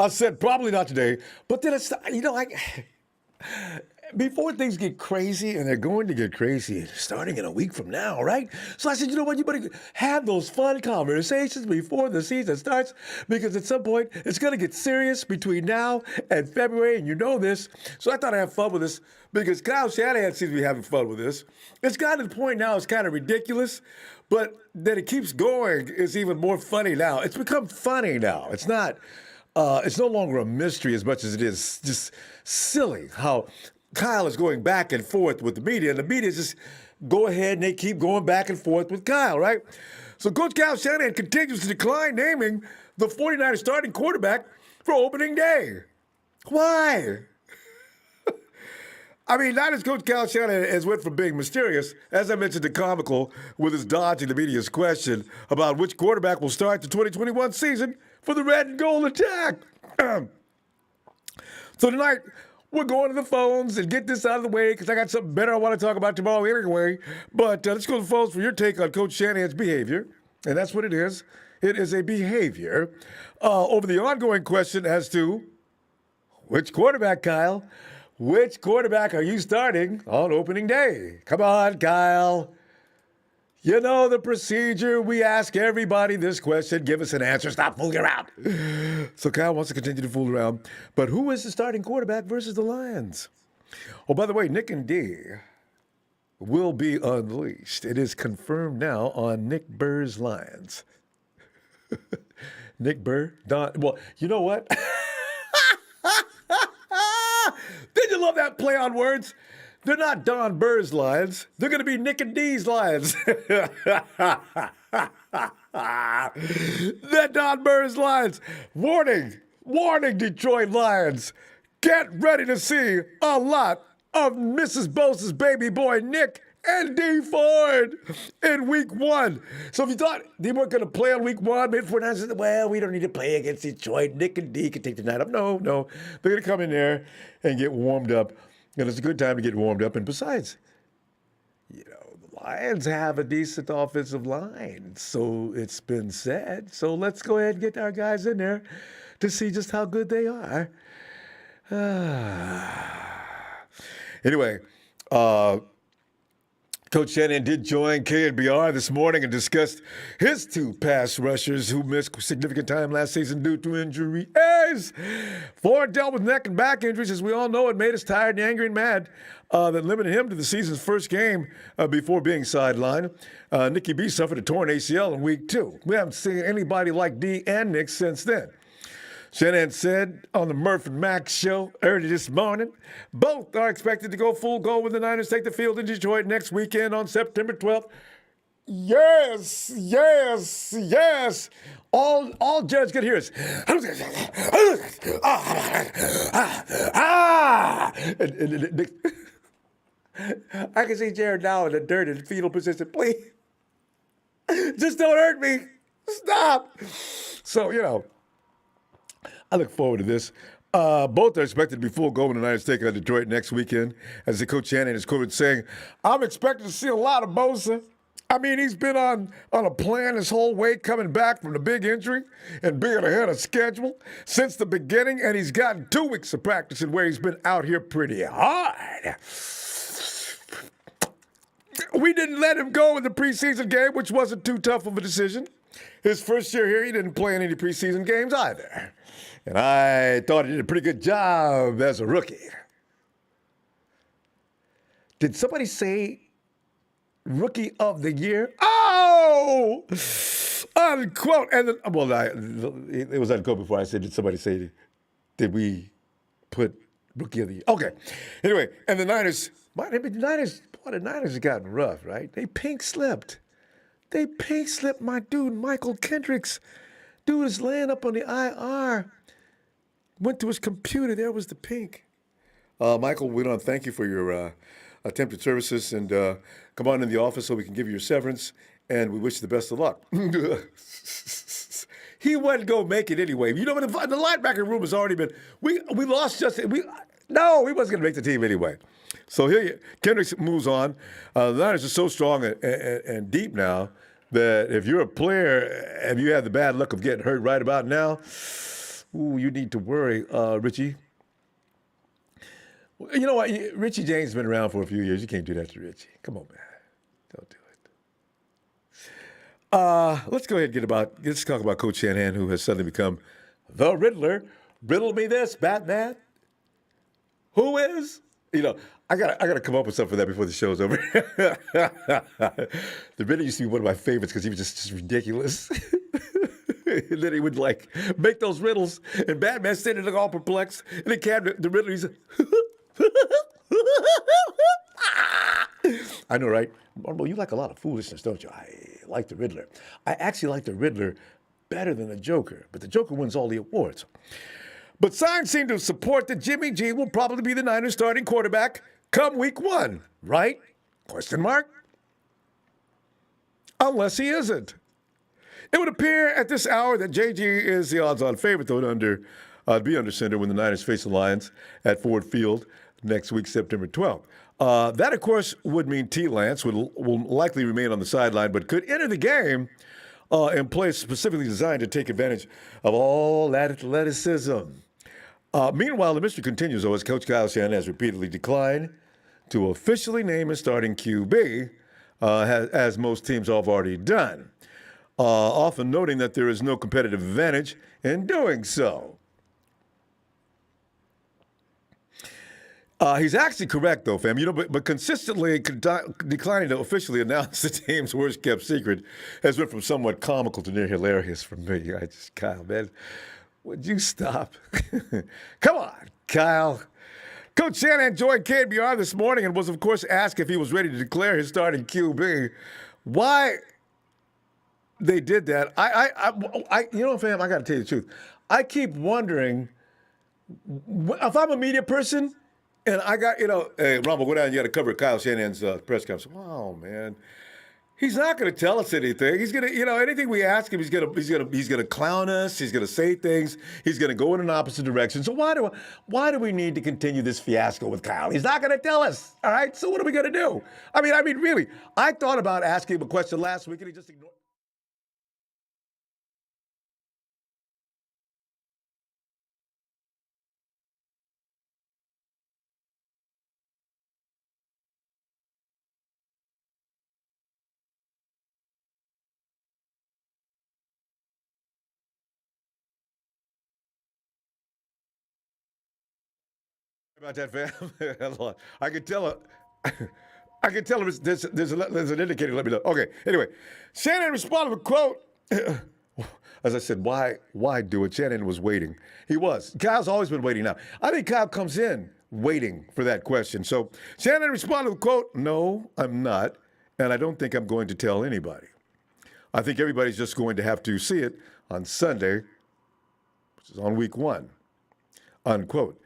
I said probably not today, but then it's before things get crazy, and they're going to get crazy starting in a week from now, right? So I said, you know what, you better have those fun conversations before the season starts, because at some point it's going to get serious between now and February, and you know this. So I thought I'd have fun with this, because Kyle Shanahan seems to be having fun with this. It's gotten to the point now it's kind of ridiculous, but then it keeps going. It's even more funny now. It's become funny now. It's not. It's no longer a mystery as much as it is just silly how Kyle is going back and forth with the media, and the media just go ahead and they keep going back and forth with Kyle, right? So Coach Kyle Shanahan continues to decline naming the 49ers starting quarterback for opening day. Why? I mean, Niners coach Kyle Shanahan has went from being mysterious, as I mentioned, to comical with his dodging the media's question about which quarterback will start the 2021 season for the red and gold attack. So tonight, we're going to the phones and get this out of the way, because I got something better I want to talk about tomorrow anyway. But let's go to the phones for your take on Coach Shanahan's behavior. And that's what it is. It is a behavior over the ongoing question as to which quarterback, Kyle? Which quarterback are you starting on opening day? Come on, Kyle. You know the procedure. We ask everybody this question. Give us an answer. Stop fooling around. So Kyle wants to continue to fool around. But who is the starting quarterback versus the Lions? Oh, by the way, Nick and D will be unleashed. It is confirmed now on Nick Burr's Lions. Nick Burr, Don. Well, you know what? Did you love that play on words? They're not Don Burr's Lions. They're going to be Nick and D's Lions. They're Don Burr's Lions. Warning, warning, Detroit Lions. Get ready to see a lot of Mrs. Bosa's baby boy, Nick and D Ford in week one. So if you thought they weren't going to play on week one, maybe 49ers said, well, we don't need to play against Detroit. Nick and D can take the night up. No. They're going to come in there and get warmed up. And it's a good time to get warmed up. And besides, the Lions have a decent offensive line. So it's been said. So let's go ahead and get our guys in there to see just how good they are. Anyway, Coach Shanahan did join KNBR this morning and discussed his two pass rushers who missed significant time last season due to injuries. Ford dealt with neck and back injuries. As we all know, it made us tired and angry and mad that limited him to the season's first game before being sidelined. Nicky B suffered a torn ACL in week 2. We haven't seen anybody like D and Nick since then. Shanahan said on the Murph and Max show early this morning, both are expected to go full go when the Niners take the field in Detroit next weekend on September 12th. Yes. All Jared's going to hear is, I can see Jared now in the dirt in the fetal position. Please, just don't hurt me. Stop. So, I look forward to this. Both are expected to be full go when the Niners take on Detroit next weekend. As the Coach Shanahan is quoted saying, I'm expecting to see a lot of Bosa. I mean, he's been on a plan his whole way coming back from the big injury and being ahead of schedule since the beginning, and he's gotten 2 weeks of practicing where he's been out here pretty hard. We didn't let him go in the preseason game, which wasn't too tough of a decision. His first year here, he didn't play in any preseason games either. And I thought he did a pretty good job as a rookie. Did somebody say Rookie of the Year? Oh! Unquote. And then, it was unquote before I said, did somebody say, did we put Rookie of the Year? Okay. Anyway, and the Niners have gotten rough, right? They pink slipped. My dude, Michael Kendricks. Dude is laying up on the IR. Went to his computer. There was the pink. Michael, we want to thank you for your attempted services, and come on in the office so we can give you your severance, and we wish you the best of luck. He wasn't going to make it anyway. The linebacker room has already been. We lost Justin. He wasn't going to make the team anyway. So here, Kendricks moves on. The Niners are so strong and deep now that if you're a player and you have the bad luck of getting hurt right about now, Ooh, you need to worry, Richie. You know what? Richie James has been around for a few years. You can't do that to Richie. Come on, man. Don't do it. Let's go ahead and let's talk about Coach Shanahan, who has suddenly become the Riddler. Riddle me this, Batman. Who is? I gotta come up with something for that before the show's over. The Riddler used to be one of my favorites because he was just ridiculous. And then he would make those riddles, and Batman sitting there all perplexed, and the Riddler, he's I know, right? Ronbo, you like a lot of foolishness, don't you? I like the Riddler. I actually like the Riddler better than the Joker, but the Joker wins all the awards. But signs seem to support that Jimmy G will probably be the Niners starting quarterback come week 1, right? Question mark? Unless he isn't. It would appear at this hour that JG is the odds-on favorite, though, to be under center when the Niners face the Lions at Ford Field next week, September 12th. That, of course, would mean T. Lance will likely remain on the sideline, but could enter the game in place specifically designed to take advantage of all that athleticism. Meanwhile, the mystery continues, though, as Coach Kyle Shanahan has repeatedly declined to officially name his starting QB, as most teams have already done, often noting that there is no competitive advantage in doing so. He's actually correct, though, fam. But consistently declining to officially announce the team's worst-kept secret has went from somewhat comical to near hilarious for me. Kyle, man, would you stop? Come on, Kyle. Coach Shanahan joined KBR this morning and was, of course, asked if he was ready to declare his starting QB. Why they did that? Fam, I got to tell you the truth. I keep wondering if I'm a media person. And I got, hey, Ronbo, go down. You got to cover Kyle Shanahan's press conference. Oh man, he's not going to tell us anything. He's going to, anything we ask him, he's going to clown us. He's going to say things. He's going to go in an opposite direction. So why do we need to continue this fiasco with Kyle? He's not going to tell us. All right. So what are we going to do? I mean, really, I thought about asking him a question last week, and he just ignored. About that, fam. I can tell her. I can tell him there's an indicator. Let me know. Okay. Anyway, Shanahan responded with a quote. As I said, why do it? Shanahan was waiting. He was. Kyle's always been waiting now. I think Kyle comes in waiting for that question. So Shanahan responded with a quote, "No, I'm not, and I don't think I'm going to tell anybody. I think everybody's just going to have to see it on Sunday, which is on week 1." Unquote.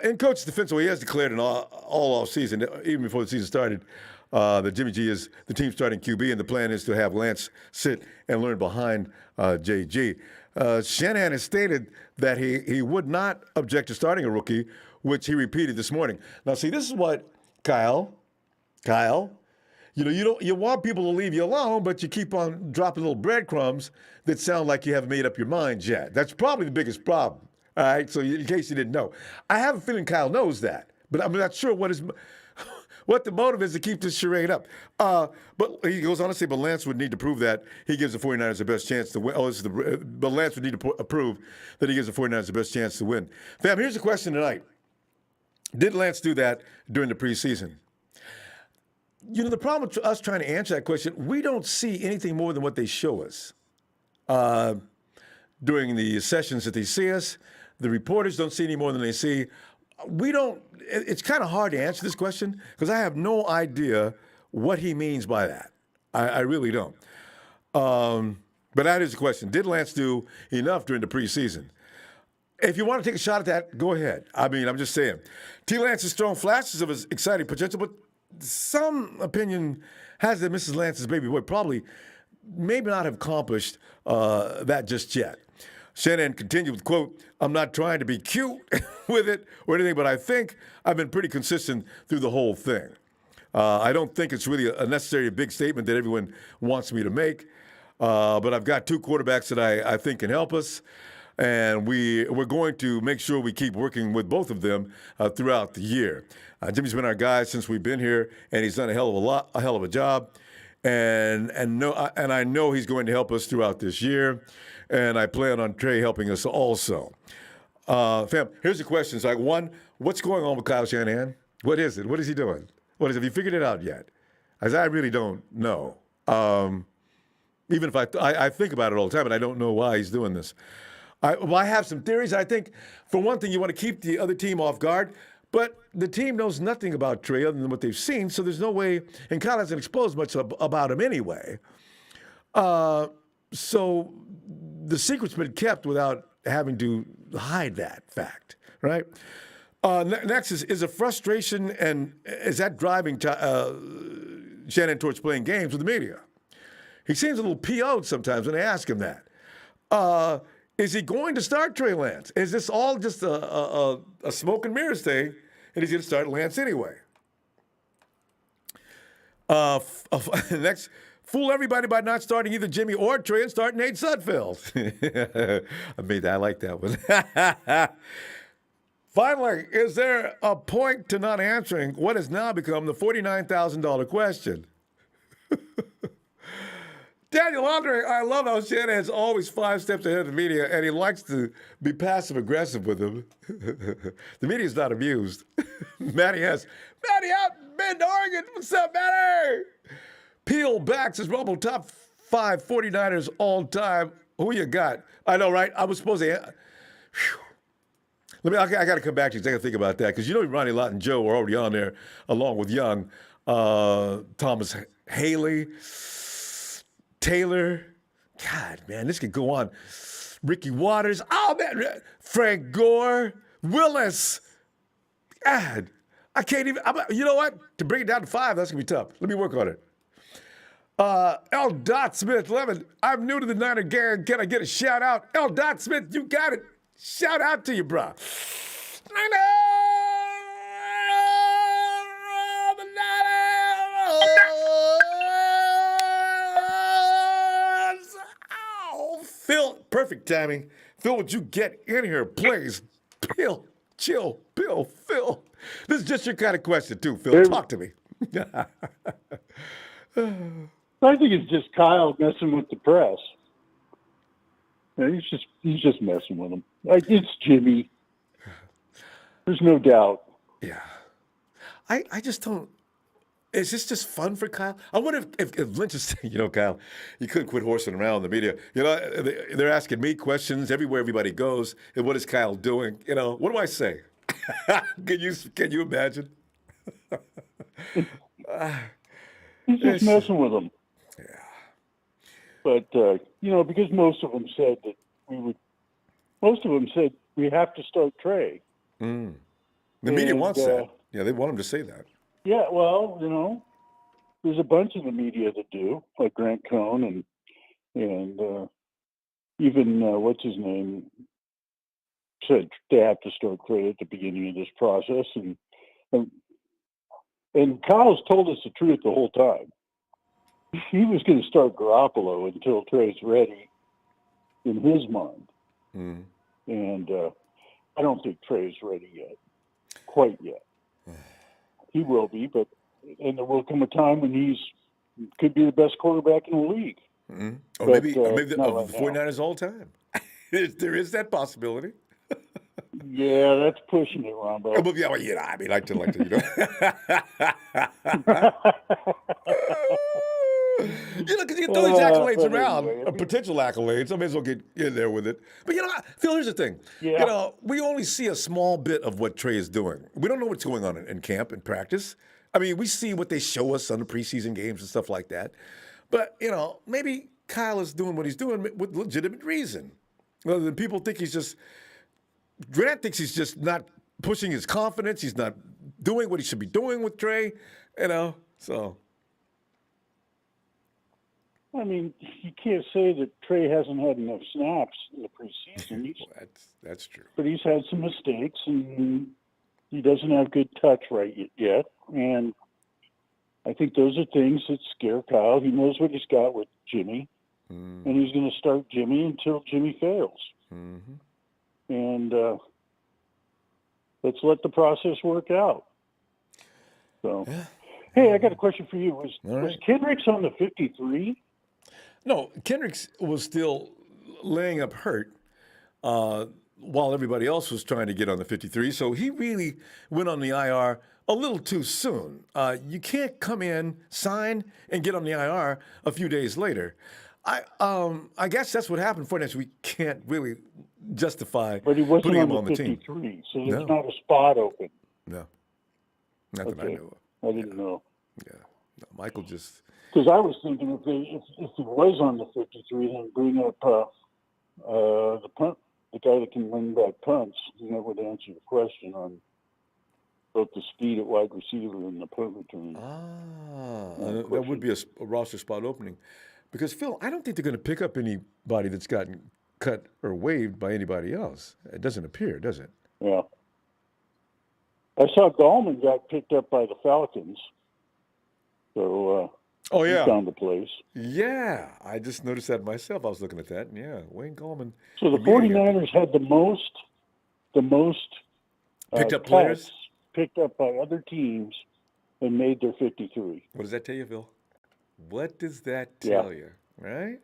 In Coach's defense, he has declared all season, even before the season started, that Jimmy G is the team's starting QB, and the plan is to have Lance sit and learn behind JG. Shanahan has stated that he would not object to starting a rookie, which he repeated this morning. Now, see, this is what Kyle, you want people to leave you alone, but you keep on dropping little breadcrumbs that sound like you haven't made up your mind yet. That's probably the biggest problem. All right, so in case you didn't know, I have a feeling Kyle knows that, but I'm not sure what the motive is to keep this charade up. But he goes on to say, but Lance would need to prove that he gives the 49ers the best chance to win. But Lance would need to prove that he gives the 49ers the best chance to win. Fam, here's the question tonight. Did Lance do that during the preseason? The problem with us trying to answer that question, we don't see anything more than what they show us. During the sessions that they see us, the reporters don't see any more than they see. It's kind of hard to answer this question because I have no idea what he means by that. I really don't. But that is the question. Did Lance do enough during the preseason? If you want to take a shot at that, go ahead. I mean, I'm just saying. T. Lance has shown flashes of his exciting potential, but some opinion has that Mrs. Lance's baby boy probably maybe not have accomplished that just yet. Shanahan continued with, quote, "I'm not trying to be cute with it or anything, but I think I've been pretty consistent through the whole thing. I don't think it's really a necessarily big statement that everyone wants me to make, but I've got 2 quarterbacks that I think can help us. And we're going to make sure we keep working with both of them throughout the year. Jimmy's been our guy since we've been here, and he's done a hell of a job. And I know he's going to help us throughout this year. And I plan on Trey helping us also. Fam, here's the questions. Like, one, what's going on with Kyle Shanahan? What is it? What is he doing? Have you figured it out yet? As I really don't know. Even if I think about it all the time, but I don't know why he's doing this. I have some theories. I think, for one thing, you want to keep the other team off guard. But the team knows nothing about Trey other than what they've seen, so there's no way, and Kyle hasn't exposed much about him anyway. So the secret's been kept without having to hide that fact, right? Next is a frustration, and is that driving Shannon towards playing games with the media? He seems a little PO'd sometimes when they ask him that. Is he going to start Trey Lance? Is this all just a smoke and mirrors thing, and he's going to start Lance anyway? Next, fool everybody by not starting either Jimmy or Trey and start Nate Sudfeld. I like that one. Finally, is there a point to not answering what has now become the $49,000 question? Daniel Andre, I love how Shanahan's always 5 steps ahead of the media, and he likes to be passive-aggressive with them. The media's not amused. Matty out in Bend, Oregon. What's up, Matty? Peel back says, Ronbo, top 5 49ers all time. Who you got? I know, right? I was supposed to... I got to come back to you because I got to think about that, because you know Ronnie Lott and Joe are already on there, along with Young, Thomas Haley, Taylor. God, man, this could go on. Ricky Waters. Oh, man. Frank Gore. Willis. God, I can't even. You know what? To bring it down to 5, that's going to be tough. Let me work on it. L. Dot Smith 11. I'm new to the Niner gang. Can I get a shout out? L. Dot Smith, you got it. Shout out to you, bro. Phil, perfect timing. Phil, would you get in here, please? Phil, chill, Phil. This is just your kind of question, too, Phil. Talk to me. I think it's just Kyle messing with the press. Yeah, he's just messing with them. It's Jimmy. There's no doubt. Yeah. I just don't. Is this just fun for Kyle? I wonder if Lynch is saying, Kyle, you couldn't quit horsing around the media. They're asking me questions everywhere everybody goes. And what is Kyle doing? What do I say? Can you imagine? He's just messing with them. Yeah. But, because most of them said we have to start Trey. Mm. The media wants that. Yeah, they want him to say that. Yeah, well, there's a bunch of the media that do, like Grant Cohn and even what's his name said they have to start Trey at the beginning of this process, and Kyle's told us the truth the whole time. He was going to start Garoppolo until Trey's ready in his mind, and I don't think Trey's ready yet, quite yet. He will be, and there will come a time when he could be the best quarterback in the league. Mm-hmm. Or maybe the 49ers all time. There is that possibility. Yeah, that's pushing it, Ronbo. Like to. Because you can throw these accolades around, potential accolades. I may as well get in there with it. But, Phil, here's the thing. Yeah. We only see a small bit of what Trey is doing. We don't know what's going on in camp and practice. I mean, we see what they show us on the preseason games and stuff like that. But, maybe Kyle is doing what he's doing with legitimate reason. Rather than people think Grant thinks he's just not pushing his confidence. He's not doing what he should be doing with Trey, so. I mean, you can't say that Trey hasn't had enough snaps in the preseason. That's true. But he's had some mistakes, and he doesn't have good touch right yet. And I think those are things that scare Kyle. He knows what he's got with Jimmy, and he's going to start Jimmy until Jimmy fails. Mm-hmm. and let's let the process work out. So, Yeah. hey, I got a question for you. Was right. Kendricks on the 53? No, Kendricks was still laying up hurt while everybody else was trying to get on the 53. So he really went on the IR a little too soon. You can't come in, sign, and get on the IR a few days later. I guess that's what happened for us. We can't really justify But he wasn't putting on him the on the team. 53, so there's No, not a spot open. no, not that I Okay, know of. I didn't know. Yeah, no, Michael just. Because I was thinking if he was on the 53, then bring up the punt, the guy that can bring back punts. That would answer the question on both the speed at wide receiver and the punt return. That would be a roster spot opening. Because, Phil, I don't think they're going to pick up anybody that's gotten cut or waived by anybody else. It doesn't appear, does it? Yeah. I saw Gallman got picked up by the Falcons. So Oh, he yeah. found a place. Yeah. I just noticed that myself. I was looking at that. And yeah, Wayne Gallman. So the 49ers had the most picked up cuts players? picked up by other teams and made their 53. What does that tell you, Phil? What does that tell you, right?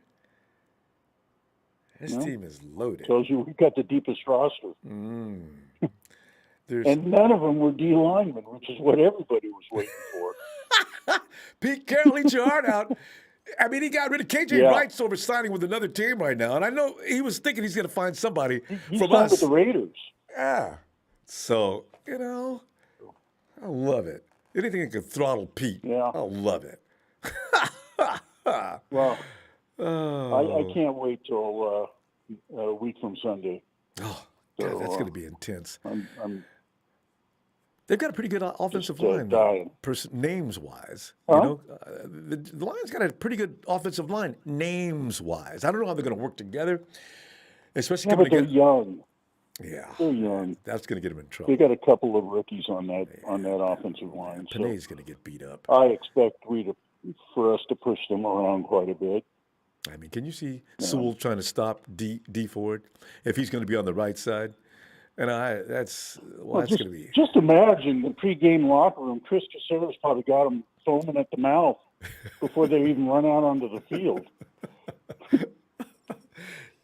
This team is loaded. Tells you we got the deepest roster. And none of them were D linemen, which is what everybody was waiting for. Pete Carroll, eat your heart out. I mean, he got rid of KJ Wright's over signing with another team right now, and I know he was thinking he's going to find somebody He from signed us. with the Raiders. Yeah. So, I love it. Anything that can throttle Pete, I love it. Well, I can't wait till a week from Sunday. Oh, God, that's going to be intense. I'm They've got a pretty good offensive line, names-wise. The Lions got a pretty good offensive line, names-wise. I don't know how they're going to work together, especially coming they're young. Yeah, they're young. That's going to get them in trouble. They got a couple of rookies on that offensive line. Panay's going to get beat up. I expect for us to push them around quite a bit. I mean, can you see Sewell trying to stop D Ford if he's going to be on the right side? And that's going to be. Just imagine the pregame locker room. Chris Caceres probably got them foaming at the mouth before they even run out onto the field.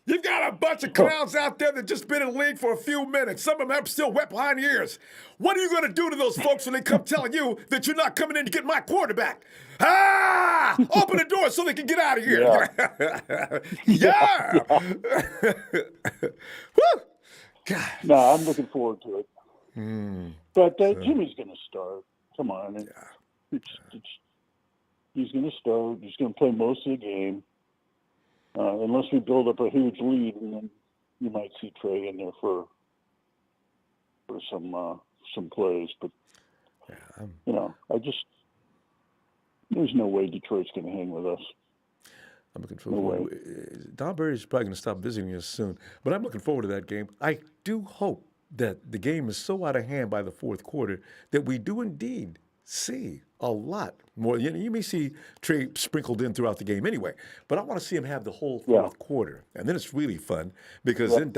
You've got a bunch of clowns out there that just been in the league for a few minutes. Some of them are still wet behind the ears. What are you going to do to those folks when they come telling you that you're not coming in to get my quarterback? Open the door so they can get out of here. Yeah. Woo! God. No, I'm looking forward to it. But Jimmy's going to start. Come on. He's going to start. He's going to play most of the game. Unless we build up a huge lead, and then you might see Trey in there for some plays. But there's no way Detroit's going to hang with us. I'm looking forward. Don Barry's probably going to stop visiting us soon, but I'm looking forward to that game. I do hope that the game is so out of hand by the fourth quarter that we do indeed see a lot more. You may see Trey sprinkled in throughout the game anyway, but I want to see him have the whole fourth quarter, and then it's really fun because then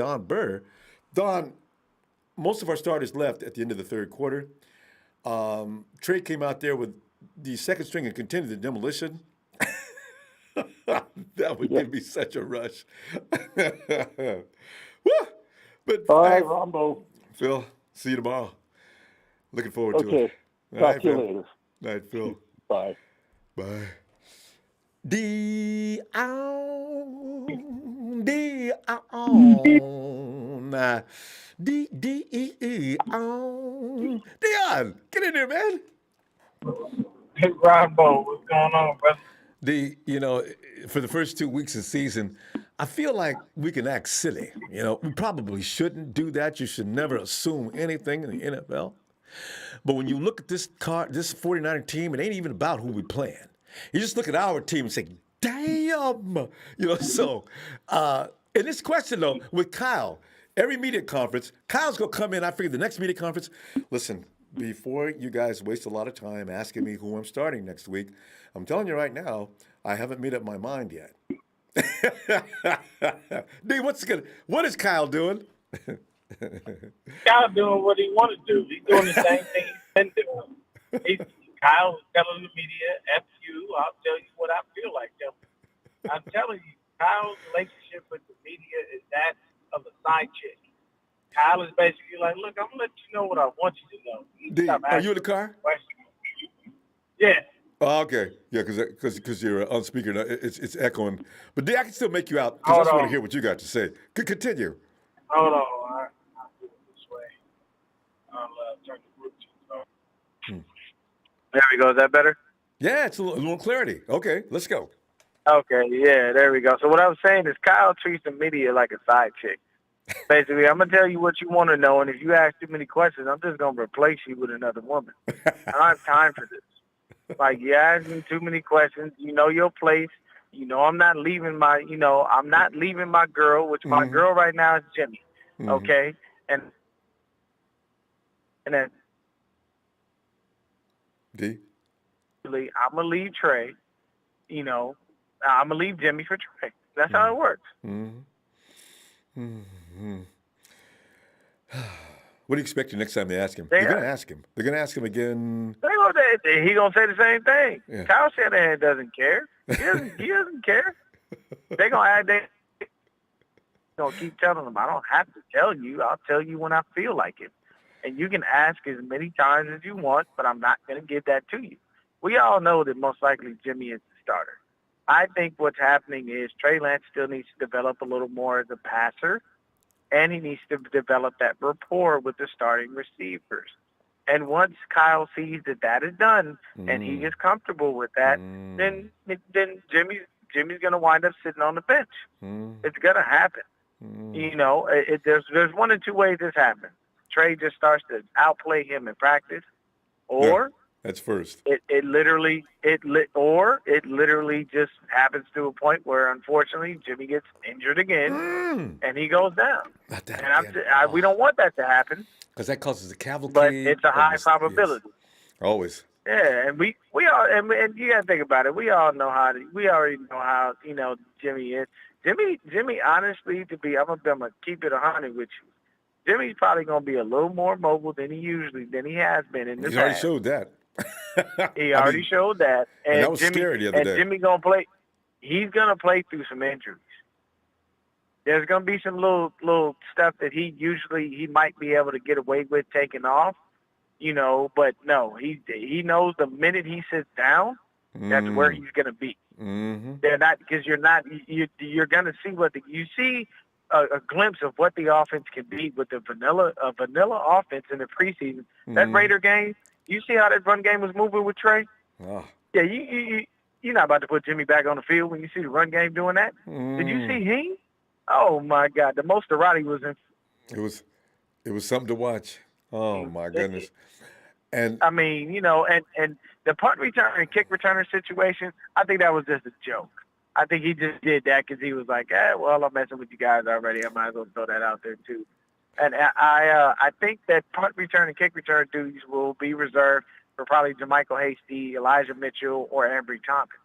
most of our starters left at the end of the third quarter. Trey came out there with the second string and continued the demolition. That would give me such a rush. Woo! But all right, Ronbo. Phil, see you tomorrow. Looking forward to it. Okay. Talk to you later. All right, Phil. Bye. Bye. Dion, get in there, man. Hey, Ronbo, what's going on, brother? For the first 2 weeks of the season, I feel like we can act silly. We probably shouldn't do that. You should never assume anything in the NFL. But when you look at this 49er team, it ain't even about who we playing. You just look at our team and say, damn. So in this question, though, with Kyle, every media conference, Kyle's going to come in. I figure the next media conference, listen, before you guys waste a lot of time asking me who I'm starting next week, I'm telling you right now, I haven't made up my mind yet. D, what is Kyle doing? Kyle doing what he want to do. He's doing the same thing he's been doing. Kyle was telling the media, F you, I'll tell you what I feel like. I'm telling you, Kyle's relationship with the media is that of a side chick. Kyle is basically like, look, I'm going to let you know what I want you to know. You D, stop are you in asking the car? questions. Yeah. Oh, okay. Yeah, because you're on speaker. It's echoing. But D, I can still make you out because I Hold just want to on. hear what you got to say. Continue. Hold on. I'll do it this way. I'll turn the Bluetooth on. There we go. Is that better? Yeah, it's a little clarity. Okay, let's go. Okay, yeah, there we go. So what I was saying is Kyle treats the media like a side chick. Basically, I'm going to tell you what you want to know, and if you ask too many questions, I'm just going to replace you with another woman. I don't have time for this. Like, you're asking too many questions. You know your place. You know I'm not leaving I'm not leaving my girl, which my girl right now is Jimmy. Okay? And then D? I'm going to leave Trey. I'm going to leave Jimmy for Trey. That's how it works. What do you expect the next time they ask him? Yeah. They're going to ask him. They're going to ask him again. He going to say the same thing. Yeah. Kyle Shanahan doesn't care. He doesn't care. They're going to keep telling him, I don't have to tell you. I'll tell you when I feel like it. And you can ask as many times as you want, but I'm not going to give that to you. We all know that most likely Jimmy is the starter. I think what's happening is Trey Lance still needs to develop a little more as a passer, and he needs to develop that rapport with the starting receivers. And once Kyle sees that is done and he gets comfortable with that, then Jimmy's going to wind up sitting on the bench. It's going to happen. There's one of two ways this happens. Trey just starts to outplay him in practice, or that's first. It literally just happens to a point where unfortunately Jimmy gets injured again and he goes down. Not that And we don't want that to happen because that causes a cavalcade. But it's a high probability. Yes. Always. Yeah, and we all and you gotta think about it. We already know how Jimmy is. Jimmy, honestly, I'm gonna keep it 100 with you. Jimmy's probably gonna be a little more mobile than he has been in the past. He already showed that. He already showed that, and that was scary the other day. Jimmy gonna play. He's gonna play through some injuries. There's gonna be some little stuff that he might be able to get away with taking off, But no, he knows the minute he sits down, that's where he's gonna be. They're not because you're gonna see you see a glimpse of what the offense can be with the vanilla offense in the preseason. That Raider game, you see how that run game was moving with Trey? Oh. Yeah, you're not about to put Jimmy back on the field when you see the run game doing that. Did you see him? Oh my God, the most Roddy was in. It was something to watch. Oh my goodness. And I mean, and the punt return and kick returner situation, I think that was just a joke. I think he just did that because he was like, well, I'm messing with you guys already. I might as well throw that out there too. And I think that punt return and kick return duties will be reserved for probably JaMychal Hasty, Elijah Mitchell, or Ambry Thompkins.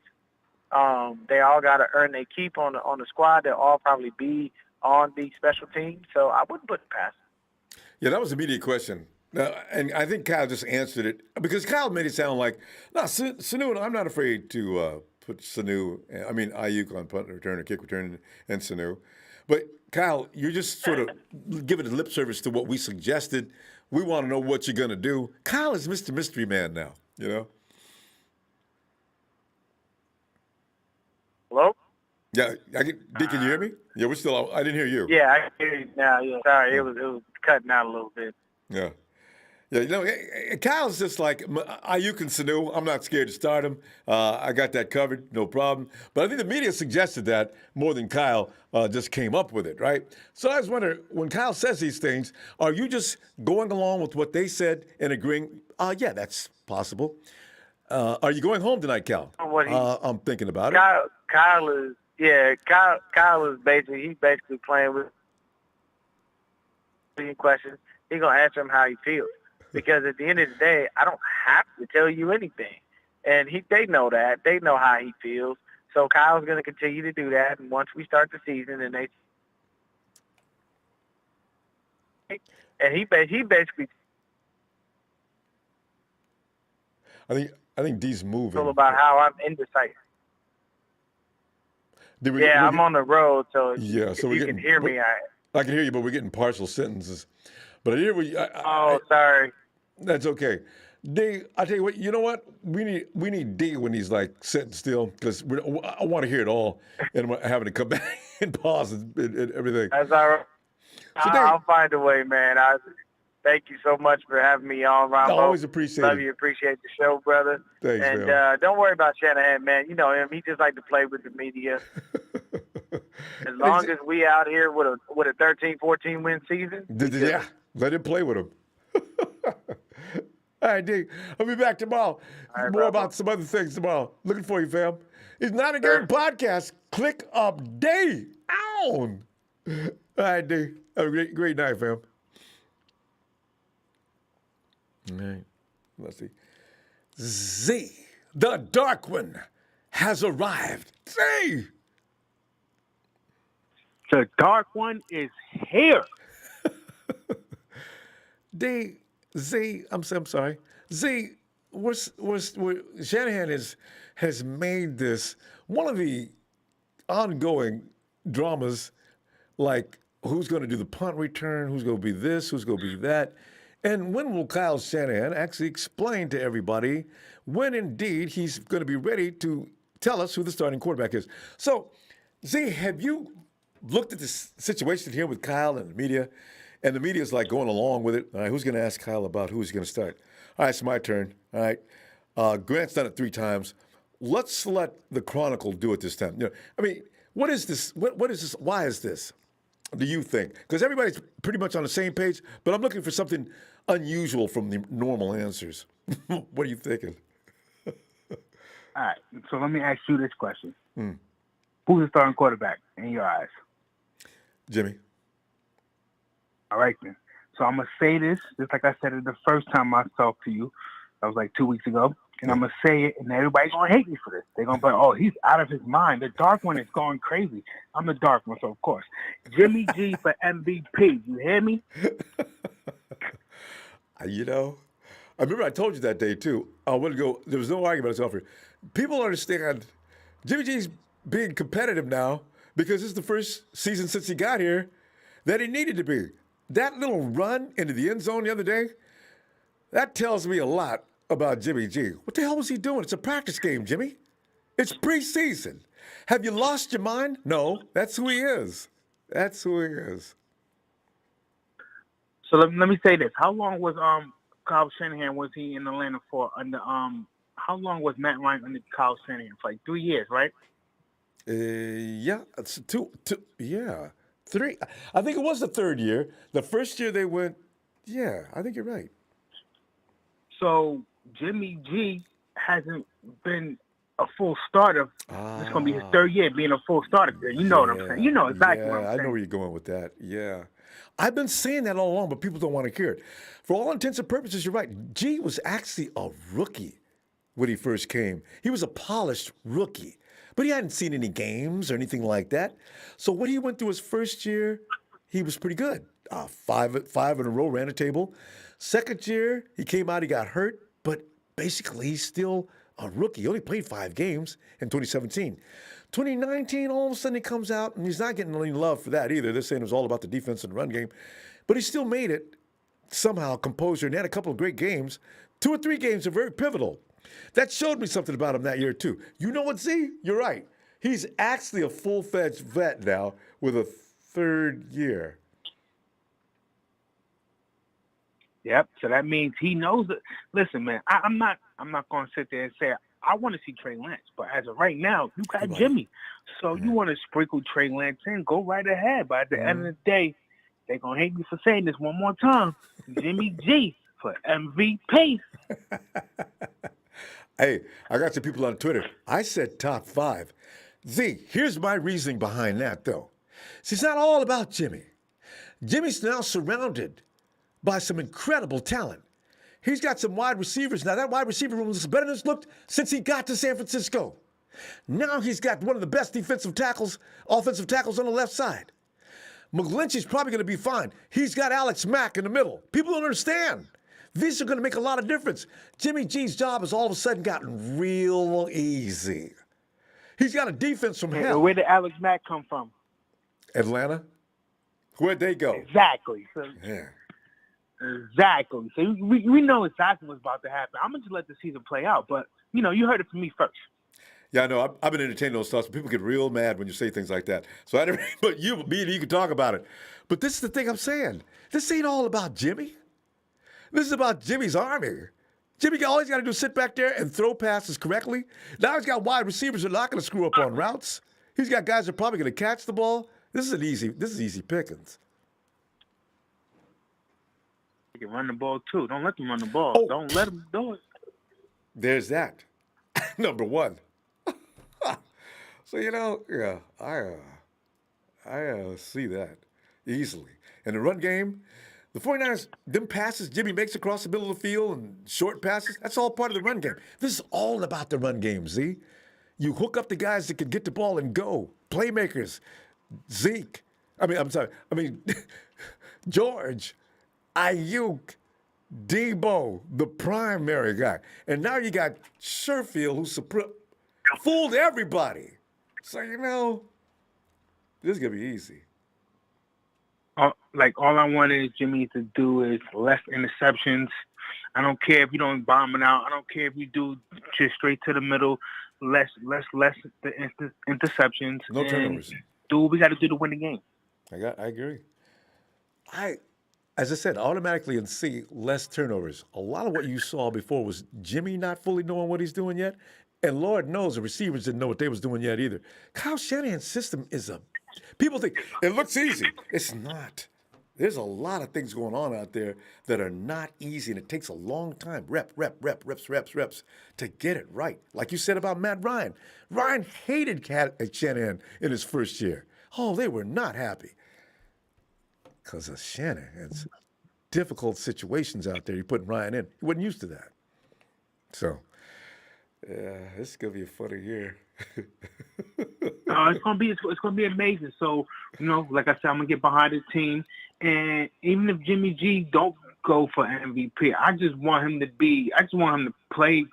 They all got to earn their keep on the squad. They'll all probably be on the special team. So I wouldn't put it past them. Yeah, that was an immediate question. And I think Kyle just answered it because Kyle made it sound like, no, Sanu, I'm not afraid to put Ayuk on punt return or kick return and Sanu. But Kyle, you're just sort of giving a lip service to what we suggested. We want to know what you're going to do. Kyle is Mr. Mystery Man now, Hello? Yeah, can you hear me? Yeah, we're still. I didn't hear you. Yeah, I can hear you now. Yeah, sorry, it was cutting out a little bit. Yeah. Yeah, Kyle's just like Ayuk and Sanu. I'm not scared to start him. I got that covered, no problem. But I think the media suggested that more than Kyle just came up with it, right? So I was wondering, when Kyle says these things, are you just going along with what they said and agreeing, yeah, that's possible? Are you going home tonight, Cal? I'm thinking about it. Kyle is basically playing with questions. He's going to answer him how he feels. Because at the end of the day, I don't have to tell you anything. And they know that. They know how he feels. So Kyle's going to continue to do that. And once we start the season and and he basically I think D's moving. told about how I'm indecisive. I'm on the road, so yeah, so you can hear me. I can hear you, but we're getting partial sentences. But I hear what sorry. That's okay. D, I tell you what. You know what? We need D when he's like sitting still, because I want to hear it all, and I'm having to come back and pause and everything. That's all right. So I'll find a way, man. Thank you so much for having me on, Ronbo. I always appreciate Love it. you. Appreciate the show, brother. Thanks, and man. Don't worry about Shanahan, man. You know him. He just like to play with the media. As long as we out here with a 13, 14 win season. Yeah, let him play with him. All right, D. I'll be back tomorrow. Right, More about some other things tomorrow. Looking for you, fam. It's Not a Game Podcast. Click update. On. All right, D. Have a great night, fam. All right. Let's see. Z, the Dark One, has arrived. Z! The Dark One is here. I'm sorry. Z, Shanahan has made this one of the ongoing dramas, like who's going to do the punt return, who's going to be this, who's going to be that. And when will Kyle Shanahan actually explain to everybody when indeed he's going to be ready to tell us who the starting quarterback is? So, Z, have you looked at this situation here with Kyle and the media? And the media's like going along with it. All right, who's going to ask Kyle about who's going to start? All right, it's my turn. All right, Grant's done it 3 times. Let's let the Chronicle do it this time. You know, I mean, what is this? What is this? Why is this? Do you think? Because everybody's pretty much on the same page, but I'm looking for something unusual from the normal answers. What are you thinking? All right, so let me ask you this question. Who's the starting quarterback in your eyes? Jimmy. All right, then. So I'm going to say this, just like I said it the first time I talked to you. That was like 2 weeks ago. And I'm going to say it, and everybody's going to hate me for this. They're going to be like, oh, he's out of his mind. The Dark One is going crazy. I'm the Dark One, so of course. Jimmy G for MVP. You hear me? You know, I remember I told you that day, too. I want to go. There was no argument I was offering. People understand Jimmy G's being competitive now because this is the first season since he got here that he needed to be. That little run into the end zone the other day, that tells me a lot about Jimmy G. What the hell was he doing? It's a practice game, Jimmy. It's preseason. Have you lost your mind? No, that's who he is. That's who he is. So let me say this. How long was Kyle Shanahan was he in Atlanta for? Under how long was Matt Ryan under Kyle Shanahan? For like 3 years, right? Yeah, it's two. Yeah, 3. I think it was the 3rd year. The first year they went. Yeah, I think you're right. So Jimmy G hasn't been a full starter. It's going to be his 3rd year being a full starter. You know what I'm saying? You know exactly what I'm saying. I know where you're going with that. Yeah. I've been saying that all along, but people don't want to hear it. For all intents and purposes, you're right. G was actually a rookie when he first came. He was a polished rookie, but he hadn't seen any games or anything like that. So when he went through his first year, he was pretty good. 5 in a row, ran a table. Second year, he came out, he got hurt, but basically he's still a rookie. He only played 5 games in 2017. 2019, all of a sudden he comes out, and he's not getting any love for that either. They're saying it was all about the defense and the run game. But he still made it somehow, composure, and had a couple of great games. 2 or 3 games are very pivotal. That showed me something about him that year, too. You know what, Z? You're right. He's actually a full-fledged vet now with a 3rd year. Yep. So that means he knows it. Listen, man, I'm not going to sit there and say I want to see Trey Lance, but as of right now, you got Jimmy. So you want to sprinkle Trey Lance in, go right ahead. But at the end of the day, they're going to hate me for saying this one more time. Jimmy G for MVP. Hey, I got some people on Twitter. I said top 5. Z, here's my reasoning behind that, though. See, it's not all about Jimmy. Jimmy's now surrounded by some incredible talent. He's got some wide receivers. Now, that wide receiver room is better than it's looked since he got to San Francisco. Now he's got one of the best offensive tackles on the left side. McGlinchey's probably going to be fine. He's got Alex Mack in the middle. People don't understand. These are going to make a lot of difference. Jimmy G's job has all of a sudden gotten real easy. He's got a defense from hell. Where did Alex Mack come from? Atlanta? Where'd they go? Exactly. So, Yeah. Exactly. So we know exactly what's about to happen. I'm going to just let the season play out. But, you heard it from me first. Yeah, I know. I've been entertaining those thoughts. People get real mad when you say things like that. So I never, but me and you can talk about it. But this is the thing I'm saying. This ain't all about Jimmy. This is about Jimmy's army. Jimmy, all he's got to do is sit back there and throw passes correctly. Now he's got wide receivers that are not going to screw up on routes. He's got guys that are probably going to catch the ball. This is easy pickings. He can run the ball, too. Don't let them run the ball. Oh. Don't let them do it. There's that. Number one. So, yeah, I see that easily. And the run game, the 49ers, them passes Jimmy makes across the middle of the field and short passes, that's all part of the run game. This is all about the run game, Z. You hook up the guys that can get the ball and go. Playmakers. Zeke. George. Ayuk. Debo, the primary guy. And now you got Sherfield, who's fooled everybody. So, this is going to be easy. All I want is Jimmy to do is less interceptions. I don't care if you don't bomb it out. I don't care if you do just straight to the middle, less the interceptions. No turnovers. Do what we got to do to win the game. I agree. As I said, automatically in C, less turnovers. A lot of what you saw before was Jimmy not fully knowing what he's doing yet, and Lord knows the receivers didn't know what they was doing yet either. Kyle Shanahan's system is people think it looks easy. It's not. There's a lot of things going on out there that are not easy, and it takes a long time. Reps to get it right. Like you said about Matt Ryan. Ryan hated Shanahan in his first year. Oh, they were not happy. Because of Shanahan's difficult situations out there, you're putting Ryan in. He wasn't used to that. So, yeah, this is gonna be a funny year. It's gonna be amazing. So, like I said, I'm gonna get behind the team, and even if Jimmy G don't go for MVP, I just want him to play.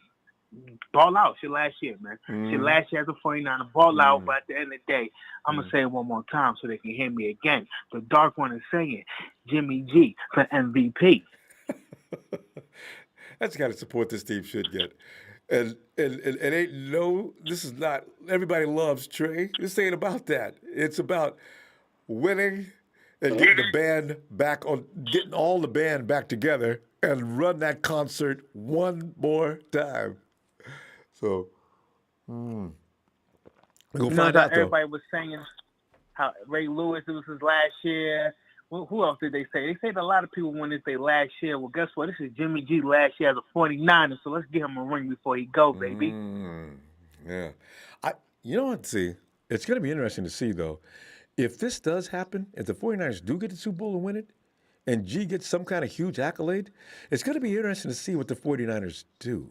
Ball out. Shit last year, man. Shit last year as a 49er. Ball out, but at the end of the day, I'm going to say it one more time so they can hear me again. The Dark One is saying Jimmy G for MVP. That's the kind of support this team should get. And this is not, everybody loves Trey. This ain't about that. It's about winning and getting all the band back together and run that concert one more time. So, we'll find out, though. Everybody was saying how Ray Lewis, it was his last year. Who else did they say? They said a lot of people wanted their last year. Well, guess what? This is Jimmy G last year as a 49er, so let's give him a ring before he go, baby. Yeah. You know what, see? It's going to be interesting to see, though. If this does happen, if the 49ers do get the Super Bowl and win it, and G gets some kind of huge accolade, it's going to be interesting to see what the 49ers do.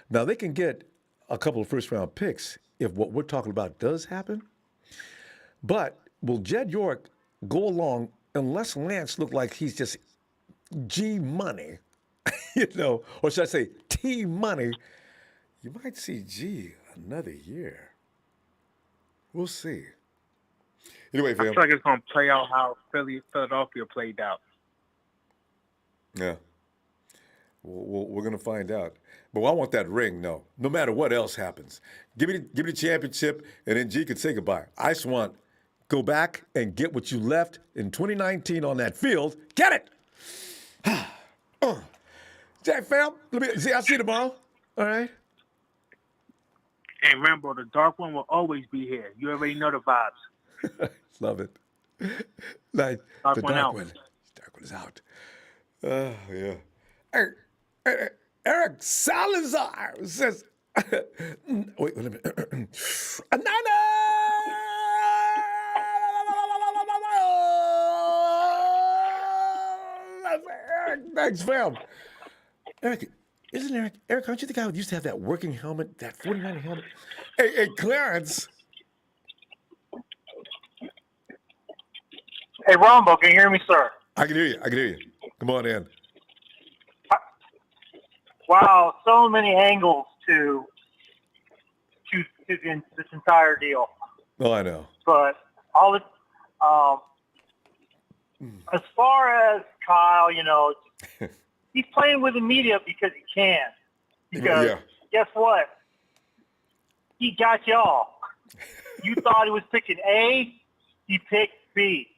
Now, they can get a couple of first-round picks if what we're talking about does happen. But will Jed York go along unless Lance looked like he's just G money, or should I say T money? You might see G another year. We'll see. Anyway, fam. I feel like it's going to play out how Philadelphia played out. Yeah. We're going to find out. But I want that ring, no matter what else happens. Give me the championship, and then G can say goodbye. I just want go back and get what you left in 2019 on that field. Get it! Jack, fam, I'll see you tomorrow. All right? Hey, Rambo, the Dark One will always be here. You already know the vibes. Love it. Like, Dark the One Dark out. One. Dark One is out. Yeah. Eric Salazar says, wait a minute. Thanks, fam. Eric, aren't you the guy who used to have that working helmet, that 49er helmet? Hey, Clarence. Hey, Ronbo, can you hear me, sir? I can hear you. I can hear you. Come on in. Wow, so many angles to this entire deal. Oh, I know. But all it, as far as Kyle, he's playing with the media because he can. Because guess what? He got y'all. You thought he was picking A, he picked B.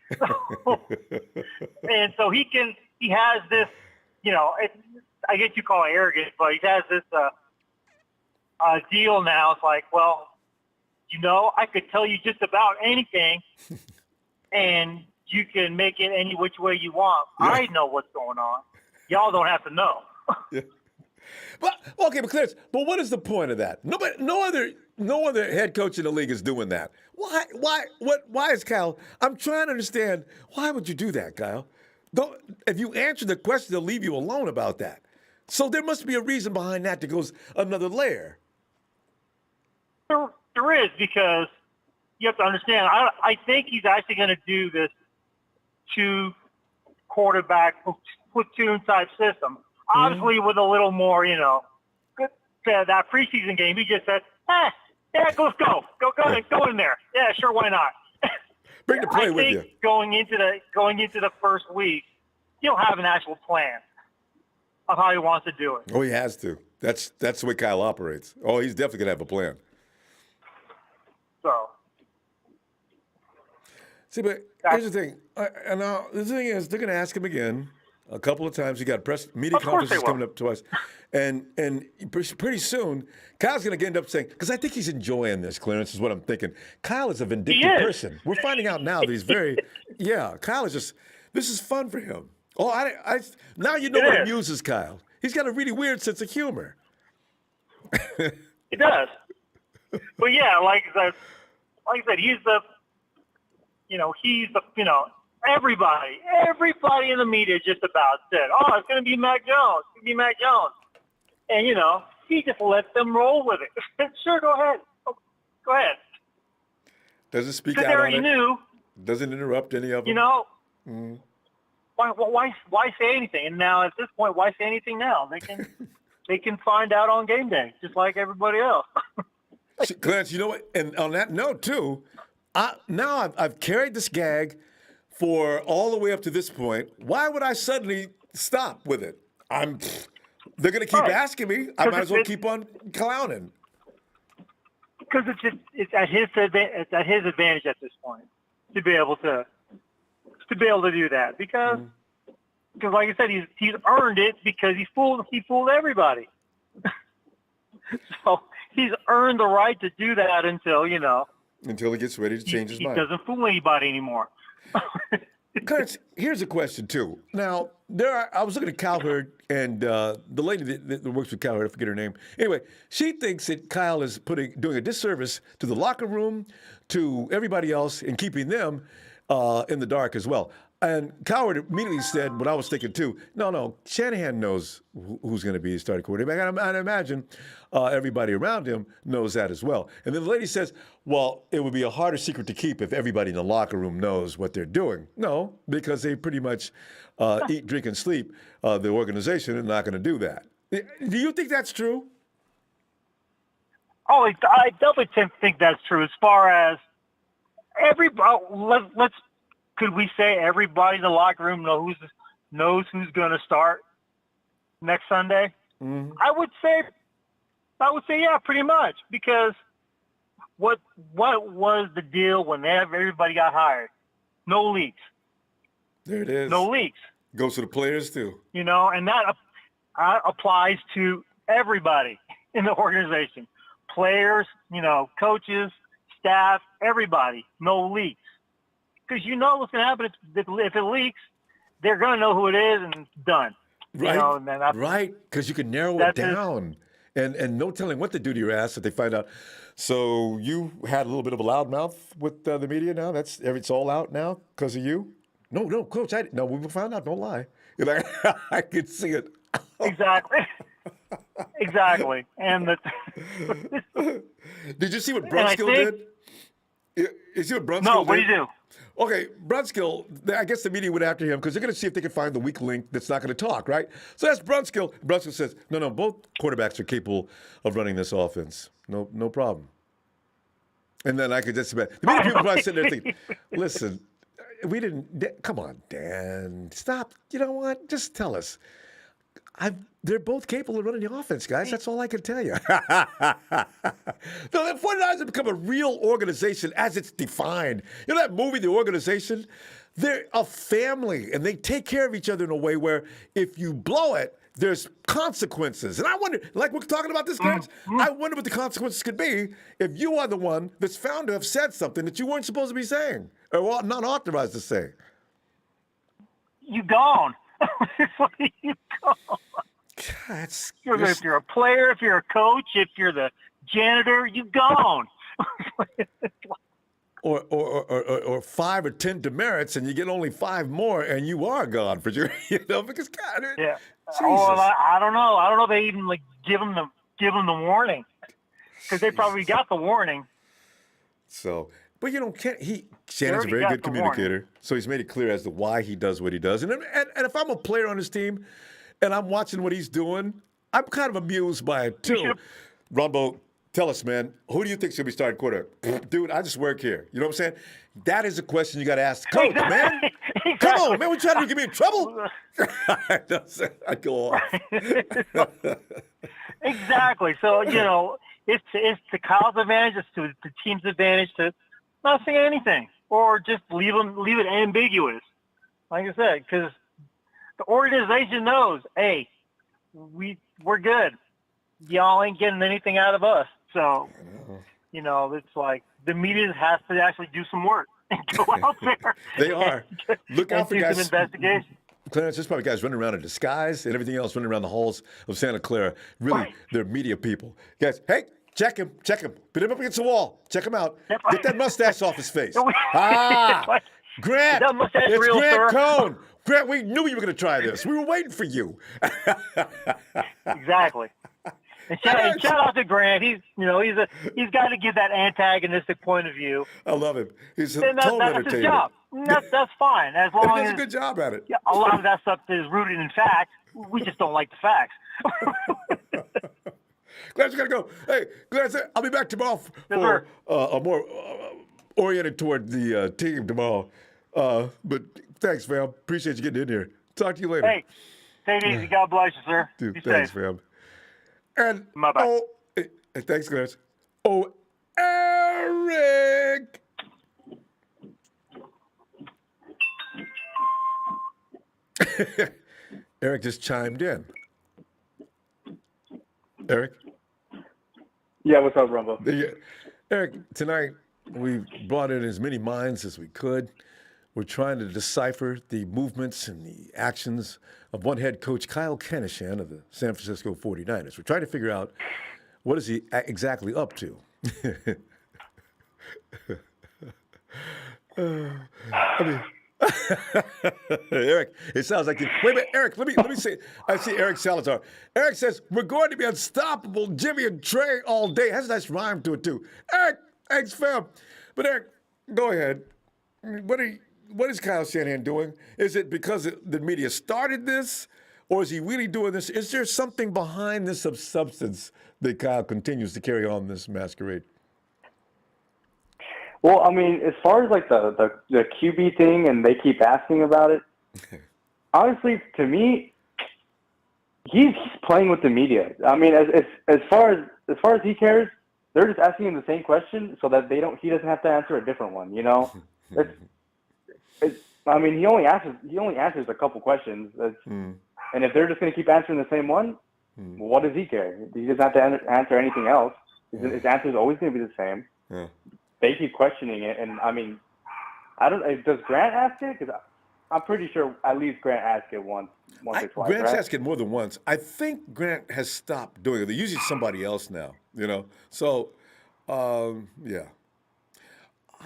And so he has this, I guess you call it arrogant, but he has this deal now. It's like, well, I could tell you just about anything, and you can make it any which way you want. Yeah. I know what's going on. Y'all don't have to know. Yeah. But Clarence, but what is the point of that? No other head coach in the league is doing that. Why is Kyle? I'm trying to understand. Why would you do that, Kyle? If you answer the question, they'll leave you alone about that. So there must be a reason behind that goes another layer. There is, because you have to understand. I think he's actually going to do this 2 quarterback platoon type system. Obviously, with a little more, that preseason game, he just said, yeah, let's go in there. Yeah, sure, why not? Bring the play with you. Going into the first week, he'll have an actual plan of how he wants to do it. Oh, he has to. That's the way Kyle operates. Oh, he's definitely gonna have a plan. So, see, but here's the thing. And now the thing is, they're gonna ask him again a couple of times. You got press media conferences coming up to us, and pretty soon, Kyle's going to end up saying, because I think he's enjoying this. Clarence is what I'm thinking. Kyle is a vindictive person. We're finding out now that he's very, Kyle is just. This is fun for him. Oh, now you know what amuses Kyle. He's got a really weird sense of humor. He does. But yeah, like I said, he's the. Everybody in the media just about said, oh, it's going to be Mac Jones. It's going to be Mac Jones. And, he just let them roll with it. Sure, go ahead. Go ahead. Doesn't speak out on already it. Knew. Doesn't interrupt any of them. Why say anything? And now at this point, why say anything now? They can find out on game day, just like everybody else. Clarence, you know what? And on that note, too, now I've carried this gag for all the way up to this point. Why would I suddenly stop with it? They're going to keep asking me. I might as well keep on clowning. Because it's at his advantage at this point to be able to do that, because like I said, he's earned it because he fooled everybody. So he's earned the right to do that until he gets ready to change his mind. He doesn't fool anybody anymore. Clarence, here's a question, too. Now, I was looking at Cowherd, and the lady that works with Cowherd, I forget her name. Anyway, she thinks that Kyle is doing a disservice to the locker room, to everybody else, and keeping them in the dark as well. And Cowherd immediately said what I was thinking, too. No, Shanahan knows who's going to be his starting quarterback. And I imagine everybody around him knows that as well. And then the lady says, well, it would be a harder secret to keep if everybody in the locker room knows what they're doing. No, because they pretty much eat, drink, and sleep the organization and not going to do that. Do you think that's true? Oh, I definitely think that's true. As far as could we say everybody in the locker room knows who's going to start next Sunday? Mm-hmm. I would say, yeah, pretty much. Because what was the deal when everybody got hired? No leaks. There it is. No leaks. Goes to the players too. And that applies to everybody in the organization. Players, coaches, staff, everybody. No leaks. Because what's going to happen if it leaks, they're going to know who it is, and it's done. Right, right. Because you can narrow it down, and no telling what to do to your ass if they find out. So you had a little bit of a loudmouth with the media. Now it's all out now because of you. No, Coach. We found out. Don't lie. I could see it. Exactly. Exactly. And did you see what Brunskill did? You see what Brunskill did? No. What did he do? Okay, Brunskill, I guess the media went after him because they're going to see if they can find the weak link that's not going to talk, right? So that's Brunskill. Brunskill says, no, both quarterbacks are capable of running this offense. No problem. And then I could just imagine. The media people probably sitting there thinking, listen, we didn't, come on, Dan, stop. You know what? Just tell us. They're both capable of running the offense, guys. That's all I can tell you. The 49ers have become a real organization as it's defined. You know that movie, The Organization? They're a family, and they take care of each other in a way where if you blow it, there's consequences. And I wonder, like we're talking about this, guys, I wonder what the consequences could be if you are the one that's found to have said something that you weren't supposed to be saying or not authorized to say. You gone. You gone. If you're a player, if you're a coach, if you're the janitor, you gone. or 5 or 10 demerits, and you get only 5 more, and you are gone for sure. Because God, yeah. Jesus. I don't know. I don't know if they even give them the warning, because they probably got the warning. So, but Shannon's a very good communicator, so he's made it clear as to why he does what he does. And if I'm a player on his team, and I'm watching what he's doing, I'm kind of amused by it too. Ronbo, tell us, man, who do you think should be starting quarterback? Dude, I just work here. You know what I'm saying? That is a question you got to ask the coach, man. Exactly. Come on, man, we trying to get me in trouble? I go off. Exactly. So, it's to Kyle's advantage, it's to the team's advantage to not say anything or just leave it ambiguous. Like I said, because the organization knows, hey, we're good. Y'all ain't getting anything out of us. So, it's like the media has to actually do some work and go out there. They are. Look out for guys. Some investigation. Clarence, there's probably guys running around in disguise and everything else running around the halls of Santa Clara. Really, right. They're media people. Guys, hey, check him. Put him up against the wall. Check him out. Yep. Get that mustache off his face. Grant, that mustache it's real, Grant sir? Cohn. Grant, we knew you were going to try this. We were waiting for you. Exactly. And shout out to Grant. He's got to give that antagonistic point of view. I love him. He's a and total that's entertainer. his job. That's fine. As long he does as a good job at it. Yeah, a lot of that stuff is rooted in facts. We just don't like the facts. Glad you got to go. Hey, Glad, I'll be back tomorrow for a more oriented toward the team tomorrow. But thanks, fam. Appreciate you getting in here. Talk to you later. Hey, take it easy. God bless you, sir. Dude, be thanks, safe. fam. And Bye-bye. Thanks, Clarence. Oh, Eric. Eric just chimed in. Eric? Yeah, what's up, Ronbo? Eric, tonight we brought in as many minds as we could. We're trying to decipher the movements and the actions of one head coach, Kyle Shanahan of the San Francisco 49ers. We're trying to figure out what is he exactly up to. Eric, it sounds like wait a minute, Eric, let me say, I see Eric Salazar. Eric says, we're going to be unstoppable, Jimmy and Trey all day. Has a nice rhyme to it, too. Eric, thanks, fam. But Eric, go ahead. What is Kyle Shanahan doing? Is it because the media started this, or is he really doing this? Is there something behind this of substance that Kyle continues to carry on this masquerade? Well, I mean, as far as like the QB thing, and they keep asking about it. Honestly, to me, he's playing with the media. I mean, as far as he cares, they're just asking him the same question so that he doesn't have to answer a different one. I mean, he only answers a couple questions, and if they're just going to keep answering the same one, well, what does he care? He doesn't have to answer anything else. His answer is always going to be the same. Yeah. They keep questioning it, and I mean, I don't. Does Grant ask it? Because I'm pretty sure at least Grant asked it once or twice. Grant's right? asked it more than once. I think Grant has stopped doing it. They're using somebody else now. So, yeah.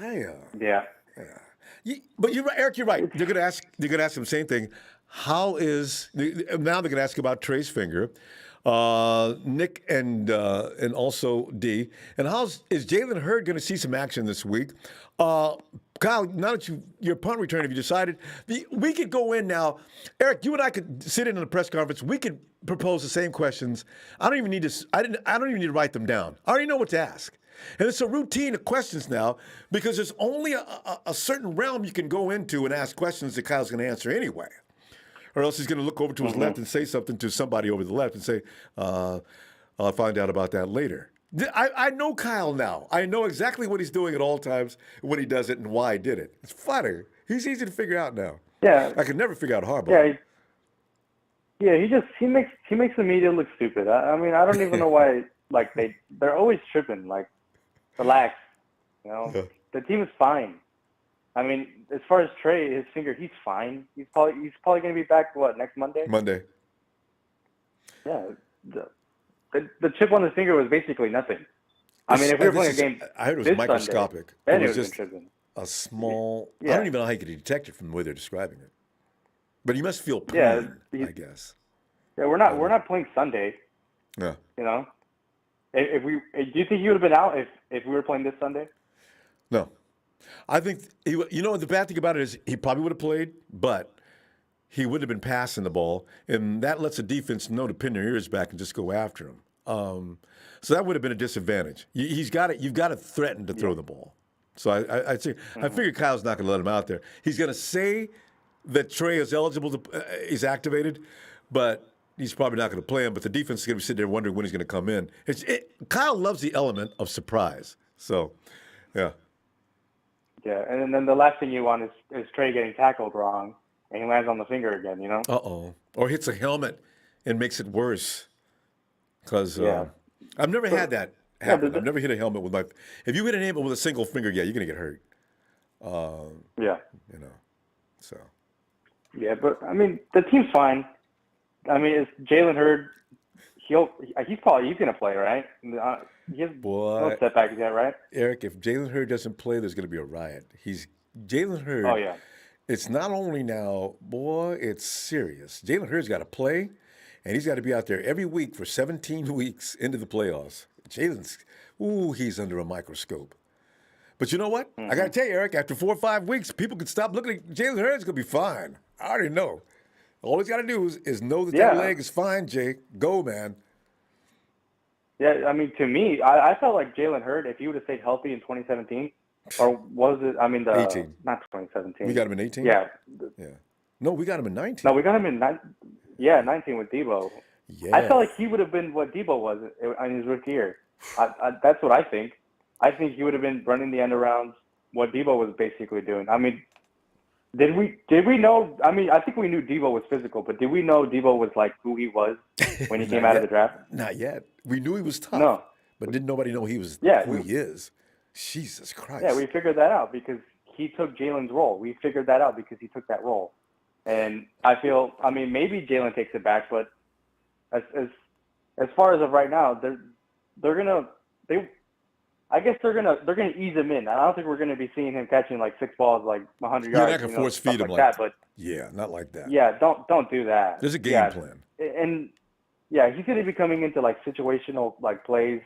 Yeah. But you're right, Eric. You're right. They're gonna ask him the same thing. Now they're gonna ask about Trey's finger. Nick and also D. And is Jalen Hurd going to see some action this week? Kyle, now that your punt return, have you decided? We could go in now. Eric, you and I could sit in on a press conference. We could propose the same questions. I don't even need to. I don't even need to write them down. I already know what to ask. And it's a routine of questions now because there's only a certain realm you can go into and ask questions that Kyle's going to answer anyway. Or else he's going to look over to his left and say something to somebody over the left and say, I'll find out about that later. I know Kyle now. I know exactly what he's doing at all times, when he does it, and why he did it. It's funny. He's easy to figure out now. Yeah. I could never figure out Harbaugh. Yeah. He makes the media look stupid. I mean, I don't even know why. Like they're always tripping. Like, relax. You know, the team is fine. I mean, as far as Trey, his finger, he's fine. He's probably going to be back, next Monday? Monday. Yeah. The chip on his finger was basically nothing. I mean, if we were playing a game I heard it was microscopic. Sunday, it was just tripping. a small, Yeah. I don't even know how you could detect it from the way they're describing it. But he must feel pain, I guess. Yeah, we're not playing Sunday. Yeah. You know? Do you think he would have been out if we were playing this Sunday? No. I think, the bad thing about it is he probably would have played, but he would have been passing the ball, and that lets the defense know to pin their ears back and just go after him. So that would have been a disadvantage. You've got to threaten to throw the ball. So I figure Kyle's not going to let him out there. He's going to say that Trey is eligible he's activated, but he's probably not going to play him. But the defense is going to be sitting there wondering when he's going to come in. Kyle loves the element of surprise. So, yeah. Yeah, and then the last thing you want is Trey getting tackled wrong and he lands on the finger again, you know? Uh-oh. Or hits a helmet and makes it worse. Because I've never had that happen. I've never hit a helmet with if you hit a helmet with a single finger, you're going to get hurt. So. Yeah, but, I mean, the team's fine. I mean, it's Jalen Hurd. He's going to play, right? He has no setbacks yet, right? Eric, if Jalen Hurd doesn't play, there's going to be a riot. Jalen Hurd. Oh, yeah. It's not only now, it's serious. Jalen Hurd's got to play, and he's got to be out there every week for 17 weeks into the playoffs. He's under a microscope. But you know what? I got to tell you, Eric, after 4 or 5 weeks, people can stop looking at Jalen Hurd's going to be fine. I already know. All he's got to do is know that leg is fine, Jay. Go, man. Yeah, I mean, to me, I felt like Jalen Hurd, if he would have stayed healthy in 2017, or was it, 18. Not 2017. We got him in 18? Yeah. No, we got him in 19. No, we got him in 19 with Debo. Yeah. I felt like he would have been what Debo was in his rookie year. That's what I think. I think he would have been running the end arounds, what Debo was basically doing. I mean, did we know? I mean, I think we knew Debo was physical, but did we know Debo was like who he was when he came out of the draft? Not yet. We knew he was tough. No. But didn't nobody know he was who he is? Jesus Christ. Yeah, we figured that out because he took Jalen's role. We figured that out because he took that role. And I feel, I mean, maybe Jalen takes it back, but as far as of right now, I guess they're gonna ease him in. I don't think we're gonna be seeing him catching like 6 balls, like 100 yards. You're not gonna force feed him like that, but not like that. Yeah, don't do that. There's a game plan. And he's gonna be coming into like situational like plays.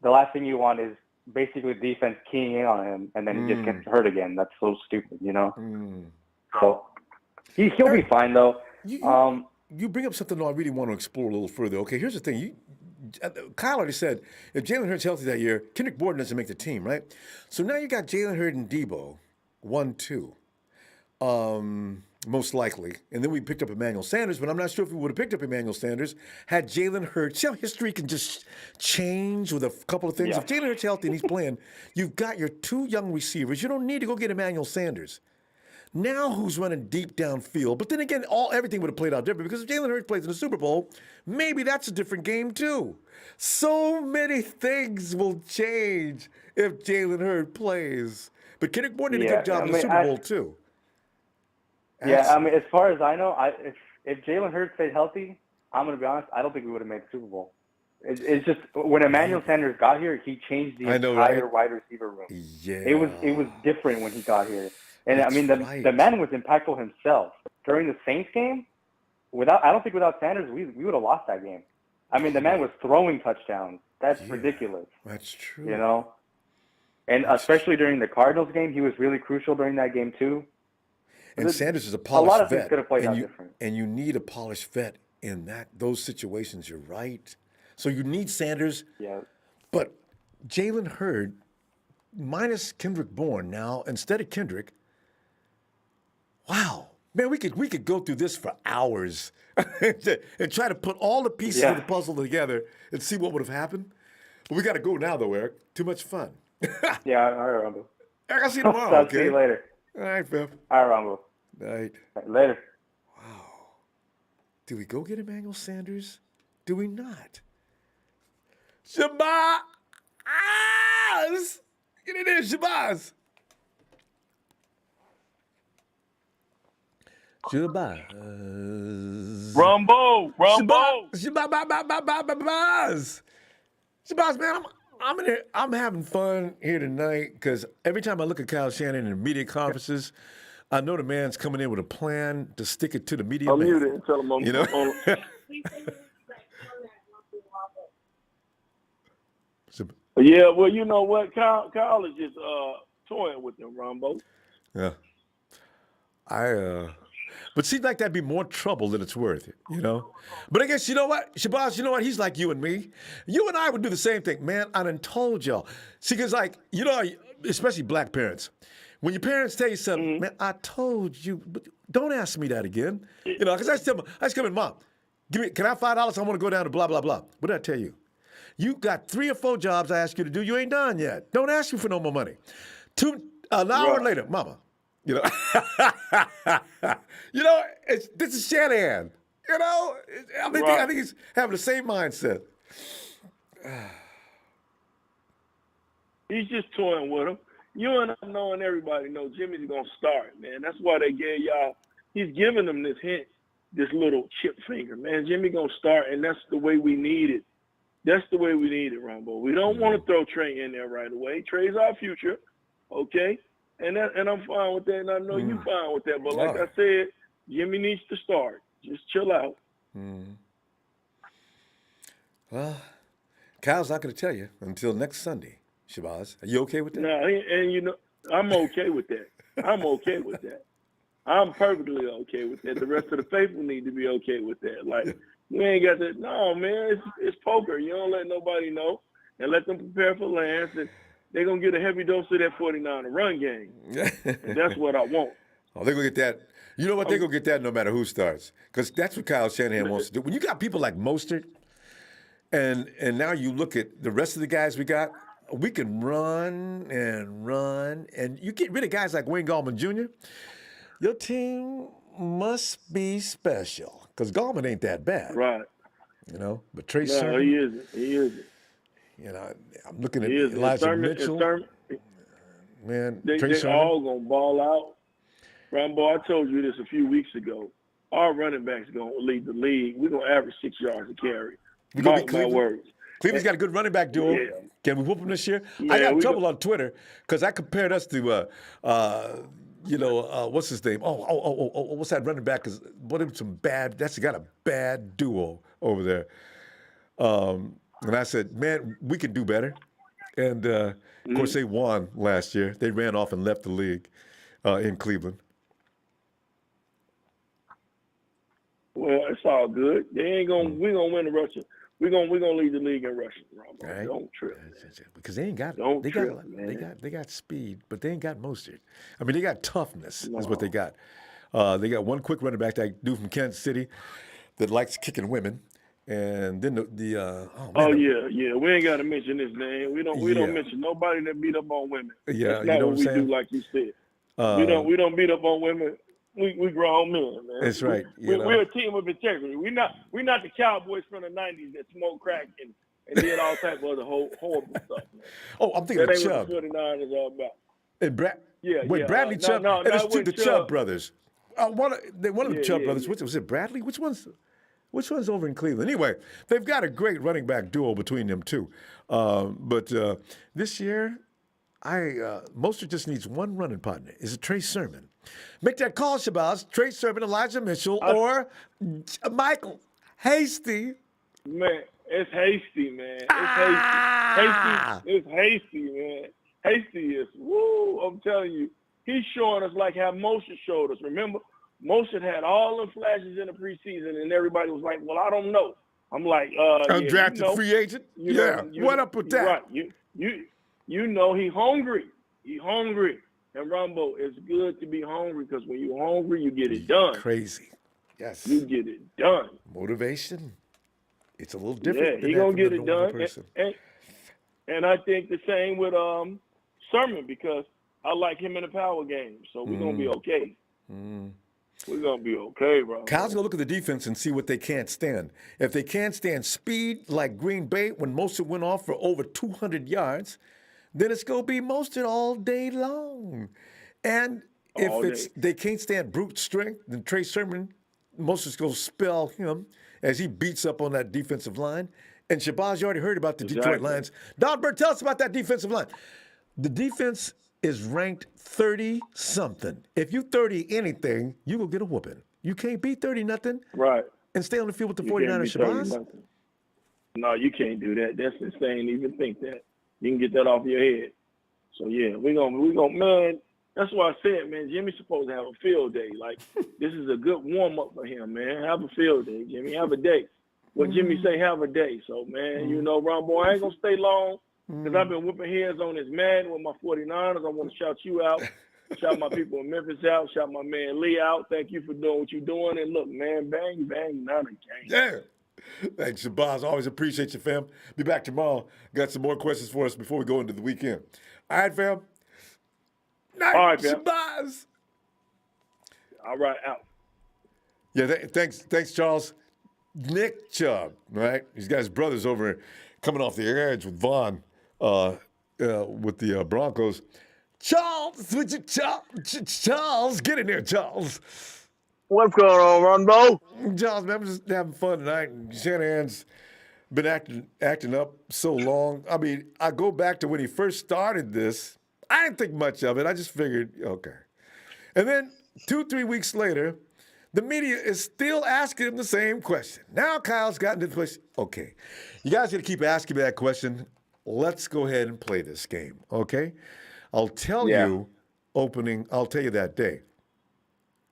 The last thing you want is basically defense keying in on him, and then he just gets hurt again. That's so stupid, you know. So he'll be fine though. You bring up something I really want to explore a little further. Okay, here's the thing. Kyle already said, if Jalen Hurd's healthy that year, Kendrick Bourne doesn't make the team, right? So now you got Jalen Hurd and Debo, 1-2, most likely. And then we picked up Emmanuel Sanders, but I'm not sure if we would have picked up Emmanuel Sanders had Jalen Hurd. See how history can just change with a couple of things? Yeah. If Jalen Hurd's healthy and he's playing, you've got your 2 young receivers. You don't need to go get Emmanuel Sanders. Now who's running deep downfield? But then again, everything would have played out different because if Jalen Hurts plays in the Super Bowl, maybe that's a different game too. So many things will change if Jalen Hurts plays. But Kendrick Bourne did a good job in the Super Bowl too. Yeah, I mean, as far as I know, if Jalen Hurts stayed healthy, I'm going to be honest, I don't think we would have made the Super Bowl. It's just when Emmanuel Sanders got here, he changed the entire wide receiver room. Yeah. It was different when he got here. And I mean, the man was impactful himself. During the Saints game, I don't think without Sanders, we would have lost that game. I mean, the man was throwing touchdowns. That's Yeah. ridiculous. That's true. You know, and especially during the Cardinals game, he was really crucial during that game too. And Sanders is a A polished lot of vet. things could have played and out you, different. And you need a polished vet in those situations. You're right. So you need Sanders. Yeah. But Jalen Hurd, minus Kendrick Bourne now, instead of Kendrick, wow. Man, we could go through this for hours and try to put all the pieces of the puzzle together and see what would have happened. But we got to go now, though, Eric. Too much fun. Yeah, all right, Ronbo. Eric, I'll see you tomorrow, I'll okay? see you later. All right, Fif. All right, Ronbo. Night. Later. Do we go get Emmanuel Sanders? Do we not? Shabazz! Get in there, Shabazz! Shabazz. Rumbo. Shabazz! Shabazz, man, I'm in here. I'm having fun here tonight because every time I look at Kyle Shanahan in the media conferences, I know the man's coming in with a plan to stick it to the media. I'll man. mute it and tell him You know? Yeah, well, you know what? Kyle is just toying with them, Ronbo. Yeah. But seems like that'd be more trouble than it's worth, you know? But I guess, you know what, Shabazz, you know what? He's like you and me. You and I would do the same thing. Man, I done told y'all. See, because, like, you know, especially black parents, when your parents tell you something, man, I told you, but don't ask me that again. You know, because I just come in, Mom, can I have $5? I want to go down to blah, blah, blah. What did I tell you? You got 3 or 4 jobs I asked you to do. You ain't done yet. Don't ask me for no more money. An hour later, Mama, you know, this is Shanahan. You know, I think he's having the same mindset. He's just toying with him. You and I knowing everybody know Jimmy's going to start, man. That's why they gave y'all – he's giving them this hint, this little chip finger. Man, Jimmy going to start, and that's the way we need it. That's the way we need it, Ronbo. We don't want to throw Trey in there right away. Trey's our future, okay? And I'm fine with that, and I know you're fine with that. But like I said, Jimmy needs to start. Just chill out. Well, Kyle's not going to tell you until next Sunday, Shabazz. Are you okay with that? No, and you know, I'm okay with that. I'm okay with that. I'm perfectly okay with that. The rest of the faithful need to be okay with that. Like, we ain't got that. No, man, it's poker. You don't let nobody know and let them prepare for Lance, and they're going to get a heavy dose of that 49 run game. And that's what I want. Oh, they're going to get that. You know what? They're going to get that no matter who starts. Because that's what Kyle Shanahan wants to do. When you got people like Mostert, and now you look at the rest of the guys we got, we can run, and you get rid of guys like Wayne Gallman Jr., your team must be special. Because Gallman ain't that bad. Right. You know? But Trey No, Sermon. he isn't. He isn't. You know, I'm looking at He isn't. Elijah Mitchell. Man, They Trey Sermon. all going to ball out. Rambo, I told you this a few weeks ago. Our running backs going to lead the league. We're going to average 6 yards a carry. We gonna Mark beat my Cleveland? words. Cleveland's got a good running back duo. Yeah. Can we whoop them this year? Yeah, I got we trouble on Twitter because I compared us to, what's his name? What's that running back? That's got a bad duo over there. And I said, man, we can do better. And, of course, they won last year. They ran off and left the league in Cleveland. Well, it's all good. They ain't gonna. We're gonna win the rushing. We're gonna lead the league in rushing. Right. Don't trip. Because they ain't got. Don't they trip, got. man. They got speed, but they ain't got Mostert. I mean, they got toughness. Is what No. they got. They got one quick running back, that dude from Kansas City, that likes kicking women, and then Yeah. We ain't got to mention his name. We don't mention nobody that beat up on women. Yeah, That's you not know what we what I'm saying? do, like you said. We don't beat up on women. We grown men, man. That's right. We're a team of integrity. We're not the Cowboys from the '90s that smoked crack and did all type of other horrible stuff. Man. Oh, I'm thinking That of ain't Chubb. what the 49 is all about. And Yeah. Bradley Chubb. No, and it's not the with Chubb Chubb. brothers. One of the Chubb brothers. yeah. Was it Bradley? Which one's over in Cleveland? Anyway, they've got a great running back duo between them two. But this year, Mostert just needs one running partner. Is it Trey Sermon? Make that call, Shabazz. Trey Sermon, Elijah Mitchell, or Michael Hasty. Man, It's hasty, man. It's Ah! hasty. It's hasty, man. Hasty is, woo, I'm telling you. He's showing us like how Moshe showed us. Remember, Moshe had all the flashes in the preseason, and everybody was like, well, I don't know. I'm like, Undrafted free agent? What up with that? Right. You know he hungry. He hungry. And Ronbo, it's good to be hungry because when you're hungry, you get it done. Crazy. Yes. You get it done. Motivation. It's a little different. Yeah, he gonna get it done. And I think the same with Sermon because I like him in the power game. So we're gonna be okay. We're gonna be okay, bro. Kyle's gonna look at the defense and see what they can't stand. If they can't stand speed like Green Bay when Mostert went off for over 200 yards, then it's gonna be Mostert all day long. And if they can't stand brute strength, then Trey Sermon, Mostert's gonna spell him as he beats up on that defensive line. And Shabazz, you already heard about the Detroit Lions. Don Burt, tell us about that defensive line. The defense is ranked 30-something. If you 30 anything, you will get a whooping. You can't beat 30-0. Right. And stay on the field with the 49ers, Shabazz. No, you can't do that. That's insane to even think that. You can get that off your head. So, yeah, we're gonna, man, that's why I said, man, Jimmy's supposed to have a field day. Like, this is a good warm-up for him, man. Have a field day, Jimmy. Have a day. What Jimmy say, have a day. So, man, you know, Ronbo, I ain't going to stay long because I've been whipping heads on this man with my 49ers. I want to shout you out, shout my people in Memphis out, shout my man Lee out. Thank you for doing what you're doing. And look, man, bang, bang, not a game. Yeah. Thanks, Shabazz. Always appreciate you, fam. Be back tomorrow. Got some more questions for us before we go into the weekend. All right, fam? Night, all right, fam. Shabazz. All right, out. Yeah, thanks, Charles. Nick Chubb, right? He's got his brothers over coming off the edge with Vaughn with the Broncos. Charles, Charles, get in there, Charles. What's going on, Ronbo? Charles, man, I'm just having fun tonight. Shanahan's been acting up so long. I mean, I go back to when he first started this. I didn't think much of it. I just figured, okay. And then 2-3 weeks later, the media is still asking him the same question. Now Kyle's gotten to the question, okay, you guys got to keep asking me that question. Let's go ahead and play this game, okay? I'll tell you that day.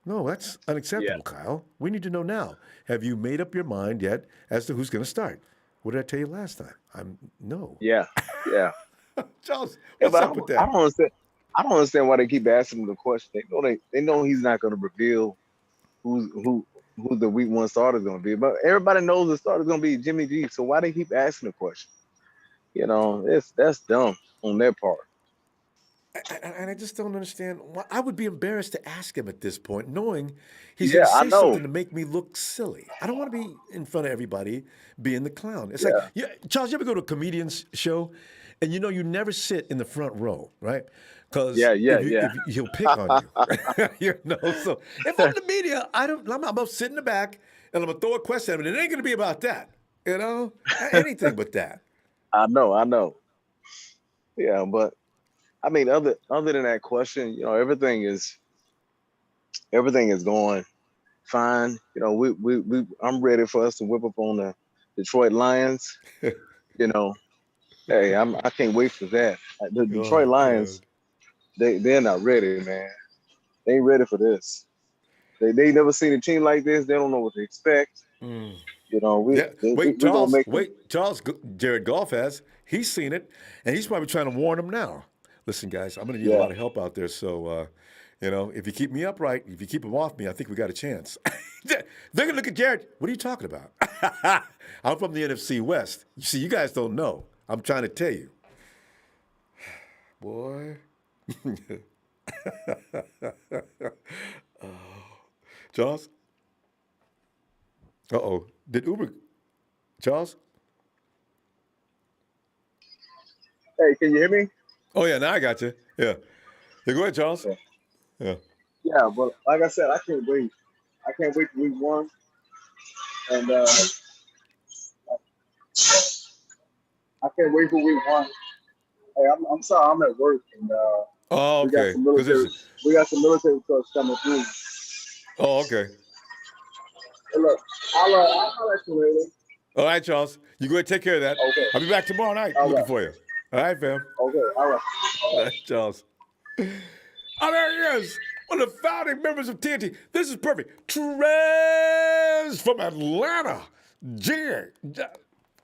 No, that's unacceptable, Kyle. We need to know now. Have you made up your mind yet as to who's going to start? What did I tell you last time? No. Yeah. Charles, what's up with that? I don't understand why they keep asking him the question. They know he's not going to reveal who the week one starter is going to be. But everybody knows the starter is going to be Jimmy G. So why they keep asking the question? You know, that's dumb on their part. And I just don't understand why. I would be embarrassed to ask him at this point, knowing he's going to say something to make me look silly. I don't want to be in front of everybody being the clown. It's like, Charles, you ever go to a comedian's show and you know you never sit in the front row, right? Because he'll pick on you. You know, so if I'm the media, I'm going to sit in the back and I'm going to throw a question at him, and it ain't going to be about that, you know? Anything but that. I know. Yeah, but I mean, other than that question, you know, everything is going fine. You know, I'm ready for us to whip up on the Detroit Lions. You know, hey, I can't wait for that. The Detroit Lions, they're not ready, man. They ain't ready for this. They never seen a team like this. They don't know what to expect. You know, Charles, Jared Goff has. He's seen it, and he's probably trying to warn them now. Listen, guys, I'm going to need a lot of help out there. So, you know, if you keep me upright, if you keep them off me, I think we got a chance. They're going to look at Jared. What are you talking about? I'm from the NFC West. You see, you guys don't know. I'm trying to tell you. Boy. Charles? Uh-oh. Did Uber... Charles? Hey, can you hear me? Oh, yeah, now I got you. Yeah. Go ahead, Charles. Yeah, but like I said, I can't wait. I can't wait for week one. And I can't wait for week one. Hey, I'm sorry, I'm at work. And okay. We got some military trucks coming through. Oh, okay. Hey, look, I'll let you later. All right, Charles. You go ahead and take care of that. Okay. I'll be back tomorrow night All looking right. for you. All right, fam. Okay. All right. All right, Charles. Oh, there he is. One of the founding members of TNT. This is perfect. Trez from Atlanta. Jig.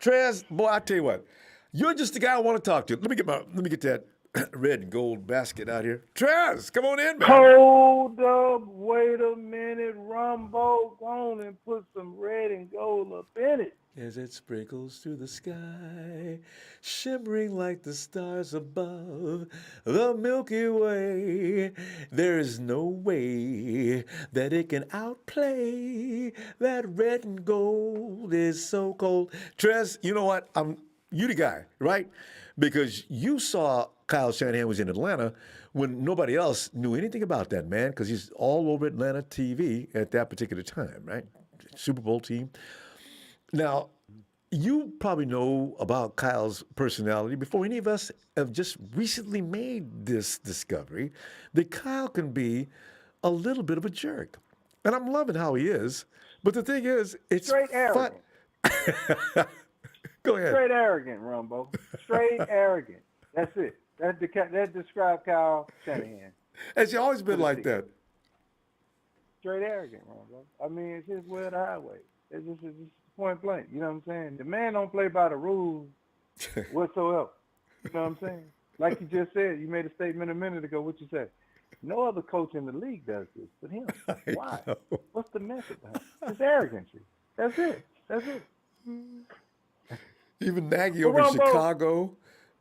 Trez, boy, I tell you what. You're just the guy I want to talk to. Let me get that red and gold basket out here. Trez, come on in, man. Hold up, wait a minute, Ronbo, go on and put some red and gold up in it. As it sprinkles through the sky, shimmering like the stars above the Milky Way, there is no way that it can outplay that red and gold is so cold. Trez, you know what? You the guy, right? Because you saw Kyle Shanahan was in Atlanta when nobody else knew anything about that man, because he's all over Atlanta TV at that particular time, right? Super Bowl team. Now, you probably know about Kyle's personality before any of us have just recently made this discovery that Kyle can be a little bit of a jerk. And I'm loving how he is. But the thing is, it's Straight fun. arrogant. Go ahead. Straight arrogant, Ronbo. Straight arrogant. That's it. That describes Kyle Shanahan. Has he always been like that? Straight arrogant, Ronbo. I mean, it's just where the highway. It's just point blank. You know what I'm saying? The man don't play by the rules whatsoever. You know what I'm saying? Like you just said, you made a statement a minute ago. What you said? No other coach in the league does this but him. Why? What's the message behind it? It's arrogancy. That's it. That's it. Even Nagy over in Chicago,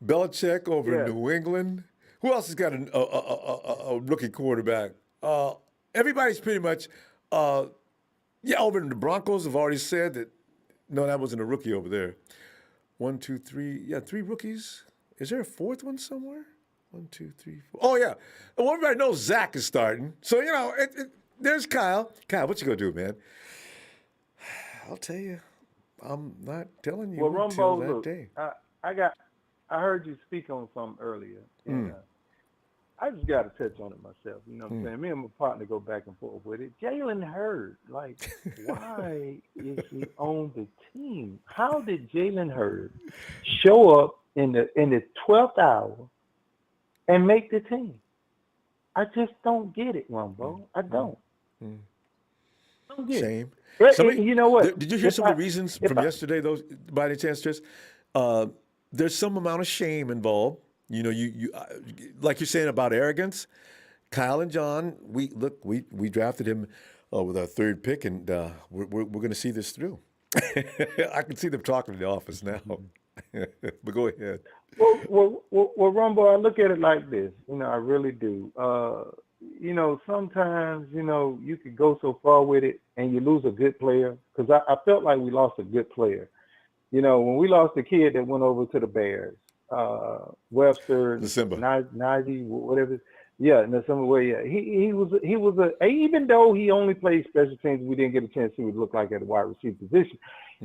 Belichick over in New England. Who else has got a rookie quarterback? Everybody's pretty much, over in the Broncos have already said that, no, that wasn't a rookie over there. 1, 2, 3, 3 rookies. Is there a fourth one somewhere? 1, 2, 3, 4. Oh, yeah. Well, everybody knows Zach is starting. So, there's Kyle. Kyle, what you going to do, man? I'll tell you. I'm not telling you until that day. I heard you speak on something earlier. And, I just got to touch on it myself. You know what I'm saying? Me and my partner go back and forth with it. Jalen Hurd, why is he on the team? How did Jalen Hurd show up in the 12th hour and make the team? I just don't get it, Ronbo. I don't. Don't get Shame. it. You know what? Did you hear some of the reasons from yesterday, though, by any chance, Tris? There's some amount of shame involved. You like you're saying about arrogance. Kyle and John, we drafted him with our third pick, and we're going to see this through. I can see them talking in the office now. But go ahead. Well, Ronbo, I look at it like this. I really do. Sometimes, you could go so far with it and you lose a good player. Because I felt like we lost a good player. When we lost the kid that went over to the Bears, Webster, Najee, whatever. Yeah, in some way, yeah. He was even though he only played special teams, we didn't get a chance to see what he looked like at the wide receiver position.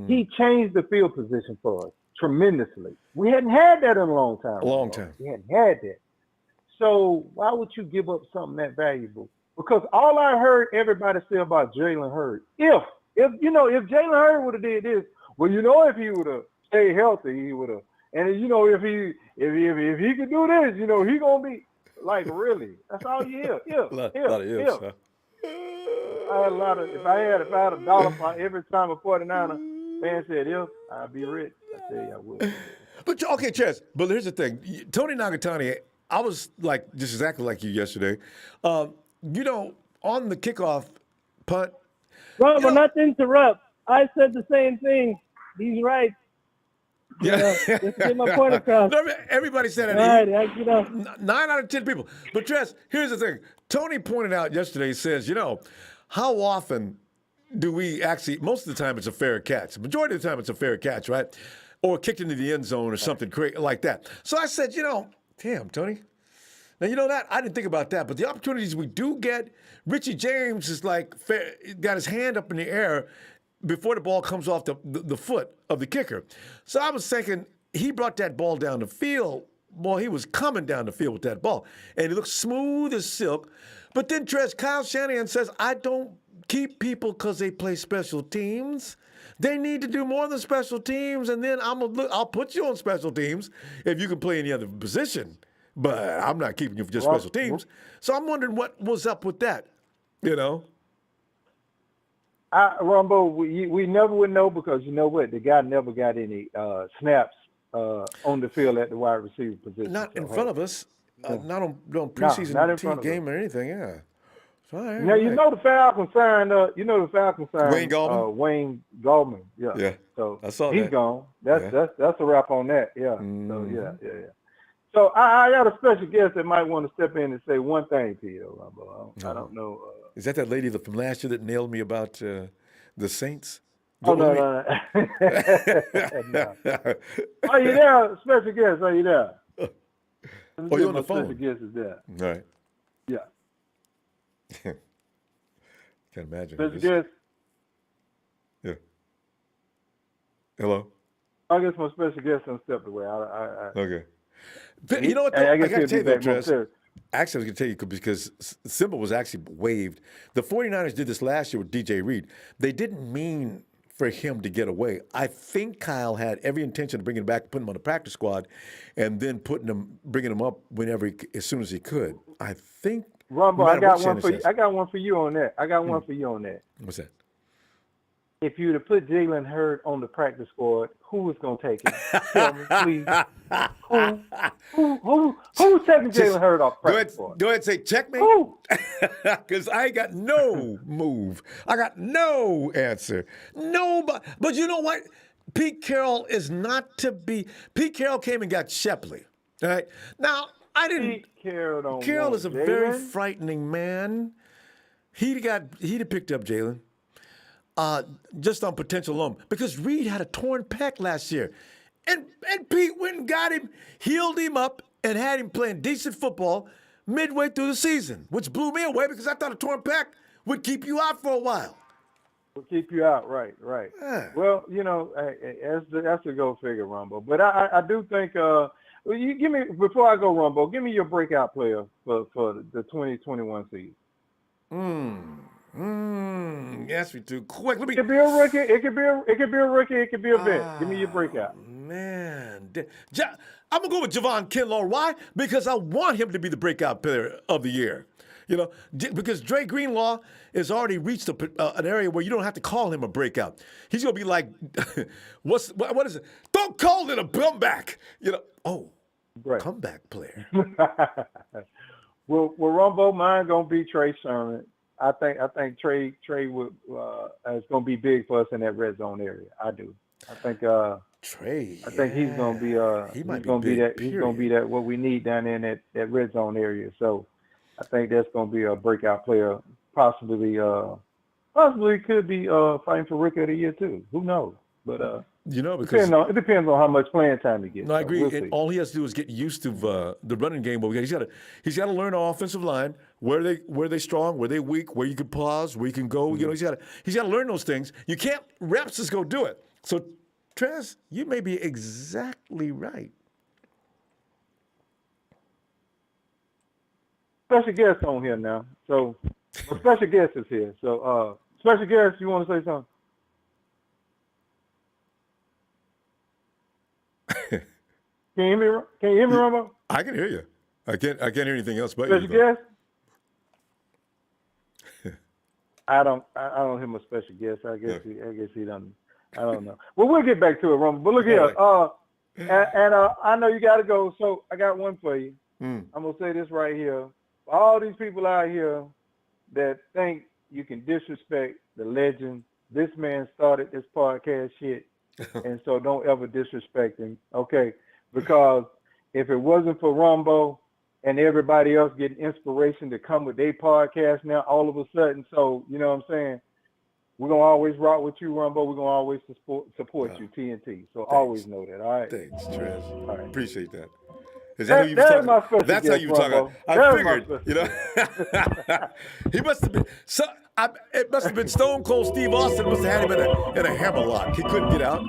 He changed the field position for us tremendously. We hadn't had that in a long time. We hadn't had that. So why would you give up something that valuable? Because all I heard everybody say about Jalen Hurd, if Jalen Hurd would have did this, if he would have stayed healthy, he would have. And if he could do this, he gonna be like, really. That's all you hear. If I had a dollar for every time a 49er fan said if, I'd be rich. I tell you, I would. But okay, Chess. But here's the thing, Tony Nagatani. I was like just exactly like you yesterday. On the kickoff punt. Well, not to interrupt. I said the same thing. He's right. Yeah. Just get my point across. No, everybody said it. All right, 9 out of 10 people. But Tress, here's the thing. Tony pointed out yesterday, says, how often do we actually, most of the time it's a fair catch. The majority of the time it's a fair catch, right? Or kicked into the end zone or something like that. So I said, damn, Tony. Now, you know that? I didn't think about that. But the opportunities we do get, Richie James is got his hand up in the air before the ball comes off the foot of the kicker. So I was thinking, he brought that ball down the field. Boy, he was coming down the field with that ball. And he looked smooth as silk. But then, Kyle Shanahan says, I don't keep people because they play special teams. They need to do more than special teams, and then I'll put you on special teams if you can play any other position. But I'm not keeping you for just special teams. So I'm wondering what was up with that, you know? Ronbo, we never would know because you know what? The guy never got any snaps on the field at the wide receiver position. Not in front of us. Not on preseason game or anything, yeah. Right, now you know the Falcons signed. Wayne Gallman. Wayne Gallman. Yeah. Yeah. So I saw he's that. gone. That's a wrap on that. Yeah. So yeah. So I got a special guest that might want to step in and say one thing to you, Ronbo. I don't know. Is that lady from last year that nailed me about the Saints? Oh no. No. Are you there, special guest? Are you there? Oh, you're on the phone. Special guest is there. All right. Yeah. Can't imagine. Special guest. Yeah. Hello. I guess my special guest done stepped away. Okay. You know what? Though? I got to tell you that, Trez. Actually, I was going to tell you because Simba was actually waived. The 49ers did this last year with DJ Reed. They didn't mean for him to get away. I think Kyle had every intention of bringing him back, putting him on the practice squad, and then bringing him up as soon as he could. I think. Ronbo, I got one for you. I got one for you on that. What's that? If you'd have put Jalen Hurd on the practice squad, who was gonna take him? Tell me, please. Who's taking Jalen Hurd off practice squad? Go ahead and say checkmate. Because I ain't got no move. I got no answer. Nobody. But you know what? Pete Carroll is not to be. Pete Carroll came and got Shepley. All right. Now I didn't. Pete Carroll is a very frightening man. He'd have picked up Jalen. Just on potential alone. Because Reed had a torn pec last year. And Pete went and got him, healed him up, and had him playing decent football midway through the season, which blew me away because I thought a torn pec would keep you out for a while. Would keep you out, right. Yeah. Well, that's a go figure, Ronbo. But I do think, you give me, before I go, Ronbo, give me your breakout player for the 2021 season. Yes, we do. Quick, It could be a rookie. It could be a rookie. It could be a vet. Give me your breakout. Man, I'm gonna go with Javon Kinlaw. Why? Because I want him to be the breakout player of the year. You know, because Dre Greenlaw has already reached an area where you don't have to call him a breakout. He's gonna be like, what is it? Don't call it a comeback. You know, comeback player. Well, Ronbo, mine gonna be Trey Sermon. I think Trey would is going to be big for us in that red zone area. I do. I think Trey. I think he's going to be he's going to be that. He's going to be that what we need down there in that red zone area. So I think that's going to be a breakout player. Possibly could be fighting for Rookie of the Year too. Who knows? But because it depends on how much playing time he gets. No, I agree. We'll all he has to do is get used to the running game. But he's got to learn the offensive line, where they strong, where they weak, where you can pause, where you can go. You know, he's got to learn those things. You can't reps just go do it. So, Trez, you may be exactly right. Special guest on here now. So, special guest is here. So, special guest, you want to say something? Can you hear me, Ronbo? I can hear you. I can't hear anything else but special you. Special guest? I don't hear my special guest. I guess he doesn't. I don't know. Well, we'll get back to it, Ronbo. But look here. And I know you got to go, so I got one for you. I'm gonna say this right here. All these people out here that think you can disrespect the legend. This man started this podcast shit, and so don't ever disrespect him, okay? Because if it wasn't for Ronbo and everybody else getting inspiration to come with their podcast now, all of a sudden, so you know what I'm saying? We're going to always rock with you, Ronbo. We're going to always support you, TNT. So always know that, all right? Thanks, Trez. All right. Appreciate that. Is that who you were talking about? That's how you were talking. I figured, you know. He must have been. It must have been Stone Cold Steve Austin must have had him in a hammerlock. He couldn't get out.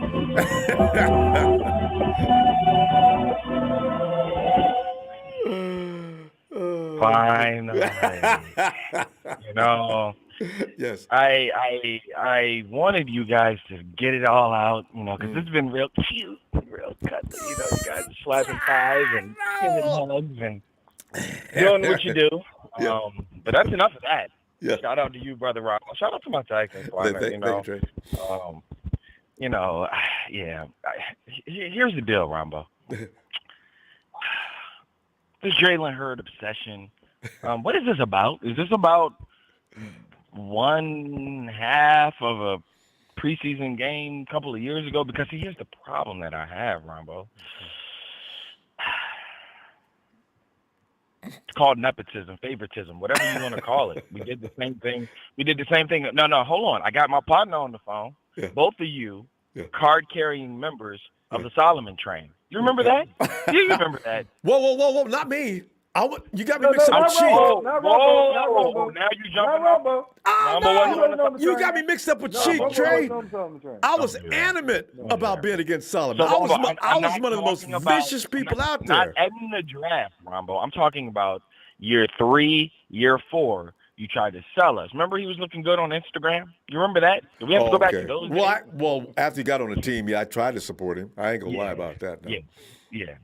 Finally. You know, Yes. I wanted you guys to get it all out, because it's been real cute, real cut. You guys slapping thighs and giving hugs and doing what you do. Yeah. But that's enough of that. Yeah. Shout out to you, brother Ron. Shout out to my Titans, Thank you, Trey. Here's the deal, Ronbo. This Jalen Hurd obsession. What is this about? Is this about one half of a preseason game a couple of years ago? Because here's the problem that I have, Ronbo. It's called nepotism, favoritism, whatever you want to call it. We did the same thing. No, hold on. I got my partner on the phone. Yeah. Both of you, card-carrying members of the Solomon train. You remember that? You remember that? Whoa! Not me. You got me mixed up with Cheek. Whoa! Now you jumping up. You got me mixed up with Cheek, Trey. I was animate about being against Solomon. I was one of the most vicious people out there. Not in the draft, Ronbo. I'm talking about year 3, year 4. You tried to sell us. Remember he was looking good on Instagram? You remember that? Do we have to go back to those days? Well, after he got on the team, I tried to support him. I ain't going to lie about that. No. Yeah.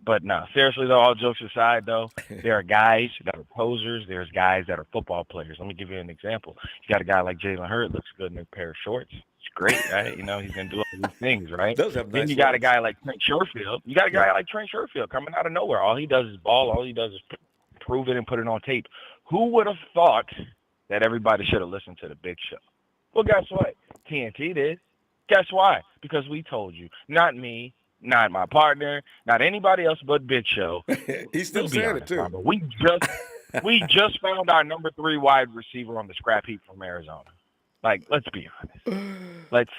But no, seriously though, all jokes aside though, there are guys that are posers. There's guys that are football players. Let me give you an example. You got a guy like Jalen Hurd, looks good in a pair of shorts. It's great, right? He's going to do all these things, right? Then you got a guy like Trent Sherfield. You got a guy like Trent Sherfield coming out of nowhere. All he does is ball. All he does is prove it and put it on tape. Who would have thought that everybody should have listened to the Big Show? Well, guess what? TNT did. Guess why? Because we told you. Not me, not my partner, not anybody else but Big Show. He's still saying it, too. We just found our number 3 wide receiver on the scrap heap from Arizona. Like, let's be honest.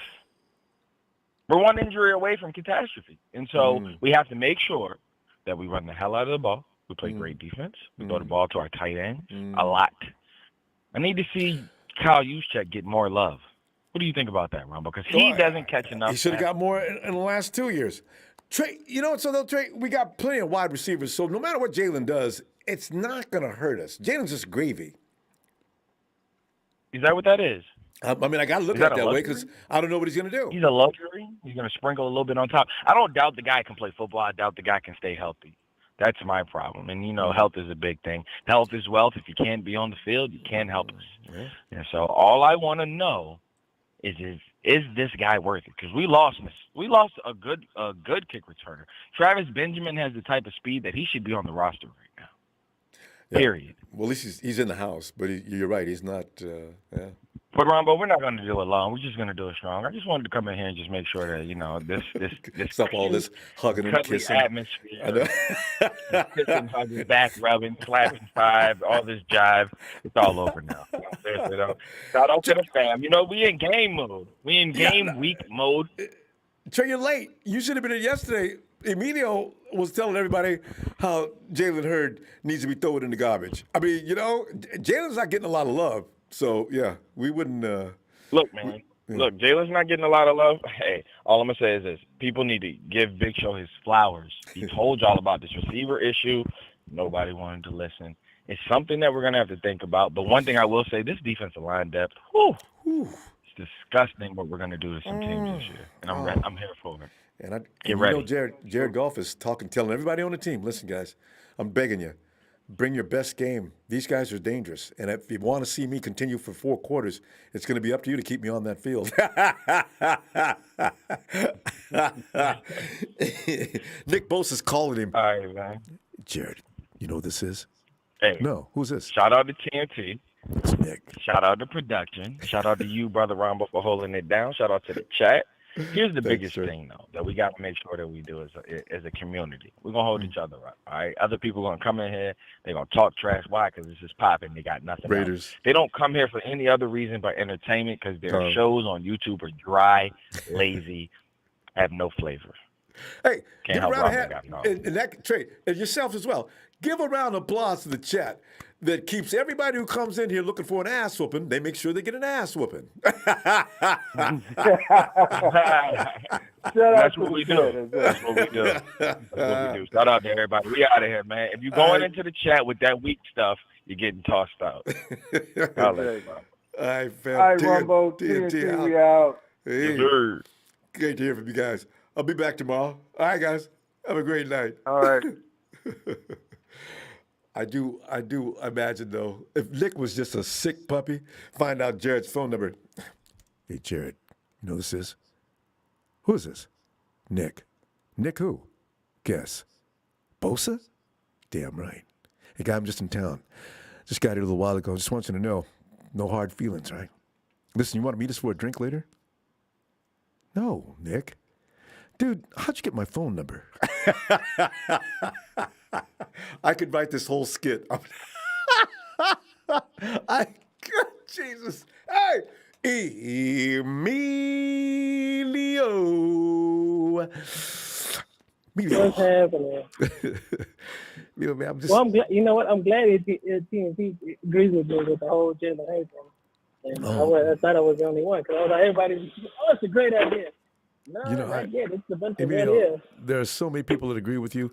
We're one injury away from catastrophe. And so we have to make sure that we run the hell out of the ball. We play great defense. We throw the ball to our tight ends a lot. I need to see Kyle Juszczyk get more love. What do you think about that, Ron? Because he doesn't catch enough. He should have got more in the last 2 years. Trey, Trey, we got plenty of wide receivers, so no matter what Jalen does, it's not going to hurt us. Jalen's just gravy. Is that what that is? I got to look at it that way because I don't know what he's going to do. He's a luxury. He's going to sprinkle a little bit on top. I don't doubt the guy can play football. I doubt the guy can stay healthy. That's my problem. And, health is a big thing. Health is wealth. If you can't be on the field, you can't help us. Yeah. And so all I want to know is this guy worth it? Because we lost a good kick returner. Travis Benjamin has the type of speed that he should be on the roster right now. Yeah. Period. Well, at least he's in the house, but you're right. He's not. But Ronbo, we're not going to do it long. We're just going to do it strong. I just wanted to come in here and just make sure that this stop all this hugging and kissing atmosphere, I know. Kissing, hugging, back rubbing, slapping 5, all this jive. It's all over now. Seriously though, shout out to the fam. We in game mode. We in game week mode. Trey, you're late. You should have been here yesterday. Emilio was telling everybody how Jalen Hurd needs to be thrown in the garbage. I mean, Jalen's not getting a lot of love. So, yeah, we wouldn't. Look, man. Look, Jalen's not getting a lot of love. Hey, all I'm going to say is this. People need to give Big Show his flowers. He told y'all about this receiver issue. Nobody wanted to listen. It's something that we're going to have to think about. But one thing I will say, this defensive line depth, it's disgusting what we're going to do to some teams this year. And I'm here for it. And Get ready. Jared Goff is telling everybody on the team, listen, guys, I'm begging you. Bring your best game. These guys are dangerous. And if you want to see me continue for 4 quarters, it's going to be up to you to keep me on that field. Nick Bosa's calling him. All right, man. Jared, you know who this is? Hey. No, who's this? Shout out to TNT. It's Nick. Shout out to production. Shout out to you, Brother Ronbo, for holding it down. Shout out to the chat. Here's the biggest thing, though, that we got to make sure that we do as a community. We're going to hold each other up, all right? Other people are going to come in here. They're going to talk trash. Why? Because it's just popping. They got nothing Raiders. else. They don't come here for any other reason but entertainment because their shows on YouTube are dry, lazy, have no flavor. Hey, Can't help Trey, and yourself as well. Give a round of applause to the chat that keeps everybody who comes in here looking for an ass whooping. They make sure they get an ass whooping. That's what we do. That's what we do. Shout out to everybody. We out of here, man. If you're going into the chat with that weak stuff, you're getting tossed out. All right, fam. All right, Ronbo, TNT, we out. Hey, great to hear from you guys. I'll be back tomorrow. All right, guys. Have a great night. All right. I do imagine, though, if Nick was just a sick puppy, find out Jared's phone number. Hey, Jared, you know who this is? Who is this? Nick. Nick who? Guess. Bosa? Damn right. Hey, guy, I'm just in town. Just got here a little while ago. Just want you to know, no hard feelings, right? Listen, you want to meet us for a drink later? No, Nick. Dude, how'd you get my phone number? I could write this whole skit. Jesus. Hey, Emilio. What's happening? Emilio, man, I'm just... Well, I'm glad. You know what? I'm glad TNT agrees with me with the whole Jalen Hurts thing. And I thought I was the only one because I was like, everybody, it's a great idea. No, you know, not yet. It's a bunch of Emilio, ideas. there are so many people that agree with you.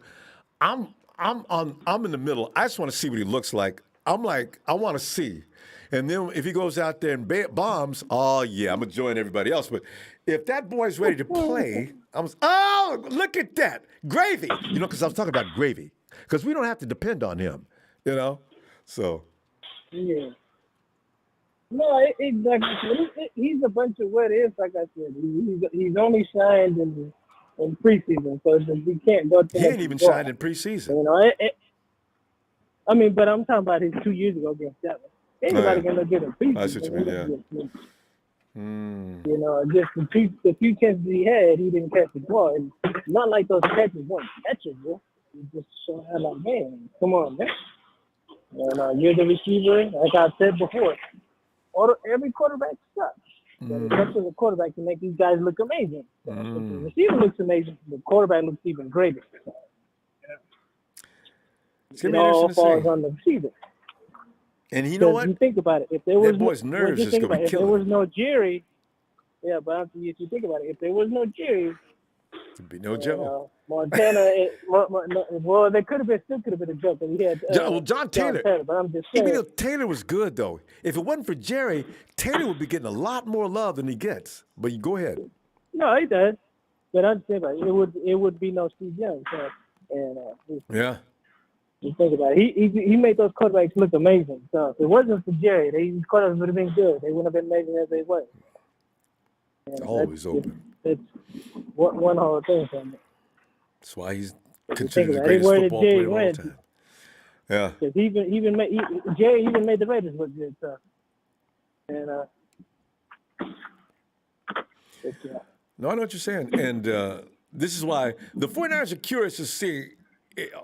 I'm in the middle. I just want to see what he looks like. I'm like, I want to see. And then if he goes out there and bombs, oh yeah, I'm gonna join everybody else. But if that boy's ready to play, oh, look at that. Gravy. You know, because I was talking about gravy. Because we don't have to depend on him, you know? So. Yeah. No, exactly. He's a bunch of what ifs, like I said. He's only shined in preseason, so he can't go to. He ain't even shined in preseason. You know, I mean, but I'm talking about his 2 years ago against Dallas. Anybody can look at a preseason. That's what you mean, yeah. You know, just the few catches he had, he didn't catch the ball. And not like those catches weren't catchable. He just showed out like, man, come on, man. And you're the receiver, like I said before. Every quarterback sucks. So it's up to the quarterback to make these guys look amazing. So if the receiver looks amazing, the quarterback looks even greater. It all falls on the receiver. And you know what? You think about it. If there was that boy's nerves is going to be if there was no Jerry, yeah, but if you think about it, if there was no Jerry, there'd be no Joe. Montana, well, there still could have been a joke, but he had. John Taylor. But I'm just saying. Taylor was good though. If it wasn't for Jerry, Taylor would be getting a lot more love than he gets. But you go ahead. No, he does. But I'm saying, it would be no Steve Young. So, yeah. You think about it. He made those quarterbacks look amazing. So if it wasn't for Jerry, these quarterbacks would have been good. They wouldn't have been amazing as they were. It's always open. It's one whole thing for me. That's why he's considered the greatest football player of all time. Yeah. Because Jerry even made the Raiders look good. So. And no, I know what you're saying, and this is why the 49ers are curious to see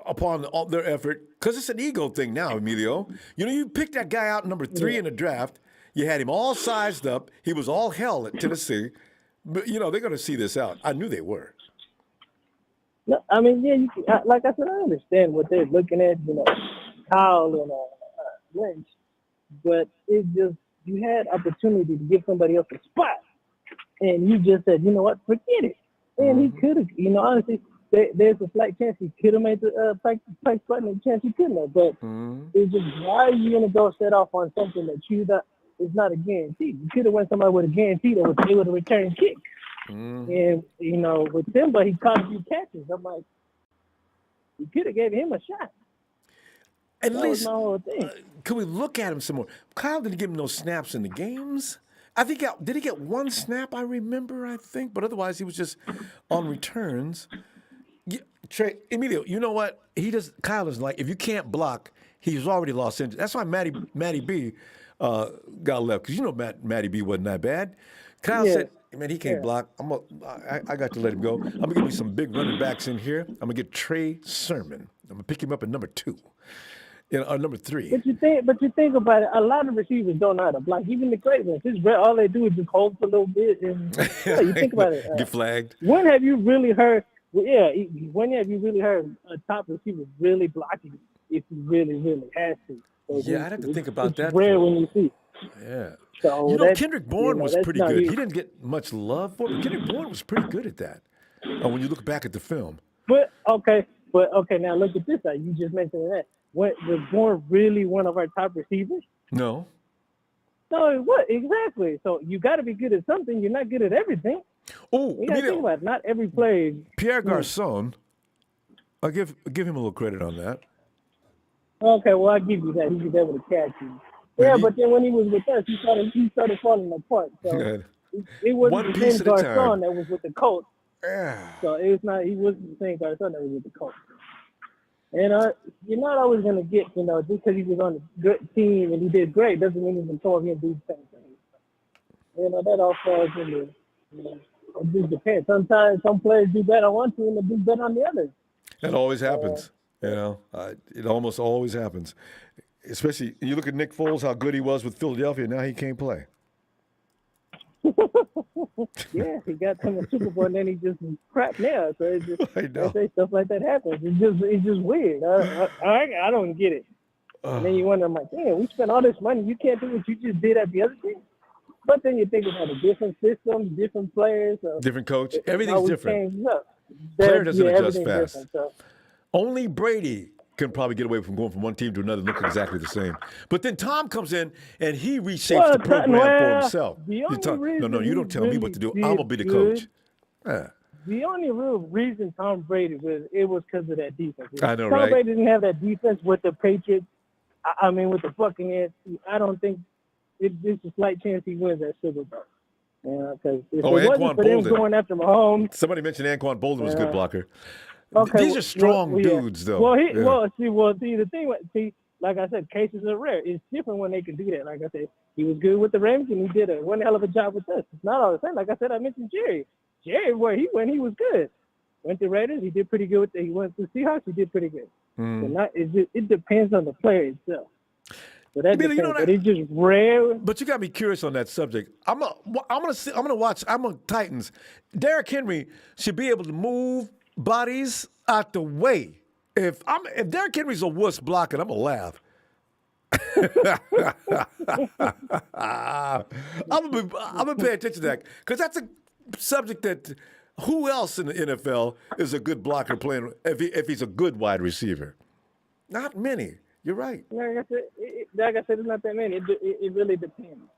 upon all their effort, because it's an ego thing now, Emilio. You know, you picked that guy out number 3 in the draft. You had him all sized up. He was all hell at Tennessee. But, you know, they're going to see this out. I knew they were. No, I mean, yeah, like I said, I understand what they're looking at, you know, Kyle and Lynch. But it's just, you had opportunity to give somebody else a spot. And you just said, you know what, forget it. And he could have, you know, honestly, there's a slight chance he could have made the practice button, and a chance he couldn't have. But it's just, why are you going to go set off on something that you thought is not a guarantee? You could have went somebody with a guarantee that was able to return kick. And, you know, with Simba, he caught a few catches. I'm like, you could have gave him a shot. At that least, was my whole thing. Could we look at him some more? Kyle didn't give him no snaps in the games. I think, did he get one snap, I think? But otherwise, he was just on returns. Trey, Emilio, you know what? Kyle is like, if you can't block, he's already lost interest. That's why Matty B got left, because you know Matty B wasn't that bad. Kyle said, man, he can't block. I got to let him go. I'm going to give me some big running backs in here. I'm going to get Trey Sermon. I'm going to pick him up at number 2. Or number 3. But you think about it, a lot of receivers don't know how to block. Even the great ones, all they do is just hold for a little bit. And you think about it. Get flagged. When have you really heard? When have you really heard a top receiver really blocking if he really, really has to? So I'd have to think about that. It's rare when you see. Yeah. So you know, Kendrick Bourne was pretty good. He didn't get much love for it. Kendrick Bourne was pretty good at that. When you look back at the film. But okay, now look at this side. You just mentioned that. Was Bourne really one of our top receivers? No. No, what exactly? So you got to be good at something. You're not good at everything. Oh, you got to think about it. Not every play. Pierre Garçon, I'll give him a little credit on that. Okay, well, I'll give you that. He was able to catch you. Yeah, but then when he was with us, he started falling apart. So it wasn't the same Garçon that was with the Colts. Yeah. So he wasn't the same Garçon that was with the Colts. And you're not always going to get, just because he was on a good team and he did great doesn't mean you can throw him and do the same thing. That all falls into, it just depends. Sometimes some players do better on one team and do better on the other. That always happens. It almost always happens. Especially, you look at Nick Foles, how good he was with Philadelphia. Now he can't play. Yeah, he got to the Super Bowl and then he just crap now. So it's just I say stuff like that happens. It's just weird. I don't get it. And then you wonder, I'm like, damn, we spent all this money. You can't do what you just did at the other team. But then you think about a different system, different players, different coach. Everything's different. Player doesn't adjust fast. Only Brady can probably get away from going from one team to another and look exactly the same. But then Tom comes in and he reshapes the program for himself. You don't tell me what to do. I'm going to be the coach. The only real reason Tom Brady was because of that defense. I know, Tom Brady didn't have that defense with the Patriots. I mean, with the Buccaneers. I don't think there's a slight chance he wins that Super Bowl. Because if it wasn't for them going after Mahomes. Somebody mentioned Anquan Bolden was a good blocker. Okay, these are strong dudes, though. The thing, like I said, cases are rare. It's different when they can do that. Like I said, he was good with the Rams, and he did one hell of a job with us. It's not all the same. Like I said, I mentioned Jerry. Jerry, where he went, he was good. Went to Raiders, he did pretty good. He went to Seahawks, he did pretty good. It depends on the player itself. But that depends. But it's just rare. But you got me curious on that subject. I'm gonna watch. I'm on Titans. Derrick Henry should be able to move bodies out the way. If Derrick Henry's a wuss blocking, I'm gonna laugh. I'm gonna pay attention to that because that's a subject that who else in the NFL is a good blocker playing if he's a good wide receiver? Not many. You're right. Like I said, it's not that many. It really depends.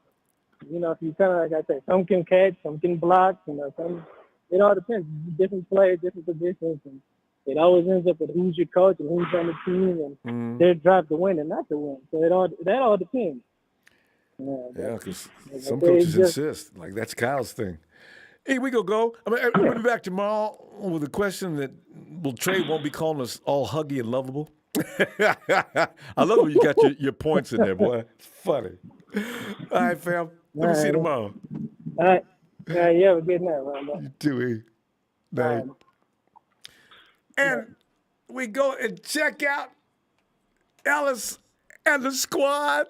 If you kind of, like I said, some can catch, some can block. It all depends. Different players, different positions, and it always ends up with who's your coach and who's on the team and their drive to win and not to win. So that all depends. Because some coaches insist. Like that's Kyle's thing. Hey, we go. We'll be back tomorrow with a question that Trey won't be calling us all huggy and lovable. I love when you got your points in there, boy. It's funny. All right, fam. Let me see you tomorrow. All right. Yeah, have a good night, Ronbo. You too, night. And we go and check out Ellis and the squad.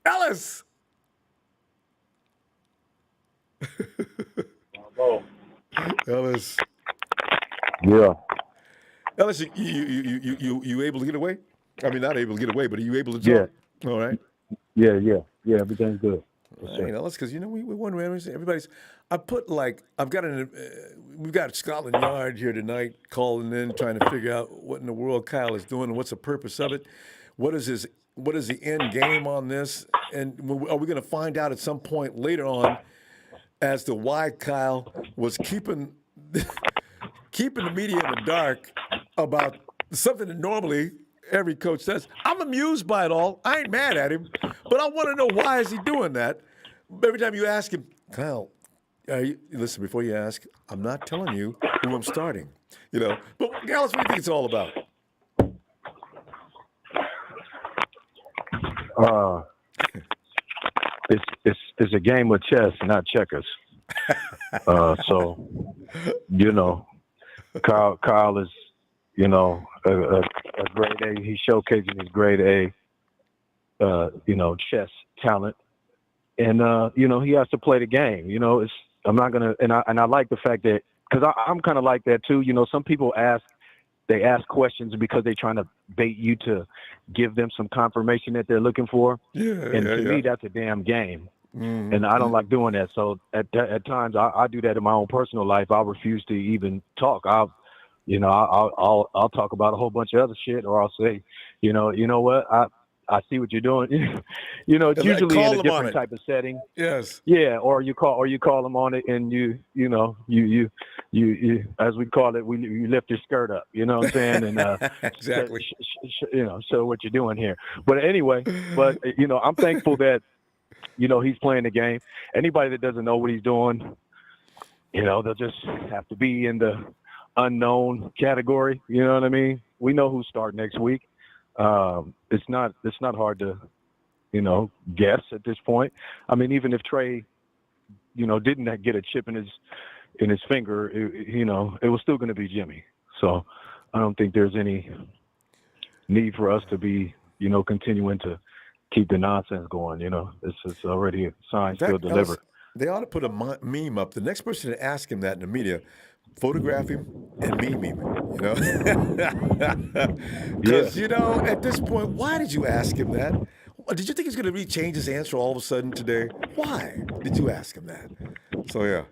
Ellis. Ellis. Yeah. Ellis, you able to get away? I mean, not able to get away, but are you able to talk? Yeah. All right. Yeah. Everything's good. Right, Ellis, because we wonder everybody's. We've got Scotland Yard here tonight calling in, trying to figure out what in the world Kyle is doing and what's the purpose of it. What is the end game on this? And are we going to find out at some point later on as to why Kyle was keeping the media in the dark about something that normally every coach says? I'm amused by it all. I ain't mad at him, but I want to know why is he doing that? Every time you ask him, Kyle, listen, before you ask, I'm not telling you who I'm starting. But Alice, what do you think it's all about? It's a game of chess, not checkers. So Kyle is, a grade A. He's showcasing his grade A, chess talent, and he has to play the game. I'm not gonna, and I like the fact that because I'm kind of like that too. Some people ask questions because they're trying to bait you to give them some confirmation that they're looking for. And to me, that's a damn game. Mm-hmm. And I don't like doing that. So at times I do that in my own personal life. I'll refuse to even talk. I'll talk about a whole bunch of other shit, or I'll say, you know what, I see what you're doing. You know, it's And usually in call a them on different it. type of setting. Yes. Yeah, or you call them on it, and you as we call it, you lift your skirt up. You know what I'm saying? And Exactly. show what you're doing here. But anyway, you know, I'm thankful that you know he's playing the game. Anybody that doesn't know what he's doing, you know, they'll just have to be in the unknown category. You know what I mean? We know who's starting next week. It's not hard to, you know, guess at this point. I mean, even if Trey, you know, didn't get a chip in his finger, you know, it was still going to be Jimmy. So I don't think there's any need for us to be, you know, continuing to keep the nonsense going. You know, it's already signed, still delivered. They ought to put a meme up. The next person to ask him that in the media, photograph him and meme him, you know? Because, you know, at this point, why did you ask him that? Did you think he's going to change his answer all of a sudden today? Why did you ask him that? So, yeah.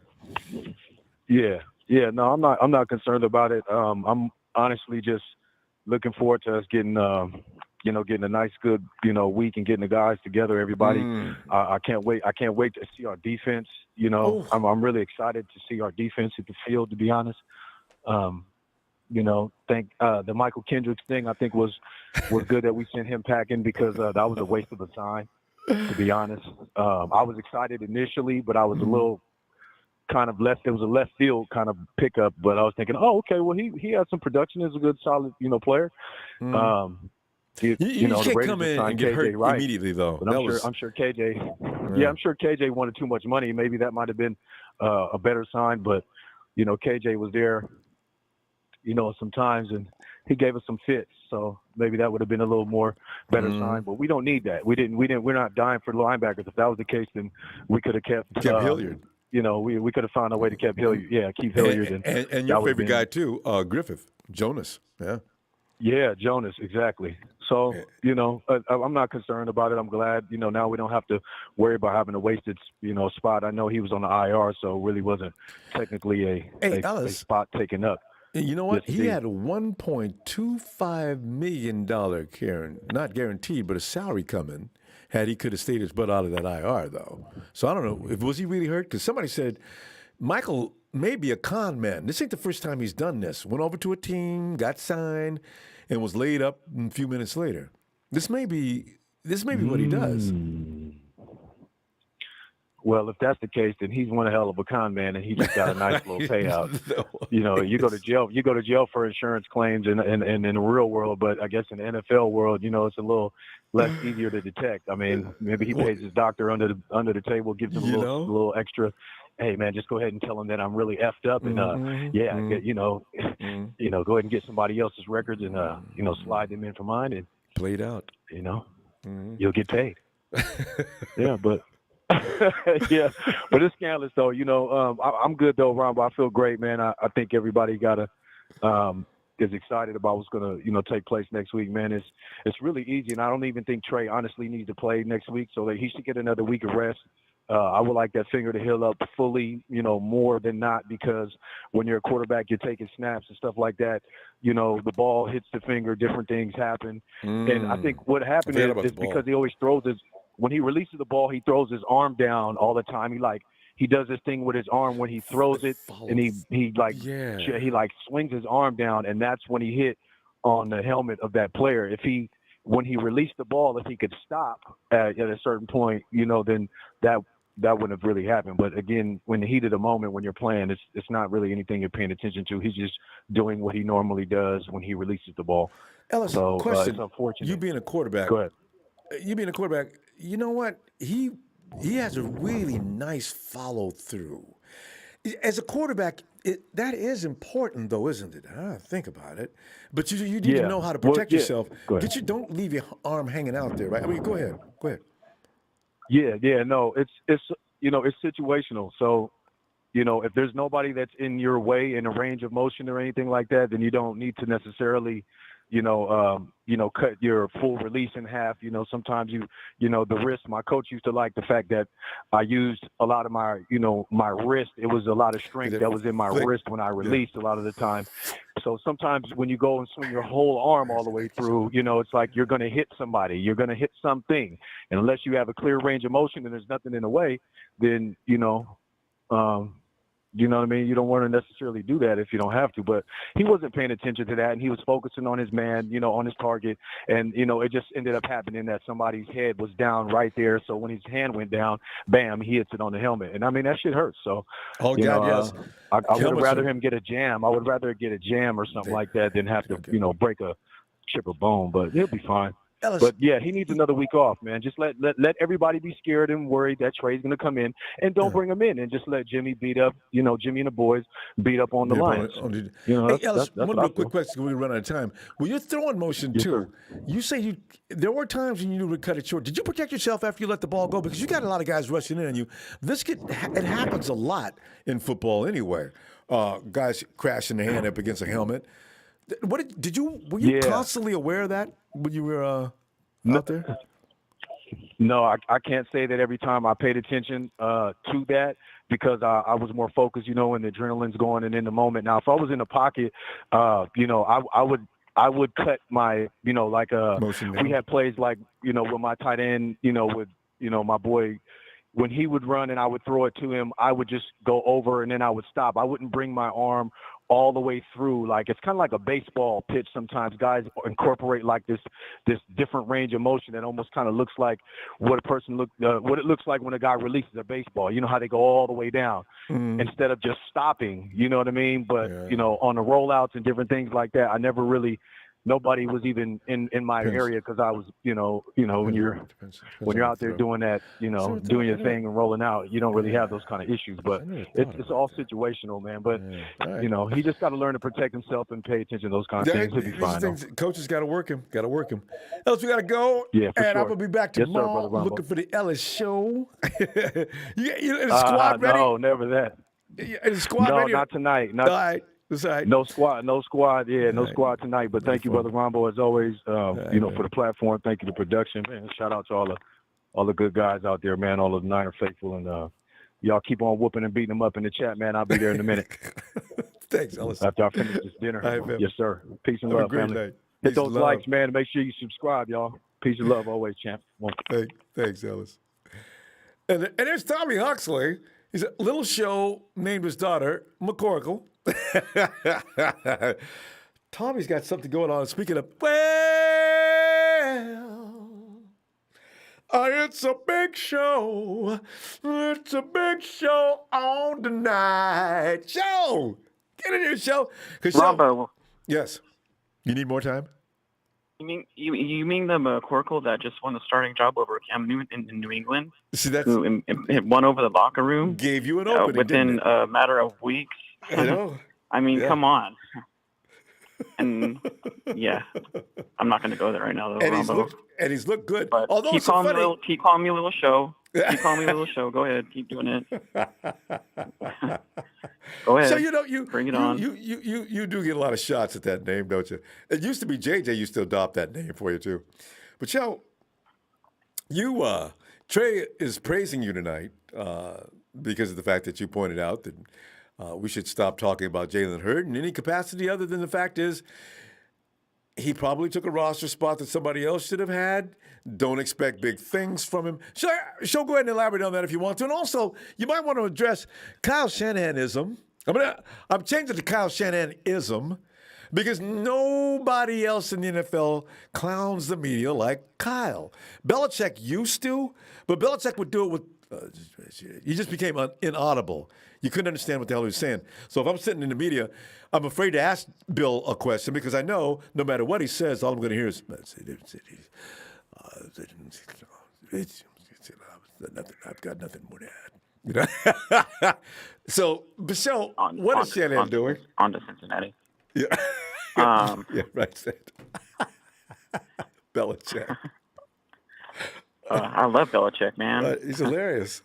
Yeah. No, I'm not concerned about it. I'm honestly just looking forward to us getting, you know, getting a nice, good, you know, week and getting the guys together, everybody. I can't wait. I can't wait to see our defense. You know, I'm really excited to see our defense hit the field, to be honest. You know, the Michael Kendricks thing, I think was good that we sent him packing because that was a waste of a time, to be honest. I was excited initially, but I was a little kind of left. It was a left field kind of pickup, but I was thinking, oh, okay, well, he has some production as a good, solid, you know, player. You know, can't come in and get hurt immediately, though. But I'm sure KJ. Yeah, I'm sure KJ wanted too much money. Maybe that might have been a better sign. But you know, KJ was there, you know, sometimes, and he gave us some fits. So maybe that would have been a little more better sign. But we don't need that. We're not dying for linebackers. If that was the case, then we could have kept Hilliard. You know, we could have found a way to keep Hilliard. Yeah, keep Hilliard. And your favorite guy too, Griffith, Jonas. Yeah. Yeah, Jonas, exactly. So, you know, I'm not concerned about it. I'm glad, you know, now we don't have to worry about having a wasted, you know, spot. I know he was on the IR, so it really wasn't technically a spot taken up. You know what? Yes, he had a $1.25 million, Karen, not guaranteed, but a salary coming had he could have stayed his butt out of that IR, though. So I don't know. Was he really hurt? Because somebody said Michael may be a con man. This ain't the first time he's done this. Went over to a team, got signed, and was laid up a few minutes later. This may be what he does. Well, if that's the case, then he's one hell of a con man, and he just got a nice little payout. No. You know, you go to jail for insurance claims in the real world, but I guess in the NFL world, you know, it's a little less easier to detect. I mean, maybe he pays his doctor under the table, gives him a little extra. Hey man, just go ahead and tell him that I'm really effed up, and you know, go ahead and get somebody else's records and you know, slide them in for mine and play it out. You know, you'll get paid. Yeah, but yeah, but it's scandalous though. You know, I'm good though, Ronbo. I feel great, man. I think everybody is excited about what's gonna, you know, take place next week, man. It's really easy, and I don't even think Trey honestly needs to play next week, so that he should get another week of rest. I would like that finger to heal up fully, you know, more than not, because when you're a quarterback, you're taking snaps and stuff like that. You know, the ball hits the finger, different things happen. And I think what happened is because he always throws when he releases the ball, he throws his arm down all the time. He does this thing with his arm when he throws it, and he swings his arm down, and that's when he hit on the helmet of that player. When he released the ball, if he could stop at a certain point, you know, then that wouldn't have really happened. But again, when the heat of the moment, when you're playing, it's not really anything you're paying attention to. He's just doing what he normally does when he releases the ball. Ellis, so, question. It's unfortunate. You being a quarterback. Go ahead. You being a quarterback, you know what? He has a really nice follow through. As a quarterback, that is important, though, isn't it? Think about it. But you need to know how to protect yourself. Don't leave your arm hanging out there, right? I mean, go ahead. Yeah, no, it's you know, it's situational. So, you know, if there's nobody that's in your way in a range of motion or anything like that, then you don't need to necessarily cut your full release in half. Sometimes the wrist. My coach used to like the fact that I used a lot of my wrist. It was a lot of strength that was in my wrist when I released a lot of the time. So sometimes when you go and swing your whole arm all the way through, it's like you're going to hit somebody. You're going to hit something. And unless you have a clear range of motion and there's nothing in the way, then, you know what I mean? You don't want to necessarily do that if you don't have to. But he wasn't paying attention to that, and he was focusing on his man, on his target. And, it just ended up happening that somebody's head was down right there. So when his hand went down, bam, he hits it on the helmet. And, I mean, that shit hurts. So, yes. I would rather him get a jam. I would rather get a jam or something like that than have to, break a chip or bone. But he'll be fine. But yeah, he needs another week off, man. Just let everybody be scared and worried that Trey's going to come in, and don't bring him in, and just let Jimmy beat up, Jimmy and the boys beat up on the Lions. Hey, Ellis, one real quick question. We run out of time. When you're throwing motion too, you say there were times when you would cut it short. Did you protect yourself after you let the ball go? Because you got a lot of guys rushing in on you. It happens a lot in football anyway. Guys crashing their hand up against a helmet. Were you constantly aware of that when you were out there? No, I can't say that every time I paid attention to that, because I was more focused, and the adrenaline's going and in the moment. Now, if I was in the pocket, I would cut my, we had plays like, with my tight end, with, my boy, when he would run and I would throw it to him, I would just go over and then I would stop. I wouldn't bring my arm all the way through. Like, it's kind of like a baseball pitch sometimes. Guys incorporate like this different range of motion that almost kind of looks like what it looks like when a guy releases a baseball. You know how they go all the way down instead of just stopping, you know what I mean? But, on the rollouts and different things like that, I never really – nobody was even in my area, because I was, when you're out there doing that, doing your thing and rolling out, you don't really have those kind of issues. But it's all situational, man. But, he just got to learn to protect himself and pay attention to those kind of things. He'll be fine. Coaches got to work him. Ellis, we got to go. Yeah, for and sure. I'm going to be back tomorrow looking for the Ellis Show. you in the squad ready? No, never that. In the squad ready? No, not tonight. All right. That's right. No squad. Yeah, no squad tonight. But thank you, Brother Ronbo, as always. For the platform. Thank you to production, man. Shout out to all the good guys out there, man. All of the Niner faithful, and y'all keep on whooping and beating them up in the chat, man. I'll be there in a minute. Thanks, Ellis. After I finish this dinner. Right, yes, sir. Peace and Have love, family. Night. Hit those likes, man. Make sure you subscribe, y'all. Peace and love always, champ. Thanks, Ellis. And there's Tommy Huxley. He's a little show named his daughter McCorkle. Tommy's got something going on. Speaking of, it's a big show. It's a big show on tonight. Show! Get in here, show. Ronbo. Yes. You need more time? You mean the McCorkle that just won the starting job over Cam Newton in New England? See, that's who won over the locker room? Gave you an opening within a matter of weeks. I know. I mean, come on. And yeah, I'm not going to go there right now, though. And he's looked good. But although keep calling me a little show. Keep calling me a little show. Go ahead, keep doing it. Go ahead. So bring it on. You do get a lot of shots at that name, don't you? It used to be JJ used to adopt that name for you too. But Trey is praising you tonight because of the fact that you pointed out that we should stop talking about Jalen Hurd in any capacity other than the fact is he probably took a roster spot that somebody else should have had. Don't expect big things from him. Go ahead and elaborate on that if you want to. And also, you might want to address Kyle Shanahanism. I'm changing to Kyle Shanahanism because nobody else in the NFL clowns the media like Kyle. Belichick used to, but Belichick would do it with he just became inaudible. You couldn't understand what the hell he was saying. So if I'm sitting in the media, I'm afraid to ask Bill a question because I know no matter what he says, all I'm going to hear is, I've got nothing more to add. So, Michelle, what is Shanahan doing? On to Cincinnati. Yeah. Yeah, right. Belichick. I love Belichick, man. He's hilarious.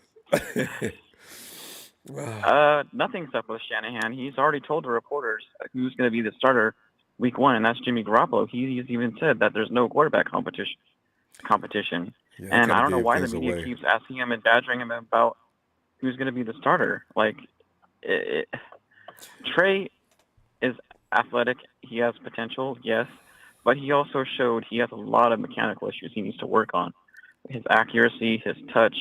Nothing's up with Shanahan. He's already told the reporters who's going to be the starter week one, and that's Jimmy Garoppolo. He's even said that there's no quarterback competition. Yeah, And I don't know gave why the things media away. keeps asking him and badgering him about who's going to be the starter. Like, Trey is athletic. He has potential, yes, but he also showed he has a lot of mechanical issues he needs to work on. His accuracy, his touch,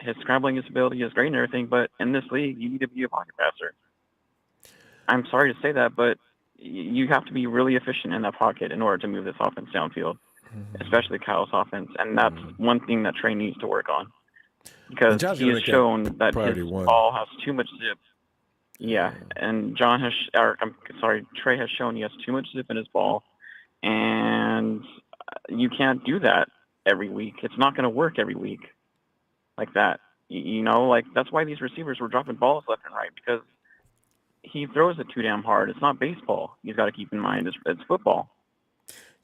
his scrambling ability is great and everything, but in this league, you need to be a pocket passer. I'm sorry to say that, but you have to be really efficient in that pocket in order to move this offense downfield, especially Kyle's offense, and that's one thing that Trey needs to work on, because John's he gonna has make that shown that priority his one. ball has too much zip. Yeah, and Trey has shown he has too much zip in his ball, and you can't do that every week. It's not going to work every week like that. You know, like that's why these receivers were dropping balls left and right, because he throws it too damn hard. It's not baseball. He's got to keep in mind it's football.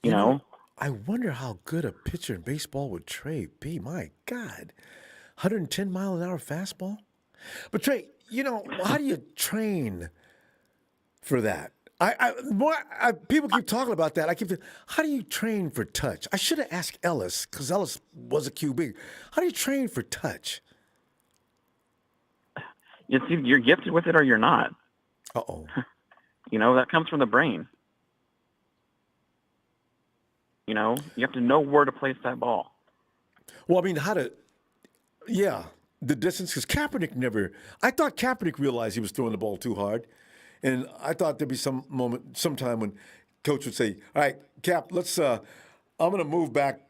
You know? I wonder how good a pitcher in baseball would Trey be. My God, 110 mile an hour fastball. But Trey, you know, how do you train for that? People keep talking about that. I keep thinking, how do you train for touch? I should have asked Ellis, because Ellis was a QB. How do you train for touch? It's either you're gifted with it or you're not. Uh-oh. You know, that comes from the brain. You know, you have to know where to place that ball. Well, I mean, the distance, because I thought Kaepernick realized he was throwing the ball too hard. And I thought there'd be sometime when coach would say, all right, Cap, I'm going to move back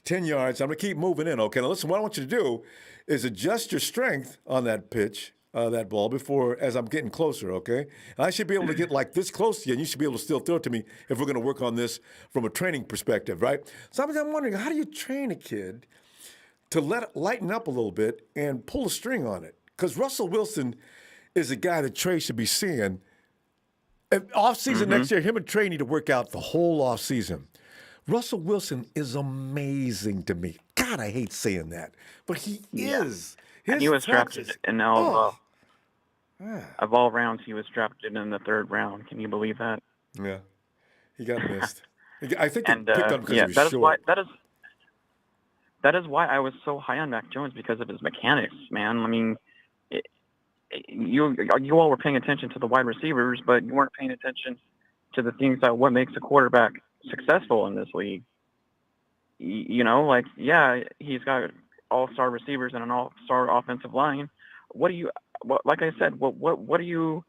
10 yards. I'm going to keep moving in. Okay, now listen, what I want you to do is adjust your strength on that pitch, that ball, as I'm getting closer, okay? And I should be able to get like this close to you, and you should be able to still throw it to me if we're going to work on this from a training perspective, right? So I'm wondering, how do you train a kid to let it lighten up a little bit and pull a string on it? Because Russell Wilson is a guy that Trey should be seeing. Off-season next year, him and Trey need to work out the whole off-season. Russell Wilson is amazing to me. God, I hate saying that, but he is. And he was drafted in of all rounds, he was drafted in the 3rd round. Can you believe that? Yeah, he got missed. I think they picked on him because he was that short. That is why I was so high on Mac Jones, because of his mechanics, man. I mean, you all were paying attention to the wide receivers, but you weren't paying attention to the things that what makes a quarterback successful in this league. You know, like, yeah, he's got all-star receivers and an all-star offensive line. Like I said, who are you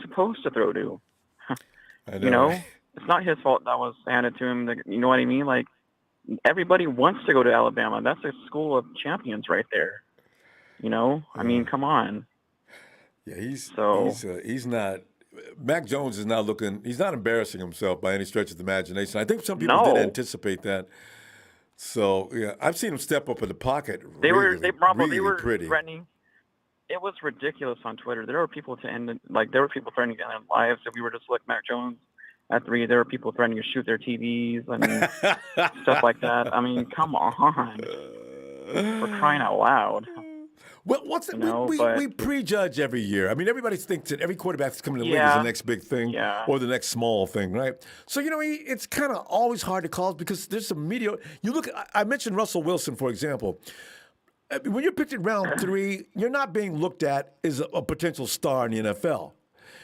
supposed to throw to? I know. You know, it's not his fault that was handed to him. You know what I mean? Like, everybody wants to go to Alabama. That's a school of champions right there. You know, I mean, come on. Yeah, he's not. Mac Jones is not looking. He's not embarrassing himself by any stretch of the imagination. I think some people did anticipate that. So yeah, I've seen him step up in the pocket. They were pretty. threatening. It was ridiculous on Twitter. There were people threatening to end lives if we were to select Mac Jones at 3. There were people threatening to shoot their TVs and stuff like that. I mean, come on, for crying out loud. Well, we prejudge every year. I mean, everybody thinks that every quarterback that's coming to the league is the next big thing or the next small thing, right? So, you know, it's kind of always hard to call because there's some media. You look, I mentioned Russell Wilson, for example. When you're picked in round 3, you're not being looked at as a potential star in the NFL.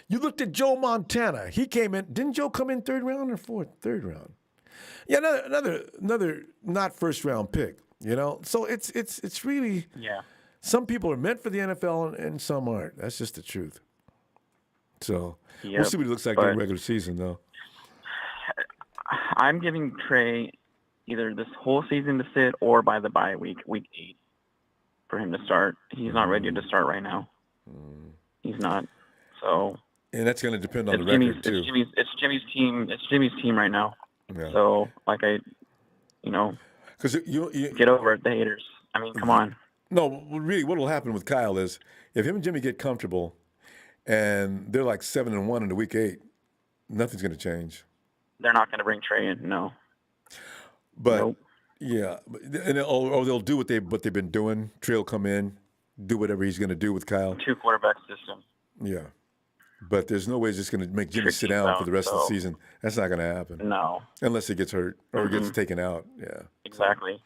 You looked at Joe Montana. He came in. Didn't Joe come in 3rd round or 4th? 3rd round. Yeah, another not first round pick. You know, so it's really Some people are meant for the NFL and some aren't. That's just the truth. So we'll see what he looks like during regular season, though. I'm giving Trey either this whole season to sit or by the bye week 8, for him to start. He's not ready to start right now. He's not. So. And that's going to depend on the record too. It's Jimmy's team. It's Jimmy's team right now. Yeah. So because you get over it, the haters. I mean, come on. No, really, what will happen with Kyle is if him and Jimmy get comfortable, and they're like 7-1 into week 8, nothing's going to change. They're not going to bring Trey in, no. But nope. Yeah, or they'll do what they've been doing. Trey will come in, do whatever he's going to do with Kyle. 2 quarterback system. Yeah. But there's no way it's just going to make Jimmy sit down for the rest of the season. That's not going to happen. No. Unless he gets hurt or gets taken out. Yeah. Exactly.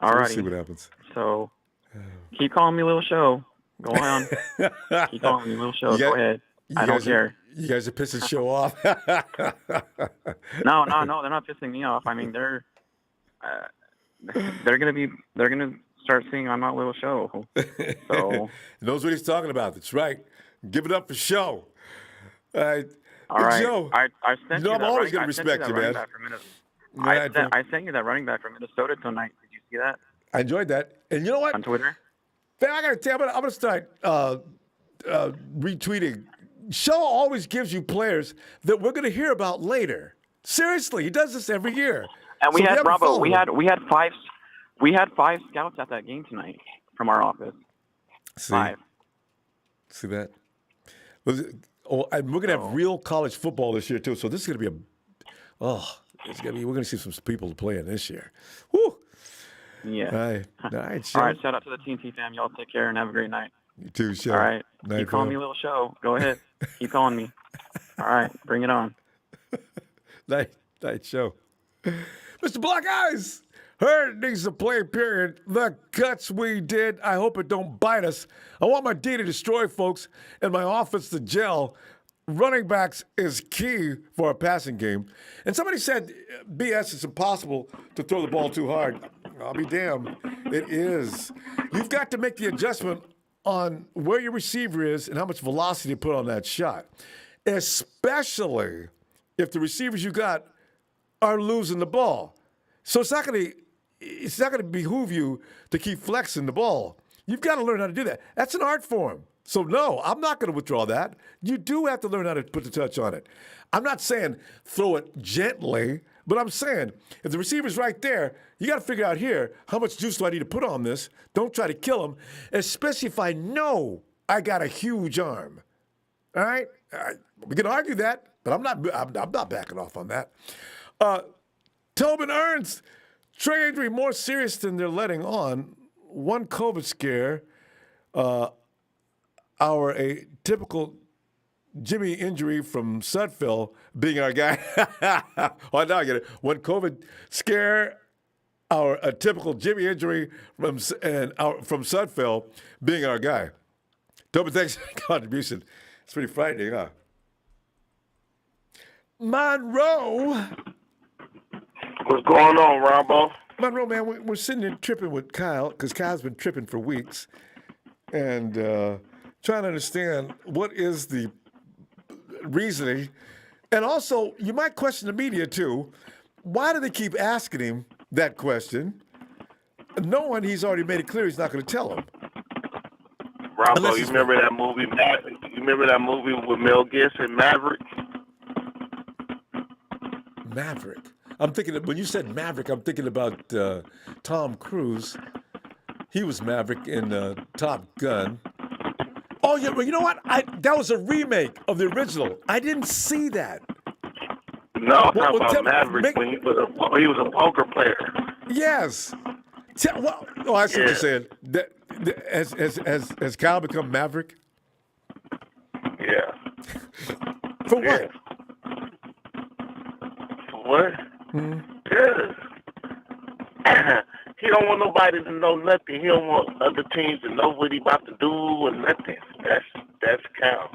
So All right. we'll see what happens. So keep calling me Little Show. Go on. Keep calling me Little Show. Go ahead. I don't care. You guys are pissing Show off. No, they're not pissing me off. I mean, they're gonna start seeing I'm not Little Show. So he knows what he's talking about. That's right. Give it up for Show. All right. All right. Joe, I sent you I'm that always going to running- respect you, man. I sent you that running back from Minnesota tonight. Did you see that? I enjoyed that. And you know what? On Twitter? Man, I got to tell you, I'm going to start retweeting. Show always gives you players that we're going to hear about later. Seriously, he does this every year. And we So had if you haven't Ronbo. followed We had five scouts at that game tonight from our office. Five. See that? And we're gonna have real college football this year too. So this is gonna be we're gonna see some people playing this year. Woo! Yeah. All right. Show. All right. Shout out to the TNT fam. Y'all take care and have a great night. You too, Show. All right. Night, Keep calling me Little Show. Go ahead. Keep calling me. All right. Bring it on. Night, Show. Mr. Black Eyes. Heard needs to play, period. The guts we did. I hope it don't bite us. I want my D to destroy folks and my offense to gel. Running backs is key for a passing game. And somebody said, BS, it's impossible to throw the ball too hard. I'll be damned. It is. You've got to make the adjustment on where your receiver is and how much velocity to put on that shot, especially if the receivers you got are losing the ball. So it's not going to behoove you to keep flexing the ball. You've got to learn how to do that. That's an art form. So no, I'm not going to withdraw that. You do have to learn how to put the touch on it. I'm not saying throw it gently, but I'm saying if the receiver's right there, you got to figure out here, how much juice do I need to put on this? Don't try to kill him, especially if I know I got a huge arm. All right? We can argue that, but I'm not backing off on that. Tobin Ernst, Trey injury more serious than they're letting on. One COVID scare, a typical Jimmy injury from Sudfeld being our guy. Oh, now I get it. One COVID scare, a typical Jimmy injury from Sudfeld being our guy. Tobin, thanks for the contribution. It's pretty frightening, huh? Monroe. What's going on, Ronbo? Monroe, man, we're sitting there tripping with Kyle because Kyle's been tripping for weeks and trying to understand what is the reasoning. And also, you might question the media, too. Why do they keep asking him that question, knowing he's already made it clear he's not going to tell them? Ronbo, you remember that movie? You remember that movie with Mel Gibson, Maverick? Maverick. I'm thinking when you said Maverick, I'm thinking about Tom Cruise. He was Maverick in Top Gun. Oh yeah, well you know what? That was a remake of the original. I didn't see that. No, I'm talking about Maverick when he was a poker player. Yes. I see what you're saying. Has Kyle become Maverick? Yeah. For what? What? Mm-hmm. Yeah. He don't want nobody to know nothing. He don't want other teams to know what he about to do or nothing. That's Cal.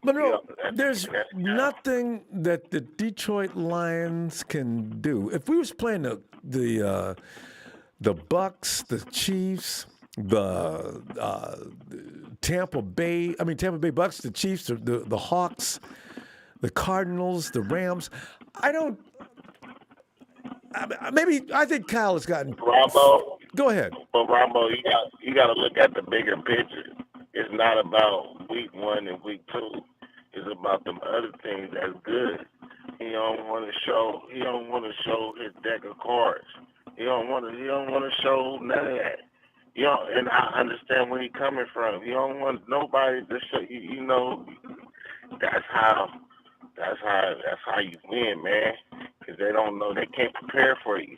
Monroe, there's nothing that the Detroit Lions can do. If we was playing the Bucks, the Chiefs, the Tampa Bay Bucks, the Chiefs, the Hawks, the Cardinals, the Rams, I think Kyle has gotten. Ronbo. Go ahead. But Ronbo, you got to look at the bigger picture. It's not about week 1 and week 2. It's about them other things that's good. He don't want to show his deck of cards. He don't want to show none of that. And I understand where he's coming from. You don't want nobody to show you. That's how you win, man. Because they don't know, they can't prepare for you.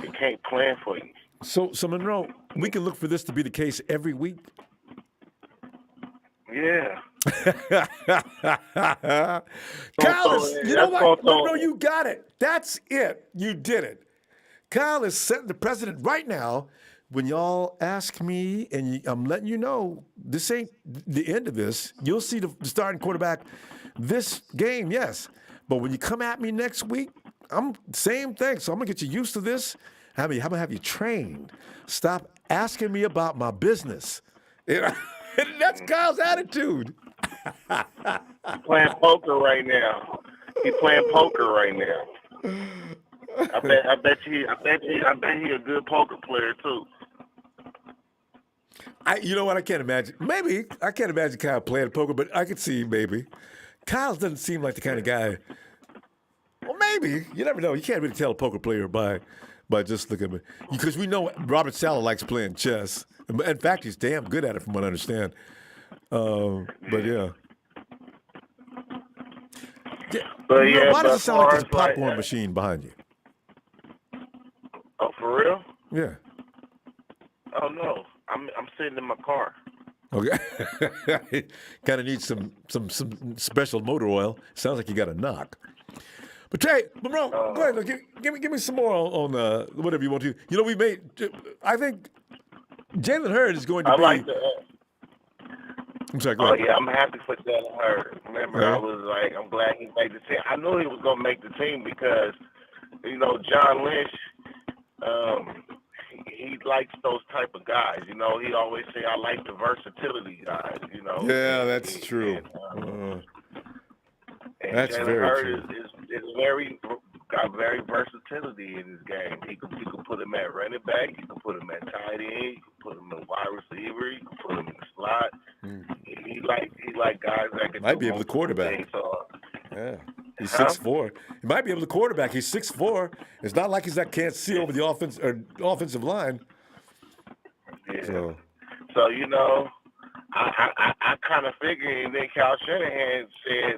They can't plan for you. So Monroe, we can look for this to be the case every week. Yeah. Kyle is, you know what? No, you got it. That's it. You did it. Kyle is setting the precedent right now. When y'all ask me, and I'm letting you know, this ain't the end of this. You'll see the starting quarterback this game, yes. But when you come at me next week, I'm same thing. So I'm gonna get you used to this. I'm gonna have you trained. Stop asking me about my business. And that's Kyle's attitude. Playing poker right now. He's playing poker right now. I bet he a good poker player too. You know what? I can't imagine. Maybe I can't imagine Kyle playing poker, but I could see maybe. Kyle doesn't seem like the kind of guy. Well, maybe you never know. You can't really tell a poker player by just looking at him, because we know Robert Saleh likes playing chess. In fact, he's damn good at it, from what I understand. But yeah. Why does it sound like there's a popcorn machine behind you? Oh, for real? Yeah. Oh no, I'm sitting in my car. Okay. Kind of needs some special motor oil. Sounds like you got a knock. But Trey, Monroe, go ahead. Give me some more on whatever you want to. You know, we made. I think Jalen Hurd is going to be. I'm sorry, go ahead. Oh yeah, I'm happy for Jalen Hurd. Remember, I was like, I'm glad he made the team. I knew he was going to make the team because, you know, John Lynch, he likes those type of guys. You know, he always say, I like the versatility guys. You know. Yeah, that's true. And that's Jalen very Hurd true. is got very versatility in his game. You can put him at running back. You can put him at tight end. You can put him in wide receiver. You can put him in the slot. He like guys that can might be able to quarterback. Yeah, he's 6'4". He might be able to quarterback. He's 6'4". It's not like can't see over the offensive line. Yeah. So you know, I kind of figured, and then Kyle Shanahan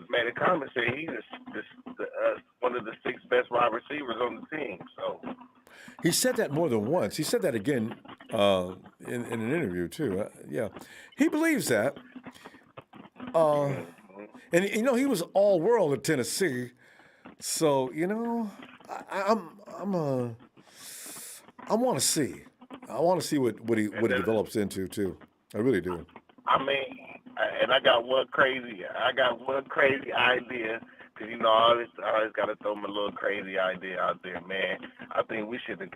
made a comment saying he's one of the 6 best wide receivers on the team. So he said that more than once. He said that again in an interview too. Yeah, he believes that. And you know, he was all world at Tennessee. So you know, I want to see. I want to see what he develops into too. I really do. I mean, and I got one crazy idea, because you know I always got to throw my little crazy idea out there, man. I think we should have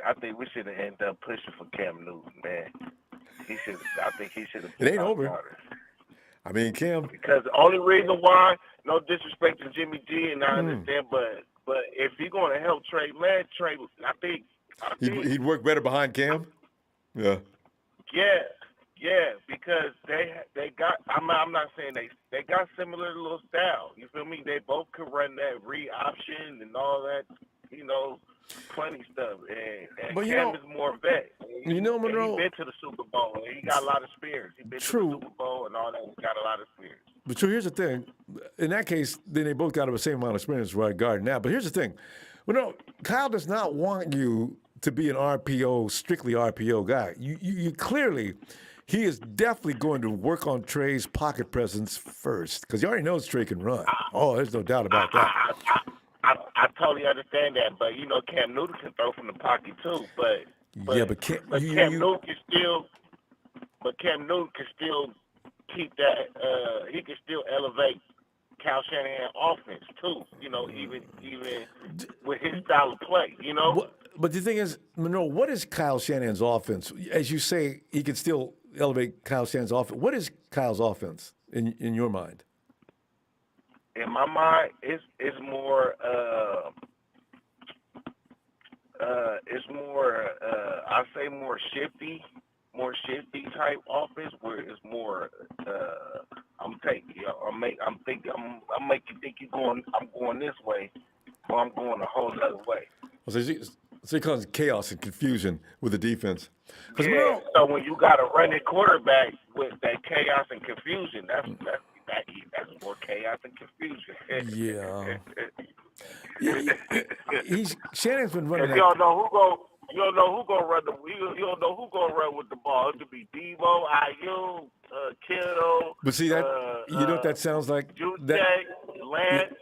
ended up pushing for Cam Newton, man. I think he should have. It ain't over. I mean, Cam. Because the only reason why, no disrespect to Jimmy G, and I understand, but if he's going to help Trey Lance, I think he'd work better behind Cam. Yeah. Yeah, because they got. I'm not saying they got similar little style. You feel me? They both could run that read option and all that. You know, plenty stuff. And but Cam is more vet. You know, Monroe. He been to the Super Bowl. And he got a lot of experience. He been to the Super Bowl and all that. He got a lot of experience. But true. Here's the thing. In that case, then they both got the same amount of experience right guard now. But here's the thing. Well, Kyle does not want you to be an strictly RPO guy. You clearly. He is definitely going to work on Trey's pocket presence first, because he already knows Trey can run. Oh, there's no doubt about that. I totally understand that, but you know Cam Newton can throw from the pocket too. But Cam Newton can still keep that. He can still elevate Kyle Shanahan offense too. You know, even with his style of play. You know. But the thing is, Monroe, what is Kyle Shanahan's offense? As you say, he can still elevate Kyle Shanahan's offense. What is Kyle's offense in your mind? In my mind, it's more I say more shifty type offense, where it's more I'm making you going. I'm going this way, or I'm going a whole other way. So he causes chaos and confusion with the defense. Yeah, so when you got a running quarterback with that chaos and confusion, that's more chaos and confusion. Yeah. Shannon's been running. If y'all know You don't know who gonna run you don't know who gonna run with the ball. It could be Debo, Ayu, Kittle. But see that you know what that sounds like? That Lance.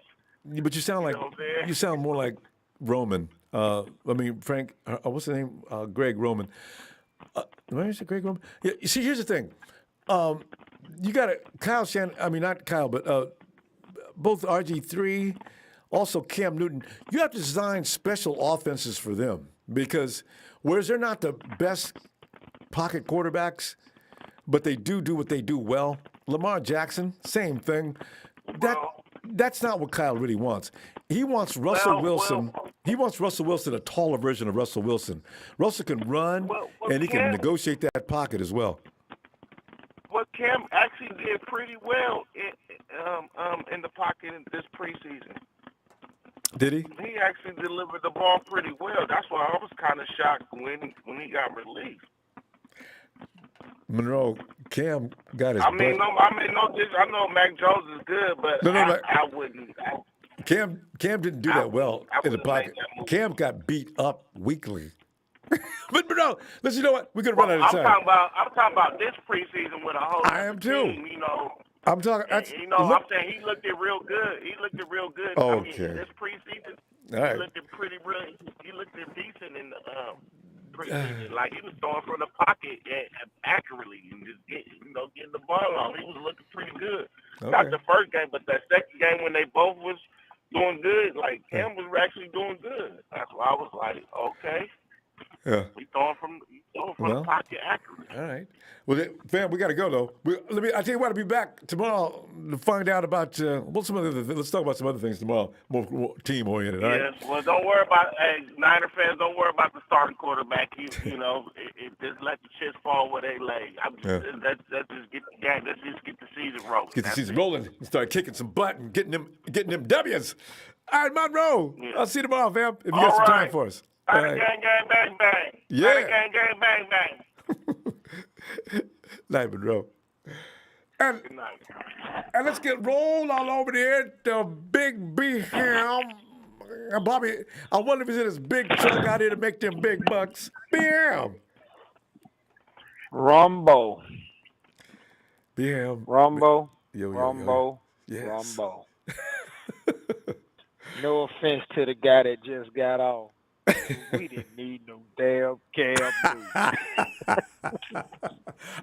but you sound like know what I'm saying? you sound more like Roman. I mean Frank. What's the name? Greg Roman. Where is it, Greg Roman? Yeah. You see, here's the thing. You got Kyle Shanahan. I mean, not Kyle, but both RG3, also Cam Newton. You have to design special offenses for them because whereas they're not the best pocket quarterbacks, but they do what they do well. Lamar Jackson, same thing. That's not what Kyle really wants. He wants Russell Wilson. He wants Russell Wilson, a taller version of Russell Wilson. Russell can run, and he can negotiate that pocket as well. Well, Cam actually did pretty well in the pocket this preseason. Did he? He actually delivered the ball pretty well. That's why I was kind of shocked when he got released. Monroe, Cam got his. I know Mac Jones is good, but I wouldn't. Cam didn't do that well in the pocket. Cam got beat up weekly. But no, listen. You know what? We're gonna run out of time. I'm talking about this preseason with a whole. I am too. Team, you know. I'm talking. I'm saying he looked it real good. Okay. I mean, this preseason, all right. He looked it pretty real. He looked it decent in the preseason. Like he was throwing from the pocket accurately and just getting the ball off. He was looking pretty good. Okay. Not the first game, but that second game when they both was doing good. Like Cam was actually doing good. That's why I was like, okay. Yeah. We throwing from the pocket accurately. All right. Well, fam, we got to go though. I tell you what, I'll be back tomorrow to find out about let's talk about some other things tomorrow, more team oriented. All right. Yes. Well, don't worry about Niner fans. Don't worry about the starting quarterback. You know, just let the chips fall where they lay. Let's just get the game. Let's just get the season rolling. Get the season rolling and start kicking some butt and getting them W's. All right, Monroe. Yeah. I'll see you tomorrow, fam. If you got some time for us. Gang, gang, bang, bang. Yeah. Gang, gang, bang, bang. Night, Monroe. And let's get rolled all over there. The Big B Ham. Bobby, I wonder if he's in his big truck out here to make them big bucks. Bam. Ronbo. Bam. Ronbo. Ronbo. Yes. Ronbo. No offense to the guy that just got off. We didn't need no damn Cam Newton.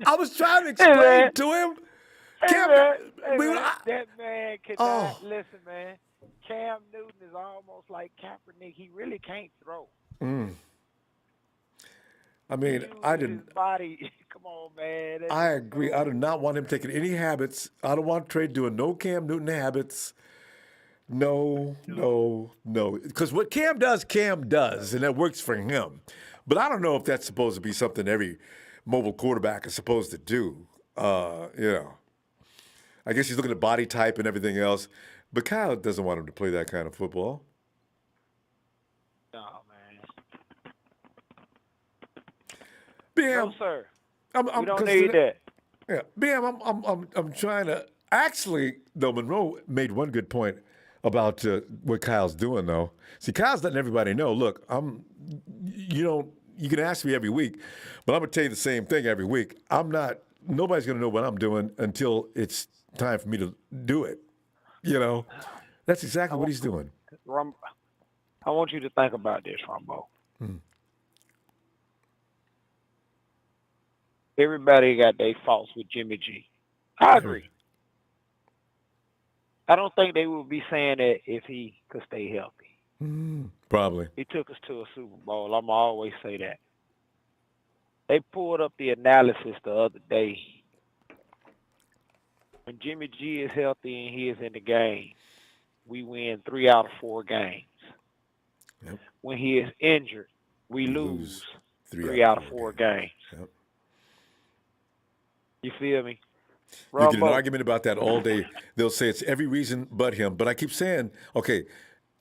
I was trying to explain to him. That man cannot listen, man. Cam Newton is almost like Kaepernick. He really can't throw. I mean, I didn't. His body. Come on, man. I agree. I do not want him taking any habits. I don't want Trey doing no Cam Newton habits. No. Because what Cam does, and that works for him. But I don't know if that's supposed to be something every mobile quarterback is supposed to do. I guess he's looking at body type and everything else. But Kyle doesn't want him to play that kind of football. No, man. Bam. No, sir. We don't need that. Yeah, Bam. I'm trying to. Actually, though, Monroe made one good point about what Kyle's doing, though. See, Kyle's letting everybody know, look, you can ask me every week, but I'm going to tell you the same thing every week. Nobody's going to know what I'm doing until it's time for me to do it. That's exactly what he's doing. I want you to think about this, Ronbo. Everybody got their faults with Jimmy G. I agree. I don't think they would be saying that if he could stay healthy. Probably. He took us to a Super Bowl. I'm always say that. They pulled up the analysis the other day. When Jimmy G is healthy and he is in the game, we win 3 out of 4 games. Yep. When he is injured, we lose 3 out of 4 games. Yep. You feel me? You get an argument about that all day. They'll say it's every reason but him. But I keep saying, okay,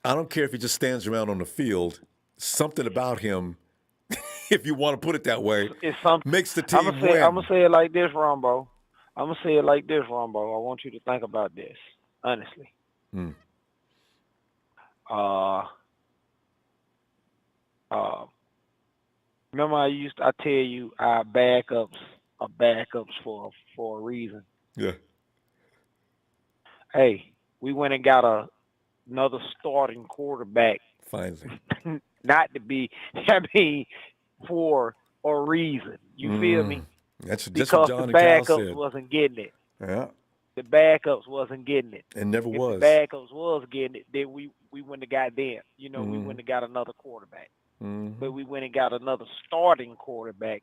I don't care if he just stands around on the field. Something about him, if you want to put it that way, makes the team win. I'm going to say it like this, Ronbo. I want you to think about this, honestly. Remember, I tell you our backups are backups for a reason. Yeah. Hey, we went and got another starting quarterback. Finally. Not to be, I mean, for a reason. You feel me? That's Because what John the and Kyle backups said. wasn't getting it. Yeah. The backups wasn't getting it. And never if was. the backups was getting it, then we wouldn't have got them. You know, we wouldn't have got another quarterback. But we went and got another starting quarterback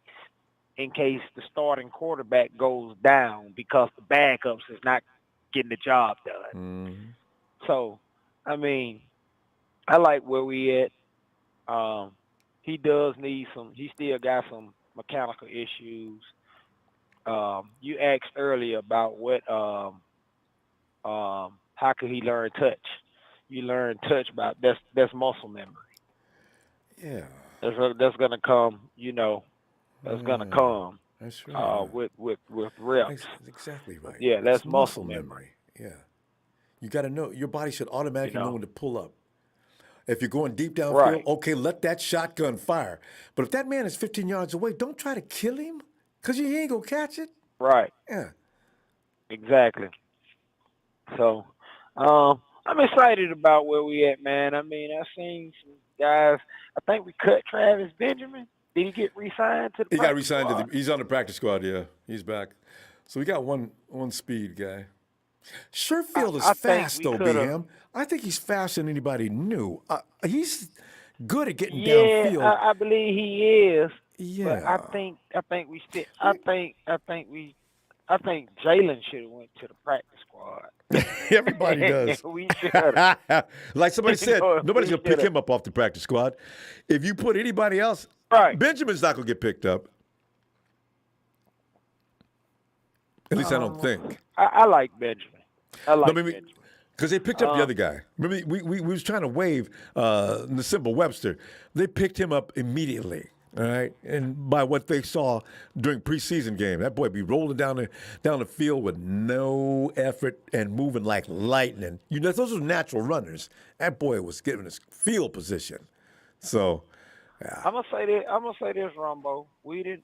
in case the starting quarterback goes down because the backups is not getting the job done. So, I mean, I like where we at. He does need he still got some mechanical issues. You asked earlier about what how could he learn touch? You learn touch about that's muscle memory. Yeah. That's gonna come, you know. That's gonna come. That's right. With reps. That's exactly right. Yeah, that's muscle memory. Yeah. You got to know. Your body should automatically know when to pull up. If you're going deep downfield, okay, let that shotgun fire. But if that man is 15 yards away, don't try to kill him because he ain't going to catch it. Right. Yeah. Exactly. So, I'm excited about where we at, man. I mean, I've seen some guys. I think we cut Travis Benjamin. Did he get re-signed to the He got re-signed squad? he's on the practice squad, yeah. He's back. So we got one speed guy. Sherfield is fast, though, BM. I think he's faster than anybody knew. He's good at getting downfield. Yeah, I believe he is. Yeah. But I think Jalen should have went to the practice squad. Everybody does. We should. Like somebody said, nobody's going to pick him up off the practice squad. If you put anybody else, Benjamin's not going to get picked up. At least I don't think. I like Benjamin. Benjamin. Because they picked up the other guy. Remember, we was trying to waive Nsimba Webster. They picked him up immediately. All right, and by what they saw during preseason game, that boy be rolling down the field with no effort and moving like lightning. You know, those are natural runners. That boy was given his field position. So, yeah. I'm gonna say this, Ronbo. We didn't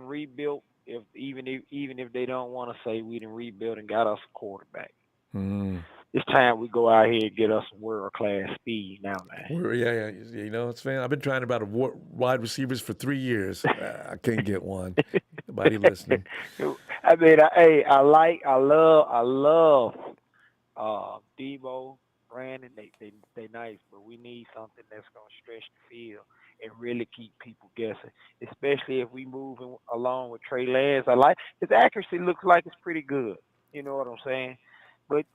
rebuild. Even if they don't want to say we didn't rebuild and got us a quarterback. It's time we go out here and get us some world-class speed now, man. Yeah. You know, it's fan. I've been trying about wide receivers for 3 years. I can't get one. Nobody listening. I mean, I love Debo, Brandon. They nice, but we need something that's gonna stretch the field and really keep people guessing. Especially if we move along with Trey Lance. I like his accuracy. Looks like it's pretty good. You know what I'm saying? But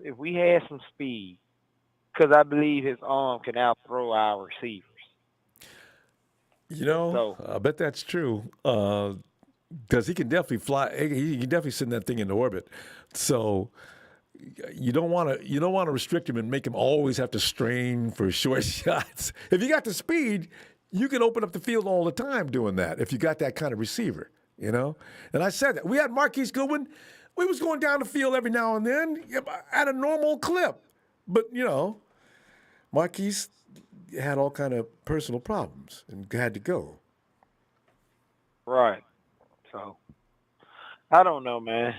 if we had some speed, because I believe his arm can outthrow our receivers. You know, I bet that's true. Because he can definitely fly. He can definitely send that thing into orbit. So you don't want to restrict him and make him always have to strain for short shots. If you got the speed, you can open up the field all the time doing that. If you got that kind of receiver, you know. And I said that we had Marquise Goodwin. We was going down the field every now and then at a normal clip. But, you know, Marquise had all kind of personal problems and had to go. Right. So, I don't know, man.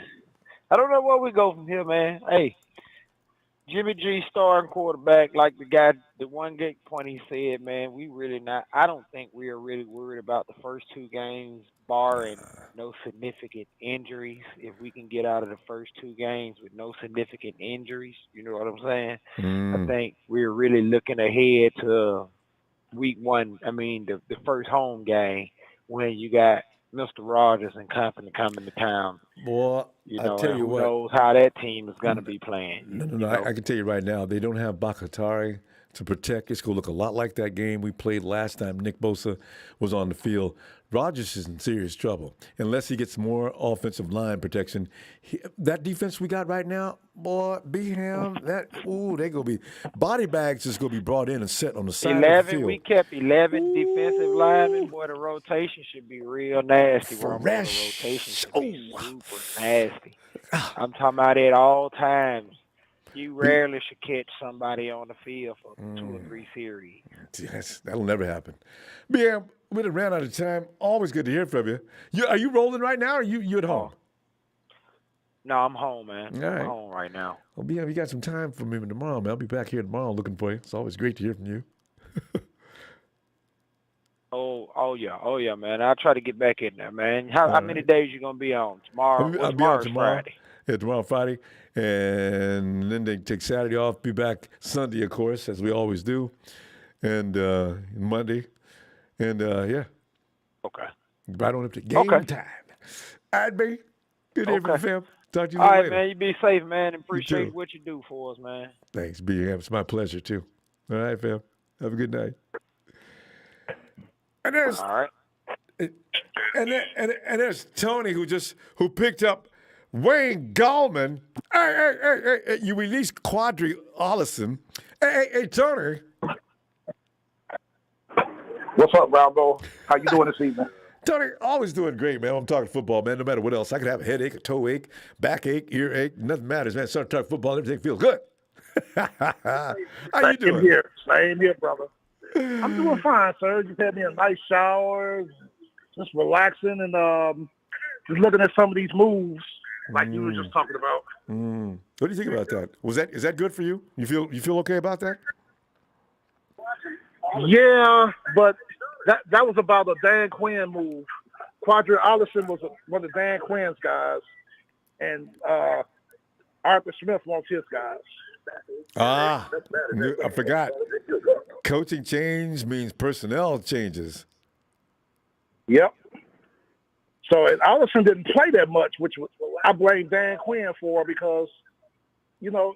I don't know where we go from here, man. Hey, Jimmy G starting quarterback, like the one good point he said, man, I don't think we are really worried about the first 2 games, barring no significant injuries. If we can get out of the first 2 games with no significant injuries, you know what I'm saying? I think we're really looking ahead to week 1. I mean, the first home game when you got Mr. Rogers and company coming to town. Boy, you know, I tell you who what, knows how that team is going to be playing. No. I can tell you right now, they don't have Bakatari to protect. It's going to look a lot like that game we played last time Nick Bosa was on the field. Rodgers is in serious trouble. Unless he gets more offensive line protection. That defense we got right now, boy, Beham, they're going to be, body bags is going to be brought in and set on the side of the field. We kept 11 defensive linemen. Boy, the rotation should be real nasty. The rotation should be super nasty. I'm talking about at all times. You rarely should catch somebody on the field for 2 or 3 series. Yes, that'll never happen. Yeah, we done ran out of time. Always good to hear from you. Are you rolling right now, or you at home? No, I'm home, man. All right. I'm home right now. Well, BM, you got some time for me tomorrow, man. I'll be back here tomorrow looking for you. It's always great to hear from you. Oh yeah, man. I'll try to get back in there, man. How many days you gonna be on tomorrow? I'll be on tomorrow. Friday. Yeah, tomorrow Friday, and then they take Saturday off. Be back Sunday, of course, as we always do, and Monday, and yeah. Okay. Right on up to game time. All right, baby. Good to hear from you, fam. Talk to you All right, later. man. You be safe, man, and appreciate too. what you do for us, man. Thanks, BM. It's my pleasure too. All right, fam. Have a good night. And there's all right. And there's Tony who picked up Wayne Gallman. Hey, you released Quadri Ollison. Hey, Tony. What's up, Ronbo? How you doing this evening? Tony, always doing great, man. I'm talking football, man. No matter what else. I could have a headache, a toe ache, backache, earache. Nothing matters, man. Start talking football, everything feels good. How you doing? Same here, brother. I'm doing fine, sir. Just had me a nice shower, just relaxing, and just looking at some of these moves like you were just talking about. What do you think about that? Is that good for you? You feel okay about that? Yeah, but that was about a Dan Quinn move. Quadri Ollison was one of Dan Quinn's guys, and Arthur Smith wants his guys. I forgot. Coaching change means personnel changes. Yep. So Ollison didn't play that much, which I blame Dan Quinn for, because, you know,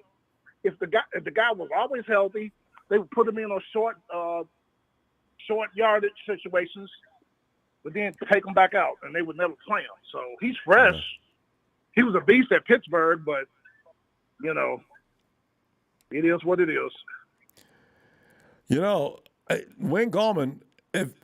if the guy was always healthy, they would put him in on short yardage situations, but then take him back out, and they would never play him. So he's fresh. Yeah. He was a beast at Pittsburgh, but, you know, it is what it is. You know, Wayne Gallman,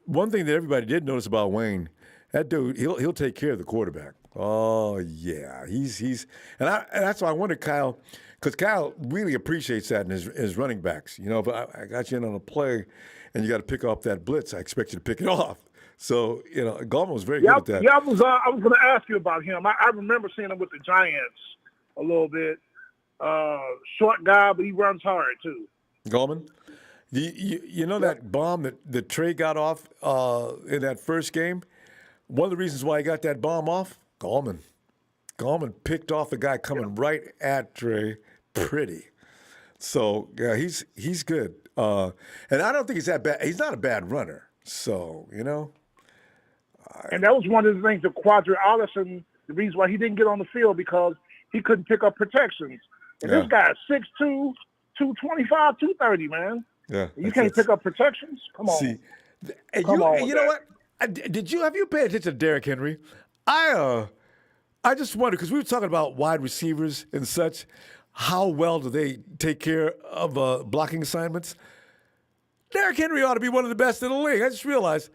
one thing that everybody did notice about Wayne, that dude, he'll take care of the quarterback. Oh, yeah. He's and that's why I wonder, Kyle, because Kyle really appreciates that in his running backs. You know, if I got you in on a play and you got to pick off that blitz, I expect you to pick it off. So, you know, Gallman was very good at that. Yeah, I was going to ask you about him. I remember seeing him with the Giants a little bit. Short guy, but he runs hard, too. Gallman? You know that bomb that Trey got off in that first game? One of the reasons why he got that bomb off, Gallman. Gallman picked off the guy coming right at Trey pretty. So, yeah, he's good. And I don't think he's that bad. He's not a bad runner. So, you know. And that was one of the things that Quadri Ollison, the reason why he didn't get on the field, because he couldn't pick up protections. And this guy is 6'2", 225, 230, man. Yeah, you can't pick up protections. Come on. See, you know what? Have you paid attention to Derrick Henry? I just wonder, because we were talking about wide receivers and such. How well do they take care of blocking assignments? Derrick Henry ought to be one of the best in the league. I just realized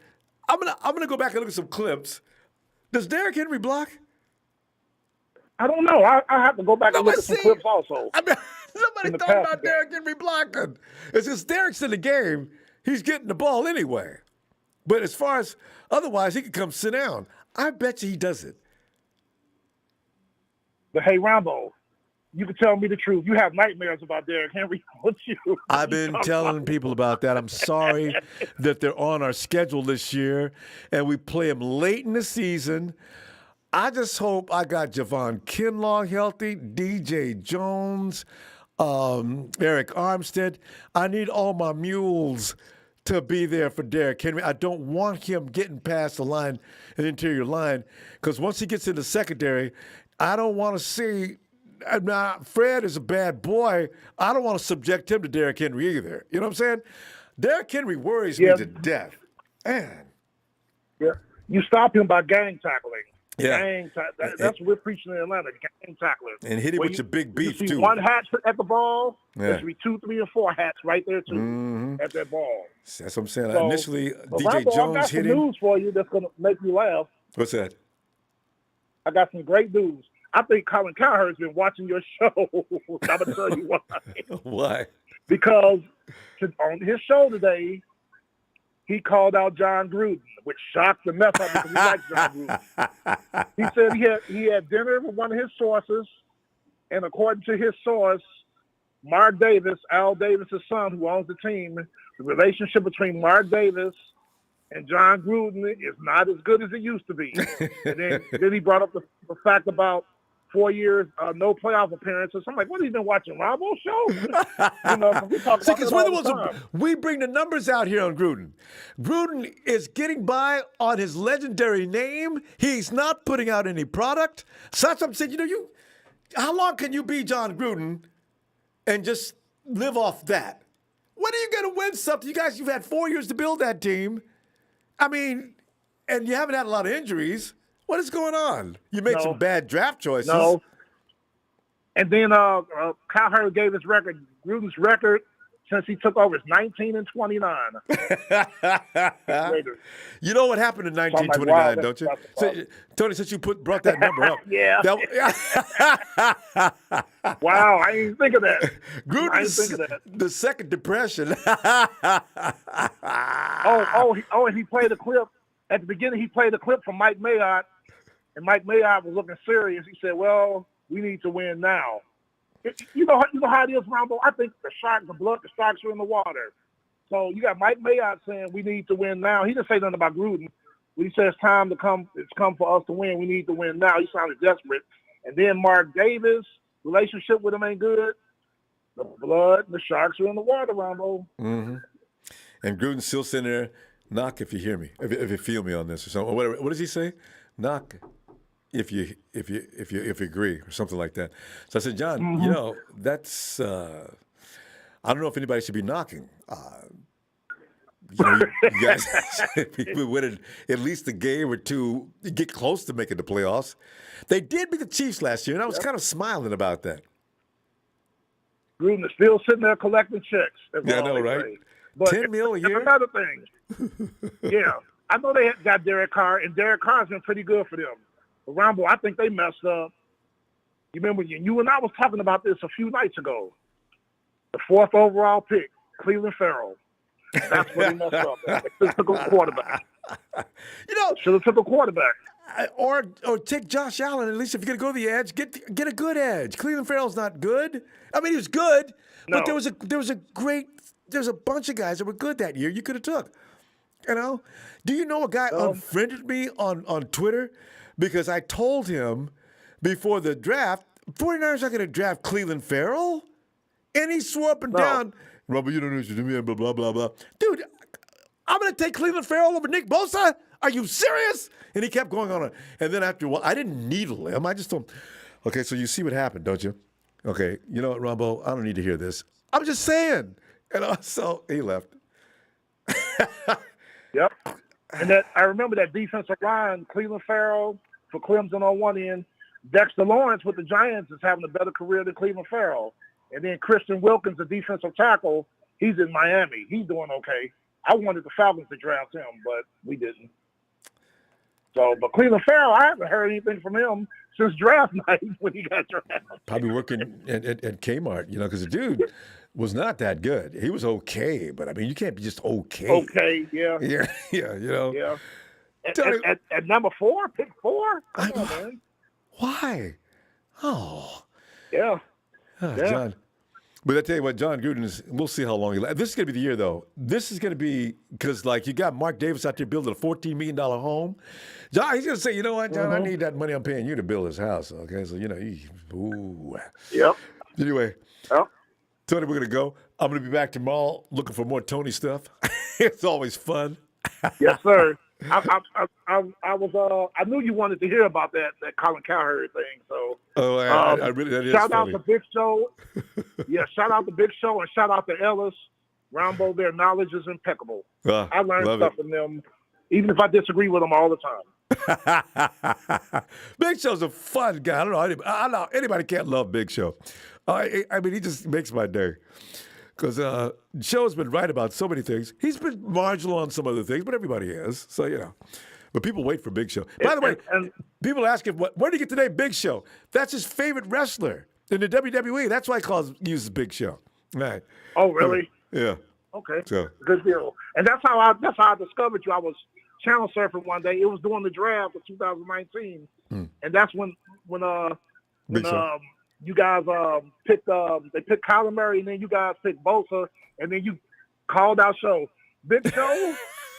I'm gonna go back and look at some clips. Does Derrick Henry block? I don't know. I have to go back and look at some clips also. I mean, somebody thought about Derrick Henry blocking. It's just Derrick's in the game. He's getting the ball anyway. But as far as otherwise, he could come sit down. I bet you he does it. But hey, Ronbo, you can tell me the truth. You have nightmares about Derrick Henry. I've been telling people about that. I'm sorry that they're on our schedule this year, and we play them late in the season. I just hope I got Javon Kinlaw healthy, DJ Jones, Eric Armstead. I need all my mules to be there for Derrick Henry. I don't want him getting past the line, an interior line, because once he gets in the secondary, I don't want to see. Now, Fred is a bad boy. I don't want to subject him to Derrick Henry either. You know what I'm saying? Derrick Henry worries me to death. Man. Yeah. You stop him by gang tackling. Yeah. That's what we're preaching in Atlanta, gang tackling. And hit him with your big beef, you see too. One hat at the ball, there should be 2, 3, and 4 hats right there, too, at that ball. That's what I'm saying. So, initially, DJ Ronbo, Jones I got hit some him. news for you that's going to make you laugh. What's that? I got some great news. I think Colin Cowherd's been watching your show. I'm gonna tell you why. Why? Because on his show today, he called out John Gruden, which shocked the mess out of me because he likes John Gruden. He said he had dinner with one of his sources, and according to his source, Mark Davis, Al Davis' son, who owns the team, the relationship between Mark Davis and John Gruden is not as good as it used to be. And then he brought up the fact about 4 years, no playoff appearances. I'm like, what, have you been watching Ronbo's show? You know, we talk about this all the time. We bring the numbers out here on Gruden. Gruden is getting by on his legendary name. He's not putting out any product. So that's what I'm saying. You know, how long can you be John Gruden and just live off that? When are you going to win something? You guys, you've had 4 years to build that team. I mean, and you haven't had a lot of injuries. What is going on? You made some bad draft choices. No. And then Cowherd gave his record, Gruden's record since he took over is 19-29. You know what happened in 1929, don't you? So, Tony, since you brought that number up. Yeah. Wow, I didn't think of that. Gruden, the Second Depression. And he played a clip. At the beginning, he played a clip from Mike Mayotte, and Mike Mayotte was looking serious. He said, well, we need to win now. You know how it is, Ronbo? I think the sharks are in the water. So you got Mike Mayotte saying we need to win now. He didn't say nothing about Gruden. When he says it's come for us to win, we need to win now. He sounded desperate. And then Mark Davis, relationship with him ain't good. The blood, the sharks are in the water, Ronbo. Mm-hmm. And Gruden's still sitting there, knock if you hear me, if you feel me on this or something. What does he say? Knock if you agree or something like that. So I said, John, you know, that's I don't know if anybody should be knocking. You know, you guys we win at least a game or two, get close to making the playoffs. They did beat the Chiefs last year, and I was kind of smiling about that. Gruden is still sitting there collecting checks. Yeah, I know, right? But $10 million a year? Another thing. Yeah. I know they got Derek Carr, and Derek Carr's been pretty good for them. But Ronbo, I think they messed up. You remember you and I was talking about this a few nights ago. The 4th overall pick, Cleveland Farrell. That's what they messed up. They should have took a quarterback. You know, should have took a quarterback. Or take Josh Allen. At least if you're going to go the edge, get a good edge. Cleveland Farrell's not good. I mean, he was good, but there was a bunch of guys that were good that year you could have took. You know? Do you know a guy unfriended me on Twitter because I told him before the draft, 49ers are going to draft Cleveland Farrell? And he swore up and down, Ronbo, you don't know what you do, blah, blah, blah, blah. Dude, I'm going to take Cleveland Farrell over Nick Bosa? Are you serious? And he kept going on. And then after a while, I didn't needle him. I just told him, okay, so you see what happened, don't you? Okay, you know what, Ronbo? I don't need to hear this. I'm just saying. And so he left. Yep. And I remember that defensive line, Cleveland Farrell for Clemson on one end. Dexter Lawrence with the Giants is having a better career than Cleveland Farrell. And then Christian Wilkins, the defensive tackle, he's in Miami. He's doing okay. I wanted the Falcons to draft him, but we didn't. So, but Cleveland Farrell, I haven't heard anything from him since draft night when he got drafted. Probably working at Kmart, you know, because the dude was not that good. He was okay, but I mean, you can't be just okay. Okay, yeah. Yeah, you know. Yeah. At number 4, pick 4? Come on, man. Why? Oh. Yeah. Oh, yeah. John. But I tell you what, John Gruden is, we'll see how long he lasts. This is going to be the year, though. This is going to be, because, like, you got Mark Davis out there building a $14 million home. John, he's going to say, you know what, John, I need that money I'm paying you to build his house. Okay, so, you know, ooh. Yep. Anyway, Tony, we're going to go. I'm going to be back tomorrow looking for more Tony stuff. It's always fun. Yes, sir. I knew you wanted to hear about that Colin Cowherd thing. So, I really, that is shout funny. out to Big Show. Yeah, shout out to Big Show and shout out to Ellis. Ronbo, their knowledge is impeccable. I learned stuff from them, even if I disagree with them all the time. Big Show's a fun guy. I don't know. Anybody can't love Big Show. I mean, he just makes my day. Because Show's been right about so many things. He's been marginal on some other things, but everybody is. So, you know. But people wait for Big Show. By the way, people ask him, where did he get today? Big Show. That's his favorite wrestler in the WWE. That's why he uses Big Show. Right. Oh, really? Yeah. Okay. So. Good deal. And that's how I discovered you. I was channel surfing one day. It was during the draft of 2019, and that's when you guys picked Kyler Murray, and then you guys picked Bosa, and then you called our show. Big Show.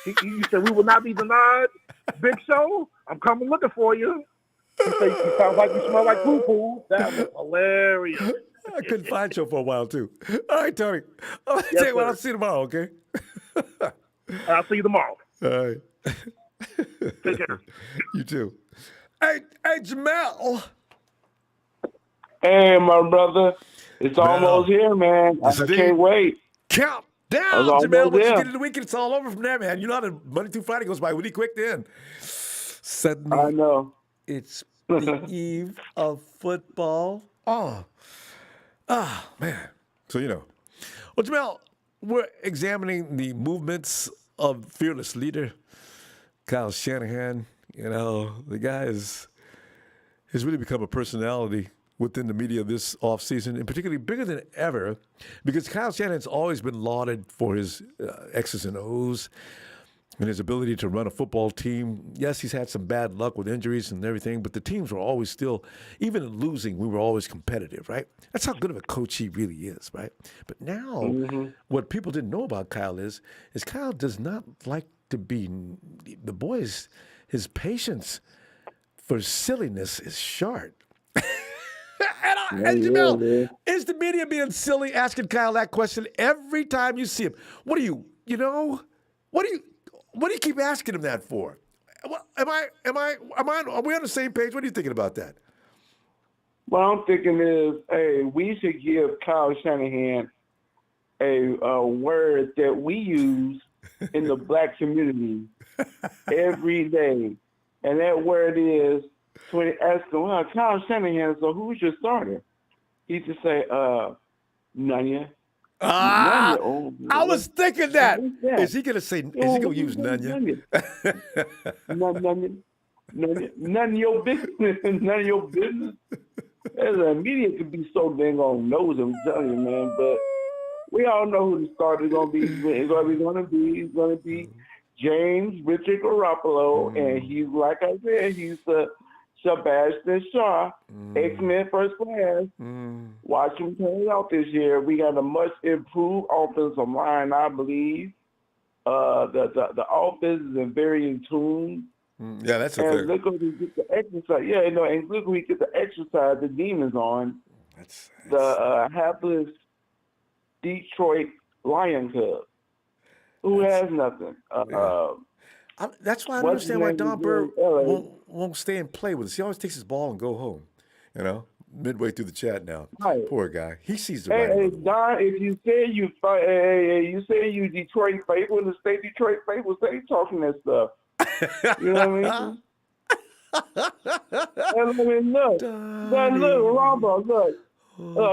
You said we will not be denied. Big Show. I'm coming looking for you. You say you sound like you smell like poo-poo. That was hilarious. I couldn't find you for a while, too. All right, Tony. I'll tell you what, I'll see you tomorrow, okay? I'll see you tomorrow. All right. Take care. You too. Hey, Jamel. Hey, my brother. It's almost here, man. I can't wait. Count down, Jamel. Once you get in the weekend, it's all over from there, man. You know how the Monday through Friday goes by really quick then. Suddenly, I know. It's the eve of football. Oh, man. So, Well, Jamel, we're examining the movements of fearless leader Kyle Shanahan. The guy has really become a personality within the media this offseason, and particularly bigger than ever, because Kyle Shanahan's always been lauded for his X's and O's and his ability to run a football team. Yes, he's had some bad luck with injuries and everything, but the teams were always still, even in losing, we were always competitive, right? That's how good of a coach he really is, right? But now, what people didn't know about Kyle is Kyle does not like to be, the boys, his patience for silliness is short. And Jamel, is the media being silly asking Kyle that question every time you see him? What do you keep asking him that for? Are we on the same page? What are you thinking about that? What I'm thinking is, hey, we should give Kyle Shanahan a word that we use in the black community every day. And that word is, when they ask him, well, Kyle Shanahan, so who's your starter? He just say, Nunya. Nunya. I was thinking that. Is he going to say, is he going to use Nunya? None of your business. None of your business. As a media could be so dang on nosy, I'm telling you, man. But we all know who the starter is going to be. He's going to be James Richard Garoppolo, and he's, like I said, he's Sebastian Shaw, X-Men first class. Watch him turn it out this year. We got a much improved offensive line, I believe. The offense is very in tune. Yeah, that's a and look what we get the exercise. Yeah, and look what we get the exercise the demons on. That's the hapless Detroit Lion Cub, who has nothing. That's why I don't understand why Don Burr won't stay and play with us. He always takes his ball and go home. Midway through the chat now. Right. Poor guy. He sees the Hey, right. Don, if you say you Detroit faithful, and the state Detroit faithful, stay talking that stuff. You know what I mean? And look, Ronbo, look.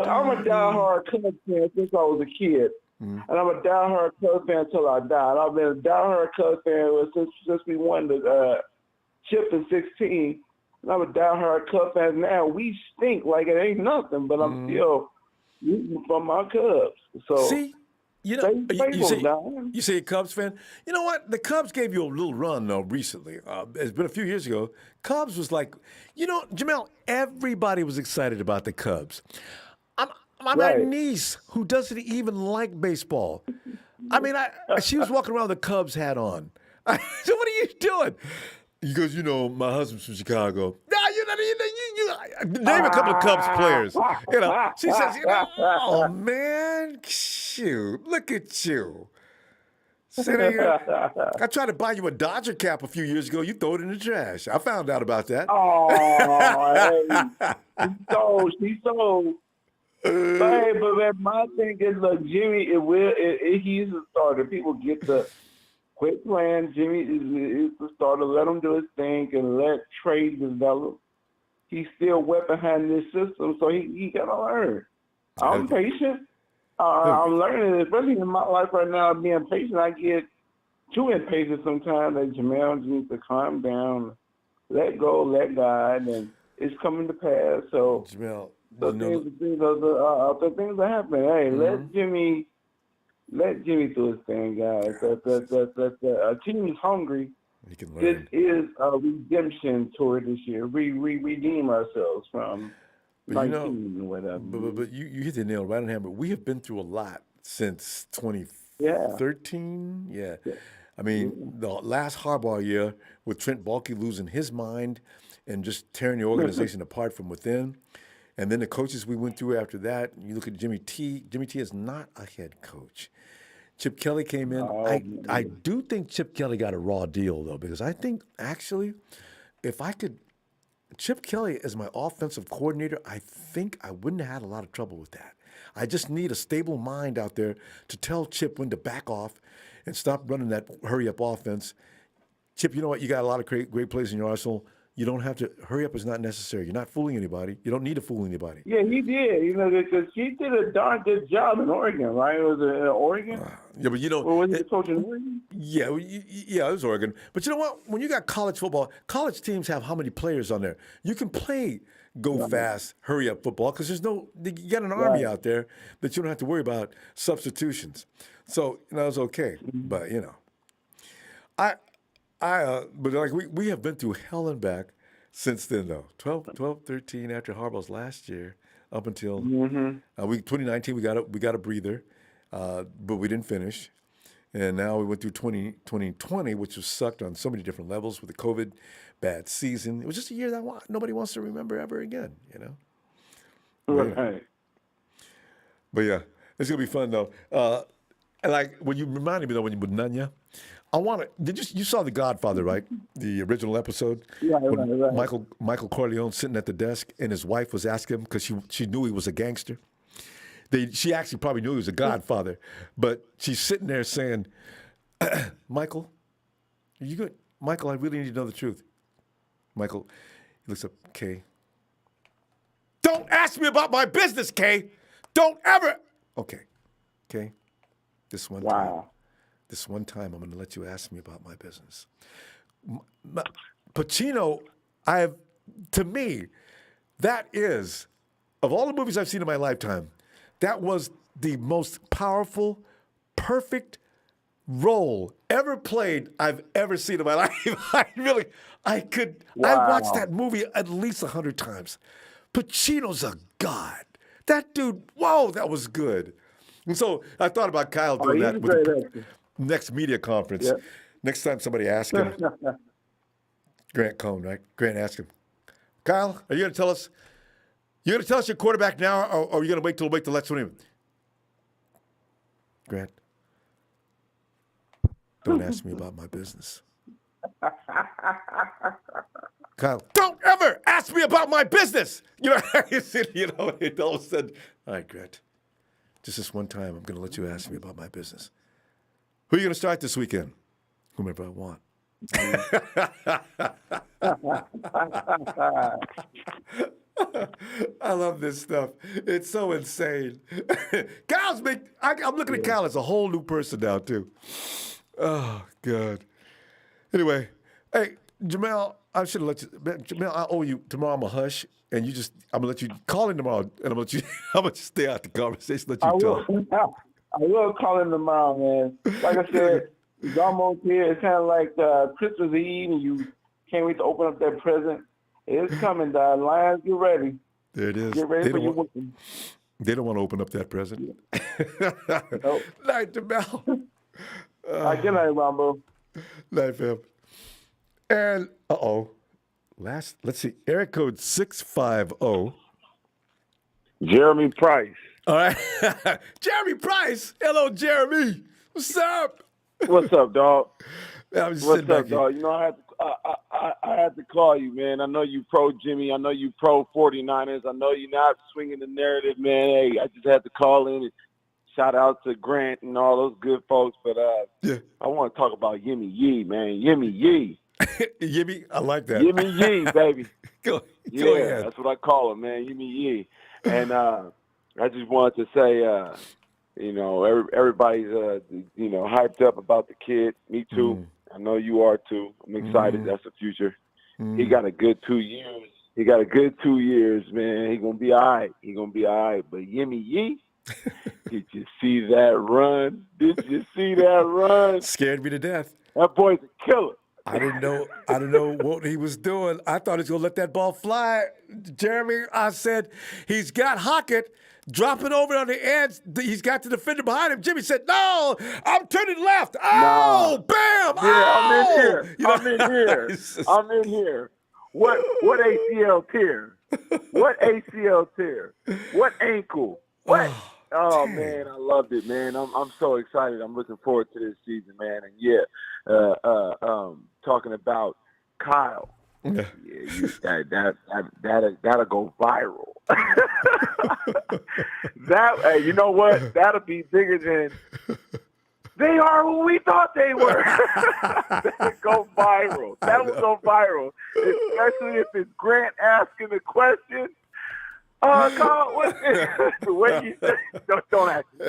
I'm a diehard Cubs fan since I was a kid. And I'm a diehard Cubs fan until I died. I've been a diehard Cubs fan since we won the chip in 16. And I'm a diehard Cubs fan now. We stink like it ain't nothing, but I'm still rooting for my Cubs. So see, you say a Cubs fan. You know what? The Cubs gave you a little run though recently. It's been a few years ago. Cubs was like, Jamel. Everybody was excited about the Cubs. My niece, who doesn't even like baseball, she was walking around with a Cubs hat on. I said, "What are you doing?" He goes, my husband's from Chicago. No, name a couple of Cubs players. She says, oh man, shoot, look at you. I tried to buy you a Dodger cap a few years ago. You throw it in the trash. I found out about that. Oh, she's so. But my thing is, look, Jimmy, he's a starter. People get to quit playing. Jimmy is the starter. Let him do his thing and let Trey develop. He's still wet behind this system, so he got to learn. I'm patient. I'm learning, especially in my life right now, being patient. I get too impatient sometimes. Like Jamel needs to calm down, let go, let God, and it's coming to pass. So Jamel, so the things that happen. Hey, let Jimmy do his thing, guys. The team is hungry. he can This learn. is a redemption tour this year. We redeem ourselves from But you 19 know, or whatever. but you hit the nail right on the hammer. We have been through a lot since 2013. Yeah. I mean, the last Harbaugh year with Trent Baalke losing his mind and just tearing the organization apart from within. And then the coaches we went through after that, you look at Jimmy T. Jimmy T is not a head coach. Chip Kelly came in. I do think Chip Kelly got a raw deal, though, because I think, actually, if I could, Chip Kelly as my offensive coordinator, I think I wouldn't have had a lot of trouble with that. I just need a stable mind out there to tell Chip when to back off and stop running that hurry-up offense. Chip, you know what? You got a lot of great players in your arsenal. You don't have to. Hurry up is not necessary. You're not fooling anybody. You don't need to fool anybody. Yeah, he did. You know, because he did a darn good job in Oregon, right? Was it Oregon? Yeah, but you know, or was he coaching Oregon? Yeah, it was Oregon. But you know what? When you got college football, college teams have how many players on there? You can play go fast, hurry up football because you got an army out there that you don't have to worry about substitutions. So it's okay. But but like we have been through hell and back since then, though. 12, 13 after Harbaugh's last year, up until 2019, we got a breather, but we didn't finish. And now we went through 2020, which was sucked on so many different levels with the COVID bad season. It was just a year that nobody wants to remember ever again, Right. But yeah, it's gonna be fun though. And like when you reminded me though, when you put Nanya, you saw The Godfather, right? The original episode. Yeah, when right. Michael Corleone sitting at the desk and his wife was asking him because she knew he was a gangster. She actually probably knew he was a Godfather, but she's sitting there saying, "Michael, are you good? Michael, I really need to know the truth." Michael, he looks up, Kay. "Don't ask me about my business, Kay. Don't ever." Okay, Kay. This one time, I'm going to let you ask me about my business. Pacino, to me, that is, of all the movies I've seen in my lifetime, that was the most powerful, perfect role ever played I've ever seen in my life. I watched that movie at least 100 times. Pacino's a god. That dude, whoa, that was good. And so I thought about Kyle doing that with the next media conference. Yep. Next time somebody asks him, Grant Cohn, right? Grant asked him, "Kyle, are you going to tell us? You going to tell us your quarterback now, or are you going to wait till let's win him?" Grant, don't ask me about my business. Kyle, don't ever ask me about my business. And all of a sudden, all right, Grant, just this one time, I'm going to let you ask me about my business. Who are you going to start this weekend? Whomever I want. I love this stuff. It's so insane. I'm looking at Kyle as a whole new person now, too. Oh, God. Anyway, hey, Jamel, I should have let you. Jamel, I owe you. Tomorrow I'm a hush, and I'm going to let you call in tomorrow, and I'm going to stay out the conversation, let you talk. I will call in tomorrow, man. Like I said, it's almost here. It's kind of like Christmas Eve, and you can't wait to open up that present. It's coming, dog. Lions, get ready. There it is. Get ready for your weekend. They don't want to open up that present. Nope. Night, Jamel. Good night, Ronbo. Night, fam. And, let's see, area code 650. Jeremy Price. All right. Jeremy Price. Hello, Jeremy. What's up? What's up, dog? What's up, dog? You know, I had to call you, man. I know you pro Jimmy. I know you pro 49ers. I know you're not swinging the narrative, man. Hey, I just had to call in and shout out to Grant and all those good folks. But I want to talk about Yimmy Yee, man. Yimmy Yee. Yimmy, I like that. Yimmy Yee, baby. Go ahead. That's what I call him, man. Yimmy Yee. And I just wanted to say You know, everybody's hyped up about the kid. Me too. I know you are too. I'm excited. That's the future. He got a good 2 years. He got a good 2 years, man. He gonna be all right. He gonna be all right. But Yimmy Yee, did you see that run? Did you see that run? Scared me to death. That boy's a killer. I didn't know what he was doing. I thought he was gonna let that ball fly. Jeremy, I said, he's got Hockett. Drop it over on the edge. He's got the defender behind him. Jimmy said, no, I'm turning left. Oh, bam. Yeah, I'm in oh! here. I'm in here. I'm in here. What ACL tear? What ACL tear? What ankle? What? Oh man, I loved it, man. I'm so excited. I'm looking forward to this season, man. And talking about Kyle. Yeah, that'll go viral. You know what? That'll be bigger than they are who we thought they were. That'll go viral. That'll go viral, especially if it's Grant asking the question. Carl, the way you say, don't ask me.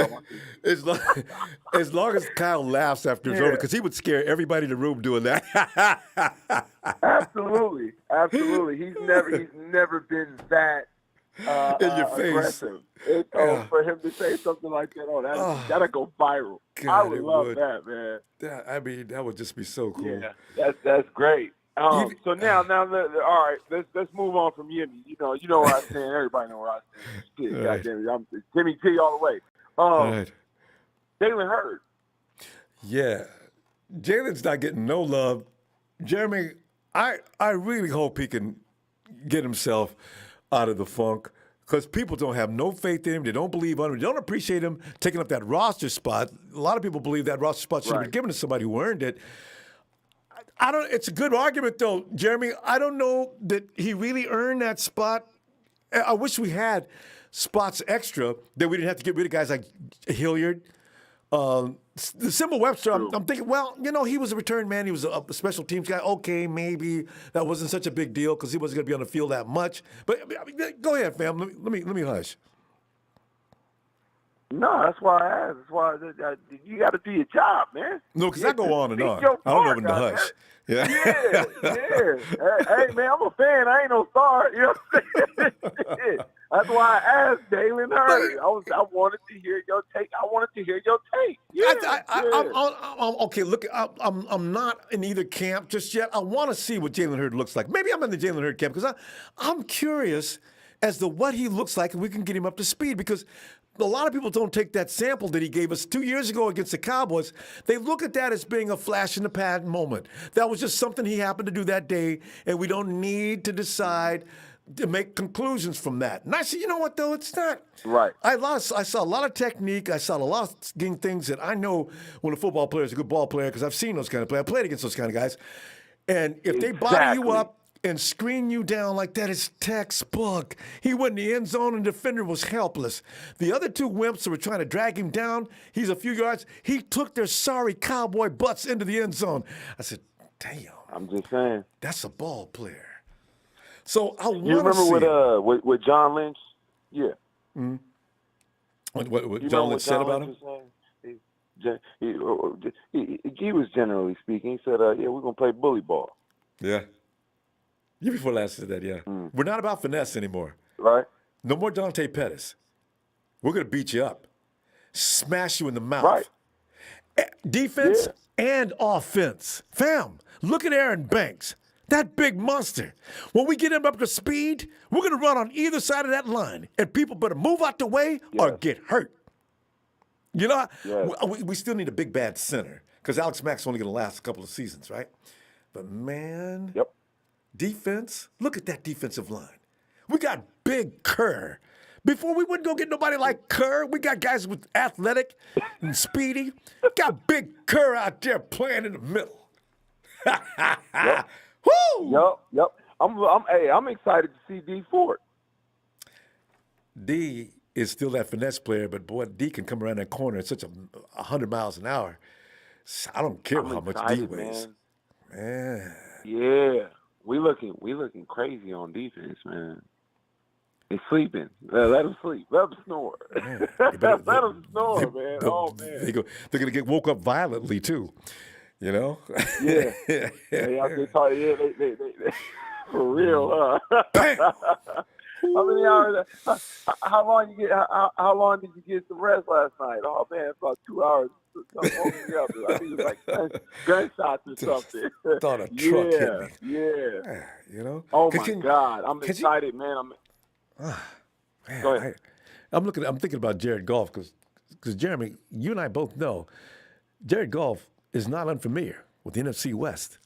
As long as Kyle laughs after it's over, because he would scare everybody in the room doing that. Absolutely. He's never been that in your face. Aggressive. For him to say something like that, that'll go viral. God, I would love that, man. That would just be so cool. Yeah, that's great. So now, all right, let's move on from Yimmy. You know where I stand. Everybody know where I stand. Shit, goddamn it, I'm Jimmy T all the way. Right. Jalen Hurd. Yeah, Jalen's not getting no love. Jeremy, I really hope he can get himself out of the funk, because people don't have no faith in him. They don't believe on him. They don't appreciate him taking up that roster spot. A lot of people believe that roster spot should have been given to somebody who earned it. It's a good argument, though, Jeremy. I don't know that he really earned that spot. I wish we had spots extra that we didn't have to get rid of guys like Hilliard. The Symbol Webster, I'm thinking, well, he was a return man. He was a special teams guy. Okay, maybe that wasn't such a big deal because he wasn't going to be on the field that much. But go ahead, fam. Let me hush. No, that's why I asked. That's why you got to do your job, man. No, because I go on and on. I don't know when to hush. Yeah. Hey, man, I'm a fan. I ain't no star. You know what I'm saying? That's why I asked Jalen Hurd. I wanted to hear your take. Yeah. I'm okay. Look, I'm not in either camp just yet. I want to see what Jalen Hurd looks like. Maybe I'm in the Jalen Hurd camp because I'm curious as to what he looks like, and we can get him up to speed, because a lot of people don't take that sample that he gave us 2 years ago against the Cowboys. They look at that as being a flash in the pan moment. That was just something he happened to do that day, and we don't need to decide to make conclusions from that. And I said, you know what, though? It's not. Right. I saw a lot of technique. I saw a lot of things that I know when a football player is a good ball player, because I've seen those kind of players. I played against those kind of guys. And if they body you up and screen you down like that, is textbook. He went in the end zone and the defender was helpless. The other two wimps that were trying to drag him down, he's a few yards. He took their sorry cowboy butts into the end zone. I said, damn. I'm just saying. That's a ball player. So I want to see. You remember with John Lynch? Yeah. Mm-hmm. What John Lynch said about him? He was generally speaking. He said, yeah, we're going to play bully ball. Yeah. Year before last said that, yeah. We're not about finesse anymore. Right. No more Dante Pettis. We're going to beat you up. Smash you in the mouth. Right. Defense and offense. Fam, look at Aaron Banks. That big monster. When we get him up to speed, we're going to run on either side of that line. And people better move out the way or get hurt. You know, we still need a big, bad center, because Alex Mack's only going to last a couple of seasons, right? But, man, defense, look at that defensive line. We got Big Kerr. Before we wouldn't go get nobody like Kerr, we got guys with athletic and speedy. Got Big Kerr out there playing in the middle. Woo! Yep. I'm excited to see D Ford. D is still that finesse player, but boy, D can come around that corner at such 100 miles an hour. I don't care how much D weighs. Man. Yeah. We looking crazy on defense, man. He's sleeping. Let him sleep. Let him snore. Let him snore, man. Oh man. They're gonna get woke up violently too. You know? Yeah. They talk. Yeah, they for real. How many hours? How long you get? How long did you get some rest last night? Oh man, it's about 2 hours. Something woke me up. I think it was like gunshots or something. Thought a truck hit me. Yeah. You know? Oh my God, I'm excited, man. Man, Go ahead. I'm thinking about Jared Goff because Jeremy, you and I both know Jared Goff is not unfamiliar with the NFC West.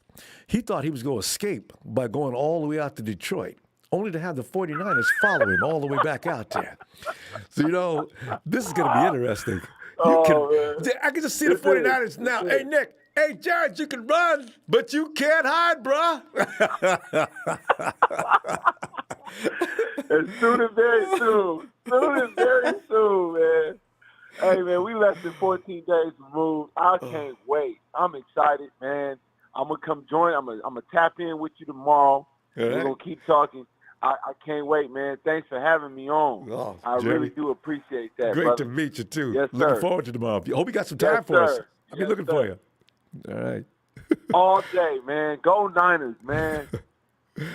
He thought he was going to escape by going all the way out to Detroit, only to have the 49ers follow him all the way back out there. So, you know, this is going to be interesting. I can just see the 49ers now. Hey, Nick. Hey, Jared, you can run, but you can't hide, bruh. Very soon, man. Hey, man, we less than 14 days removed. I can't wait. I'm excited, man. I'm going to come join. I'm gonna tap in with you tomorrow. Right. We're going to keep talking. I can't wait, man. Thanks for having me on. Oh, I Jeremy, really do appreciate that, great brother. to meet you, too. Yes, Looking sir. forward to tomorrow. Hope you got some time for us. I'll be looking for you. All right. All day, man. Go Niners, man.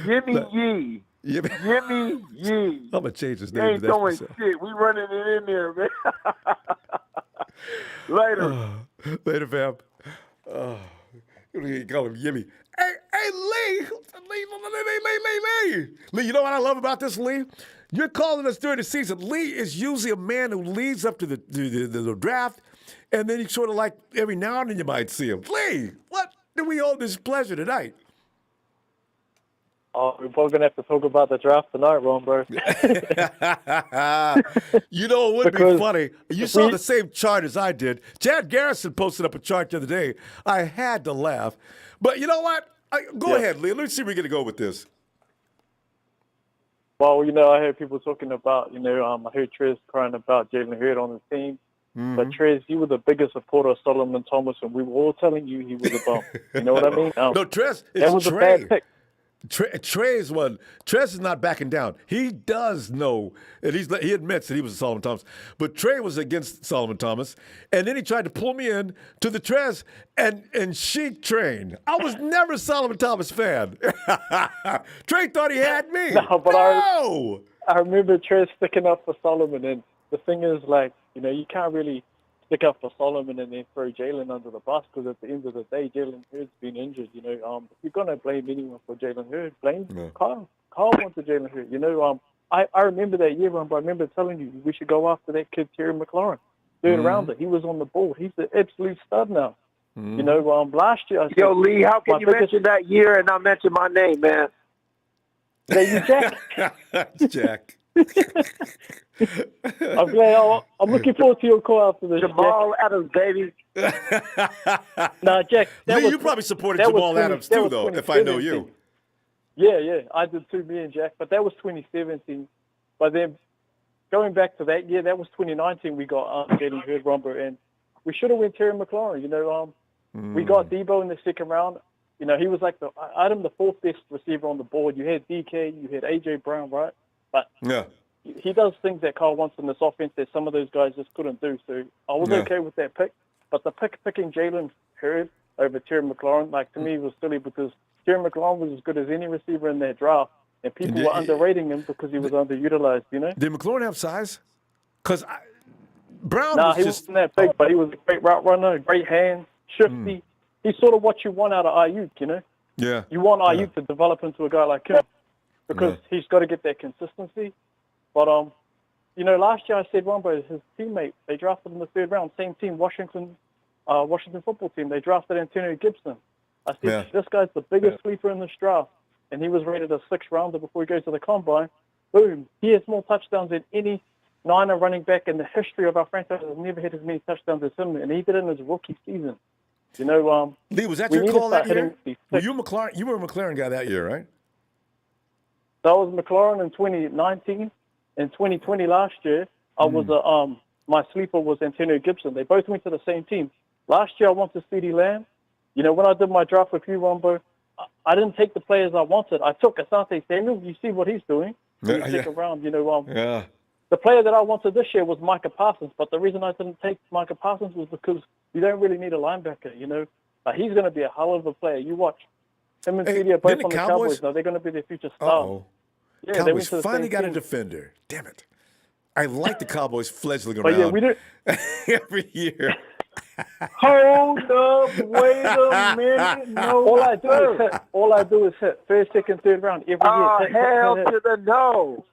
Gimme ye. Gimme ye. I'm going to change his You name ain't to that. throwing shit. We running it in there, man. Later. Later, fam. You call him Yimmy. Hey, Lee. Lee, you know what I love about this, Lee? You're calling us during the season. Lee is usually a man who leads up to the draft, and then you sort of like every now and then you might see him. Lee, what do we owe this pleasure tonight? Oh, we're both going to have to talk about the draft tonight, Ronbo. You know, it would be funny. You saw the same chart as I did. Chad Garrison posted up a chart the other day. I had to laugh. But you know what? Go ahead, Lee. Let's see where we're going to go with this. Well, you know, I heard people talking about, you know, I heard Trez crying about Jalen Hurd on the team. Mm-hmm. But Trez, you were the biggest supporter of Solomon Thomas, and we were all telling you he was a bum. You know what I mean? No, Trez, that was a bad pick. Trez is not backing down. He does know, and he admits that he was a Solomon Thomas. But Trey was against Solomon Thomas, and then he tried to pull me in to the Trez and sheep train. I was never a Solomon Thomas fan. Trey thought he had me. No, but I remember Trez sticking up for Solomon, and the thing is, like, you know, you can't really stick up for Solomon and then throw Jalen under the bus, because at the end of the day, Jalen Hurd's been injured. You know, if you're gonna blame anyone for Jalen Hurd, blame Kyle. Kyle wanted Jalen Hurd. You know, I remember that year, but I remember telling you we should go after that kid Terry McLaurin, third rounder. He was on the board. He's an absolute stud now. You know, last year I said, Yo, Lee, how can you mention that year and not mention my name, man? Is that you, Jack? Jack. I'm glad. I'm looking forward to your call after this. Jamal Adams, baby. Nah, Jack. Lee, you probably supported Jamal Adams too, though, if I know you. Yeah, I did too, me and Jack. But that was 2017. But then going back to that year, that was 2019. We got Jalen Hurd, Ronbo, and we should have went Terry McLaurin. You know, we got Debo in the second round. You know, he was like the fourth best receiver on the board. You had DK, you had AJ Brown, right? But he does things that Kyle wants in this offense that some of those guys just couldn't do. So I was okay with that pick. But the picking Jalen Hurd over Terry McLaurin, like, to me, was silly, because Terry McLaurin was as good as any receiver in that draft, and people were underrating him because he was underutilized, you know? Did McLaurin have size? Because Brown he wasn't that big, but he was a great route runner, great hands, shifty. He's sort of what you want out of Ayuk, you know? Yeah. You want Ayuk to develop into a guy like him, because he's got to get that consistency. But, you know, last year I said Ronbo, his teammate, they drafted in the third round, same team, Washington football team. They drafted Antonio Gibson. I said, this guy's the biggest sleeper in this draft, and he was rated a sixth rounder before he goes to the combine. Boom. He has more touchdowns than any Niner running back in the history of our franchise. Has never had as many touchdowns as him, and he did it in his rookie season. You know, Lee, was that your call that year? Were you McLaurin? You were a McLaurin guy that year, right? So I was McLaurin in 2019. In 2020 last year, I was my sleeper was Antonio Gibson. They both went to the same team. Last year I wanted CeeDee Lamb. You know, when I did my draft with you, Ronbo, I didn't take the players I wanted. I took Asante Samuel. You see what he's doing. in the second round. You know, Yeah. the player that I wanted this year was Micah Parsons, but the reason I didn't take Micah Parsons was because you don't really need a linebacker. You know, he's going to be a hell of a player. You watch him and CD are both didn't on the the Cowboys- Cowboys now. They're going to be their future stars. Uh-oh. Yeah, they Cowboys went to the finally same got a team. defender. Damn it. I like the Cowboys fledgling But around yeah, we don't. every year. Hold up, wait a minute. No, All I do is hit first, second, third round every Oh, year. hell to the no.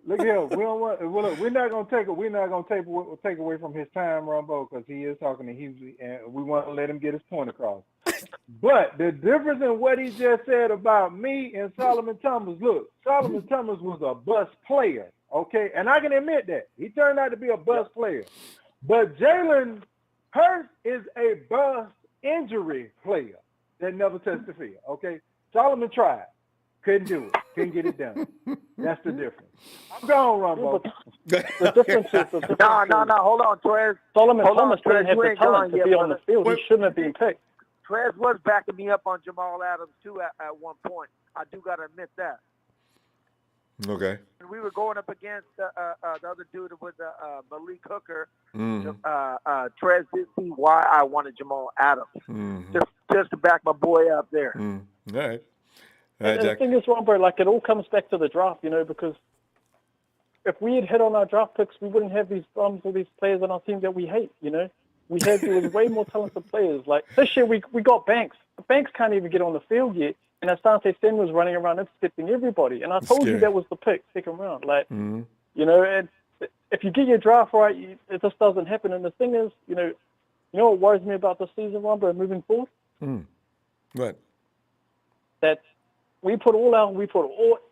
Look here, we don't want. Well, look, we're not gonna take away from his time, Ronbo, because he is talking to Hughley, and we want to let him get his point across. But the difference in what he just said about me and Solomon Thomas, look, Solomon Thomas was a bust player, okay, and I can admit that he turned out to be a bust player. But Jalen Hurts is a bust injury player that never touched the field, okay. Solomon tried. Couldn't do it. Couldn't get it done. That's the difference. I'm gone, Ronbo. The difference is No. Hold on, Trez. Solomon Hold Thomas on, didn't Trez, have you the ain't talent gone to be yet, on the brother. field. He shouldn't have been picked. Trez was backing me up on Jamal Adams too at one point. I do gotta admit that. Okay. We were going up against the other dude with Malik Hooker. Trez did see why I wanted Jamal Adams. Just to back my boy up there. All right. And the thing is, Ronbo, like it all comes back to the draft, you know, because if we had hit on our draft picks, we wouldn't have these bums or these players on our team that we hate, you know. There was way more talented players. Like this year, we got Banks. Banks can't even get on the field yet, and Asante Sen was running around intercepting everybody. And I told you that was the pick, second round. Like, you know, and if you get your draft right, it just doesn't happen. And the thing is, you know what worries me about this season, Ronbo, moving forward? What? That we put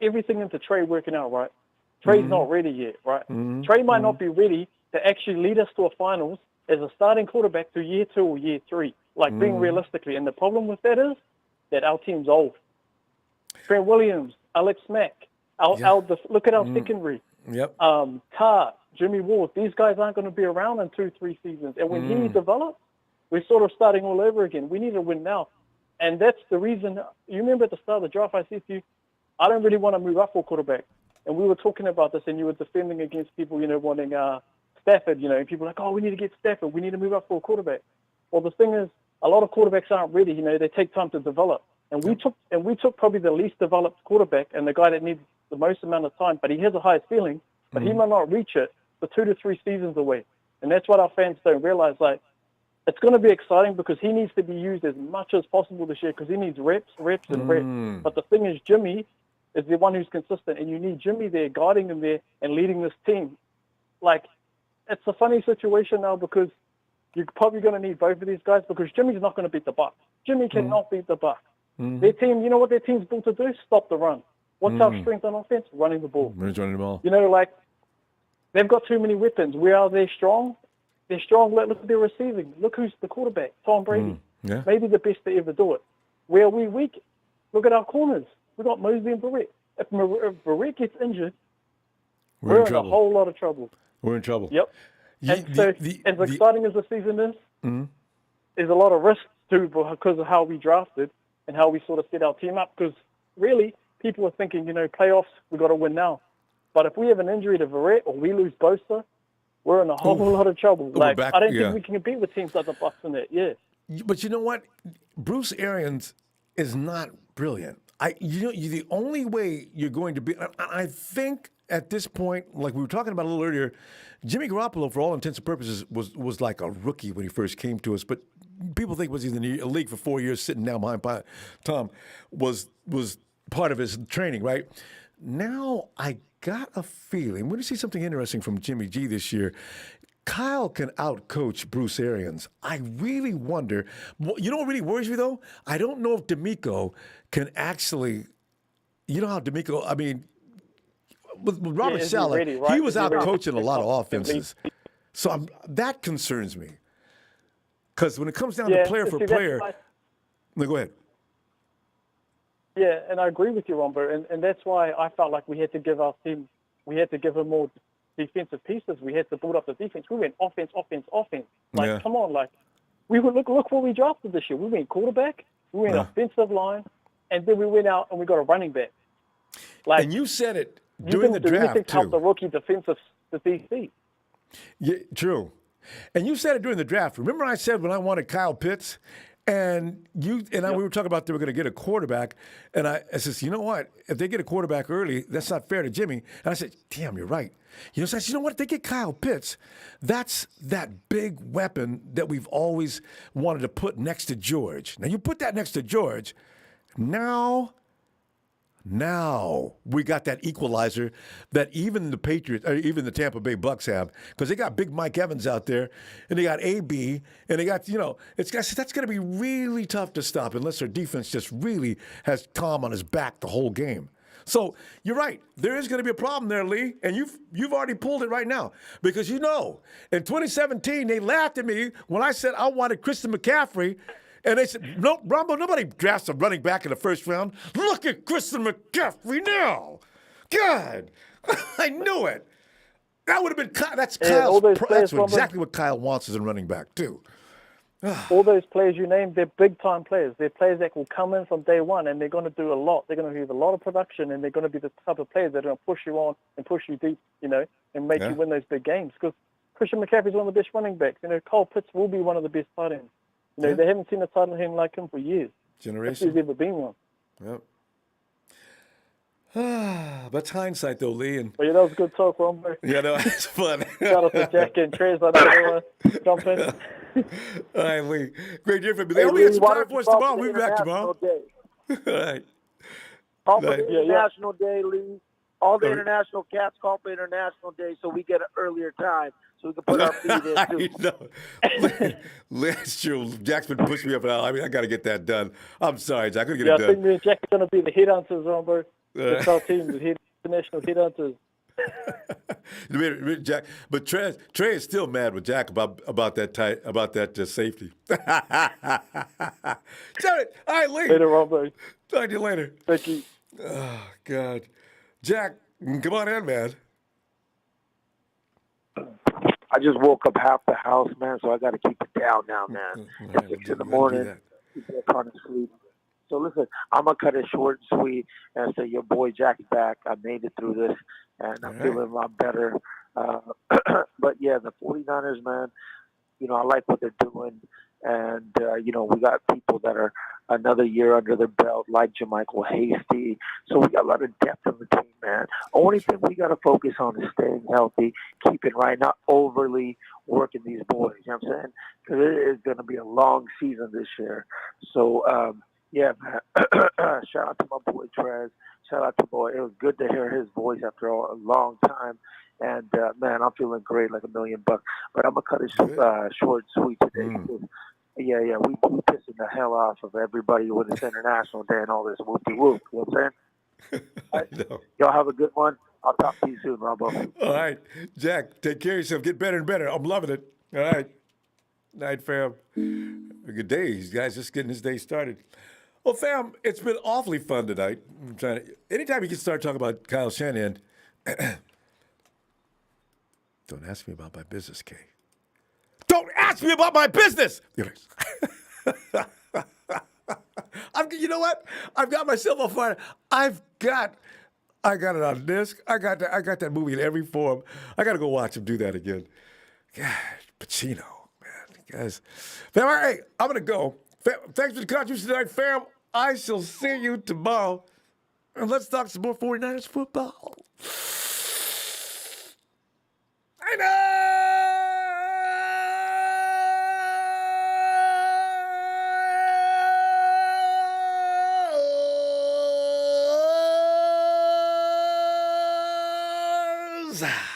everything into Trey working out, right? Trey's not ready yet, right? Trey might not be ready to actually lead us to a finals as a starting quarterback through year 2 or year 3, like being realistically. And the problem with that is that our team's old. Trent Williams, Alex Mack, look at our secondary. Yep. Carr, Jimmy Ward, these guys aren't going to be around in 2-3 seasons. And when he develops, we're sort of starting all over again. We need to win now. And that's the reason, you remember at the start of the draft, I said to you, I don't really want to move up for quarterback. And we were talking about this, and you were defending against people, you know, wanting Stafford, you know, and people were like, oh, we need to get Stafford. We need to move up for a quarterback. Well, the thing is, a lot of quarterbacks aren't ready. You know, they take time to develop. And we took probably the least developed quarterback and the guy that needs the most amount of time, but he has a high ceiling, but he might not reach it for 2 to 3 seasons away. And that's what our fans don't realize. Like, it's going to be exciting because he needs to be used as much as possible this year because he needs reps. But the thing is, Jimmy is the one who's consistent, and you need Jimmy there, guiding him there and leading this team. Like, it's a funny situation now because you're probably going to need both of these guys because Jimmy's not going to beat the Bucs. Jimmy cannot beat the Bucs. Their team, you know what their team's built to do? Stop the run. What's our strength on offense? Running the ball. Running the ball. You know, like, they've got too many weapons. Where are they strong? They're strong. Look at their receiving. Look who's the quarterback, Tom Brady. Maybe the best to ever do it. Where are we weak? Look at our corners. We got Mosby and Barrett. If Barrett gets injured, we're in a whole lot of trouble. We're in trouble. Yep. And so, as exciting as the season is, there's a lot of risk too because of how we drafted and how we sort of set our team up. Because really, people are thinking, you know, playoffs, we got to win now. But if we have an injury to Barrett or we lose Bosa, we're in a whole lot of trouble. Like, I don't think we can compete with teams like the Bucs in that. But you know what? Bruce Arians is not brilliant. The only way you're going to be, I think at this point, like we were talking about a little earlier, Jimmy Garoppolo, for all intents and purposes, was like a rookie when he first came to us. But people think was in the league for 4 years, sitting down behind Tom, was part of his training, right? Now I got a feeling, we're going to see something interesting from Jimmy G this year. Kyle can outcoach Bruce Arians. I really wonder. You know what really worries me, though? I don't know if D'Amico can actually, you know how D'Amico, I mean, with Robert Saleh, he was out coaching a lot of offenses. So that concerns me. Because when it comes down to player for player, no, go ahead. Yeah, and I agree with you, Ronbo, and that's why I felt like we had to give our team, we had to give them more defensive pieces. We had to build up the defense. We went offense. Like, come on, like, we would look what we drafted this year. We went quarterback, we went offensive line, and then we went out and we got a running back. Like, and you said it during the draft, you think help too. the rookie defensive the DC. Yeah, true. And you said it during the draft. Remember I said when I wanted Kyle Pitts, and we were talking about they were going to get a quarterback, and I said, you know what? If they get a quarterback early, that's not fair to Jimmy. And I said, damn, you're right. So I said, you know what? If they get Kyle Pitts, that's that big weapon that we've always wanted to put next to George. Now you put that next to George, now we got that equalizer that even the Patriots, or even the Tampa Bay Bucks have, because they got big Mike Evans out there, and they got AB, and they got, that's going to be really tough to stop unless their defense just really has Tom on his back the whole game. So you're right. There is going to be a problem there, Lee, and you've already pulled it right now, because in 2017 they laughed at me when I said I wanted Christian McCaffrey. And they said, no, Ronbo, nobody drafts a running back in the first round. Look at Christian McCaffrey now. God, I knew it. That would have been that's Kyle's. That's exactly what Kyle wants as a running back, too. All those players you named, they're big-time players. They're players that will come in from day one, and they're going to do a lot. They're going to give a lot of production, and they're going to be the type of players that are going to push you on and push you deep, and make you win those big games. Because Christian McCaffrey is one of the best running backs. Kyle Pitts will be one of the best tight ends. They haven't seen a tight end like him for years. Generation. There's ever been one. Yep. That's hindsight, though, Lee. But that was a good talk, Ronbo. Yeah, no, it's fun. Shout out to Jack and Trez. I don't know jump in. All right, Lee. Great to hear from you. They only get some time for us tomorrow. We'll be back tomorrow. All right. Call for the International Day, Lee. All the international cats call for International Day so we get an earlier time so we can put our feet in, too. That's true. Jack's been pushing me up and out. I got to get that done. I'm sorry, Jack. I couldn't get it done. I think me and Jack are going to be the headhunters, Ronbo. It's our team, the international headhunters. Jack, but Trey is still mad with Jack about that safety. All right, Lee. Later, Ronbo. Talk to you later. Thank you. Oh, God. Jack, come on in, man. I just woke up half the house, man, so I got to keep it down now, man. It's 6 in the morning. People are trying to sleep. So listen, I'm going to cut it short and sweet and say your boy Jack's back. I made it through this, and I'm feeling a lot better. But, yeah, the 49ers, man, I like what they're doing. And, we got people that are another year under their belt, like JaMychal Hasty. So we got a lot of depth on the team, man. Only thing we got to focus on is staying healthy, keeping right, not overly working these boys. You know what I'm saying? Because it is going to be a long season this year. So, yeah, man. Shout out to my boy Trez. Shout out to boy. It was good to hear his voice after a long time. And, man, I'm feeling great, like $1 million. But I'm going to cut it short and sweet today. Yeah, we pissing the hell off of everybody with this International Day and all this whoop-de-whoop. You know what I'm saying? Y'all have a good one. I'll talk to you soon, Ronbo. All right. Jack, take care of yourself. Get better and better. I'm loving it. All right. Night, fam. A good day. These guys just getting his day started. Well, fam, it's been awfully fun tonight. Anytime you can start talking about Kyle Shanahan, don't ask me about my business, Kay. Don't ask me about my business. You know what? I've got myself on fire. I got it on disc. I got that movie in every form. I got to go watch him do that again. God, Pacino, man, guys. Fam, all right, I'm gonna go. Fam, thanks for the contribution tonight, fam. I shall see you tomorrow, and let's talk some more 49ers football. I know. Ah.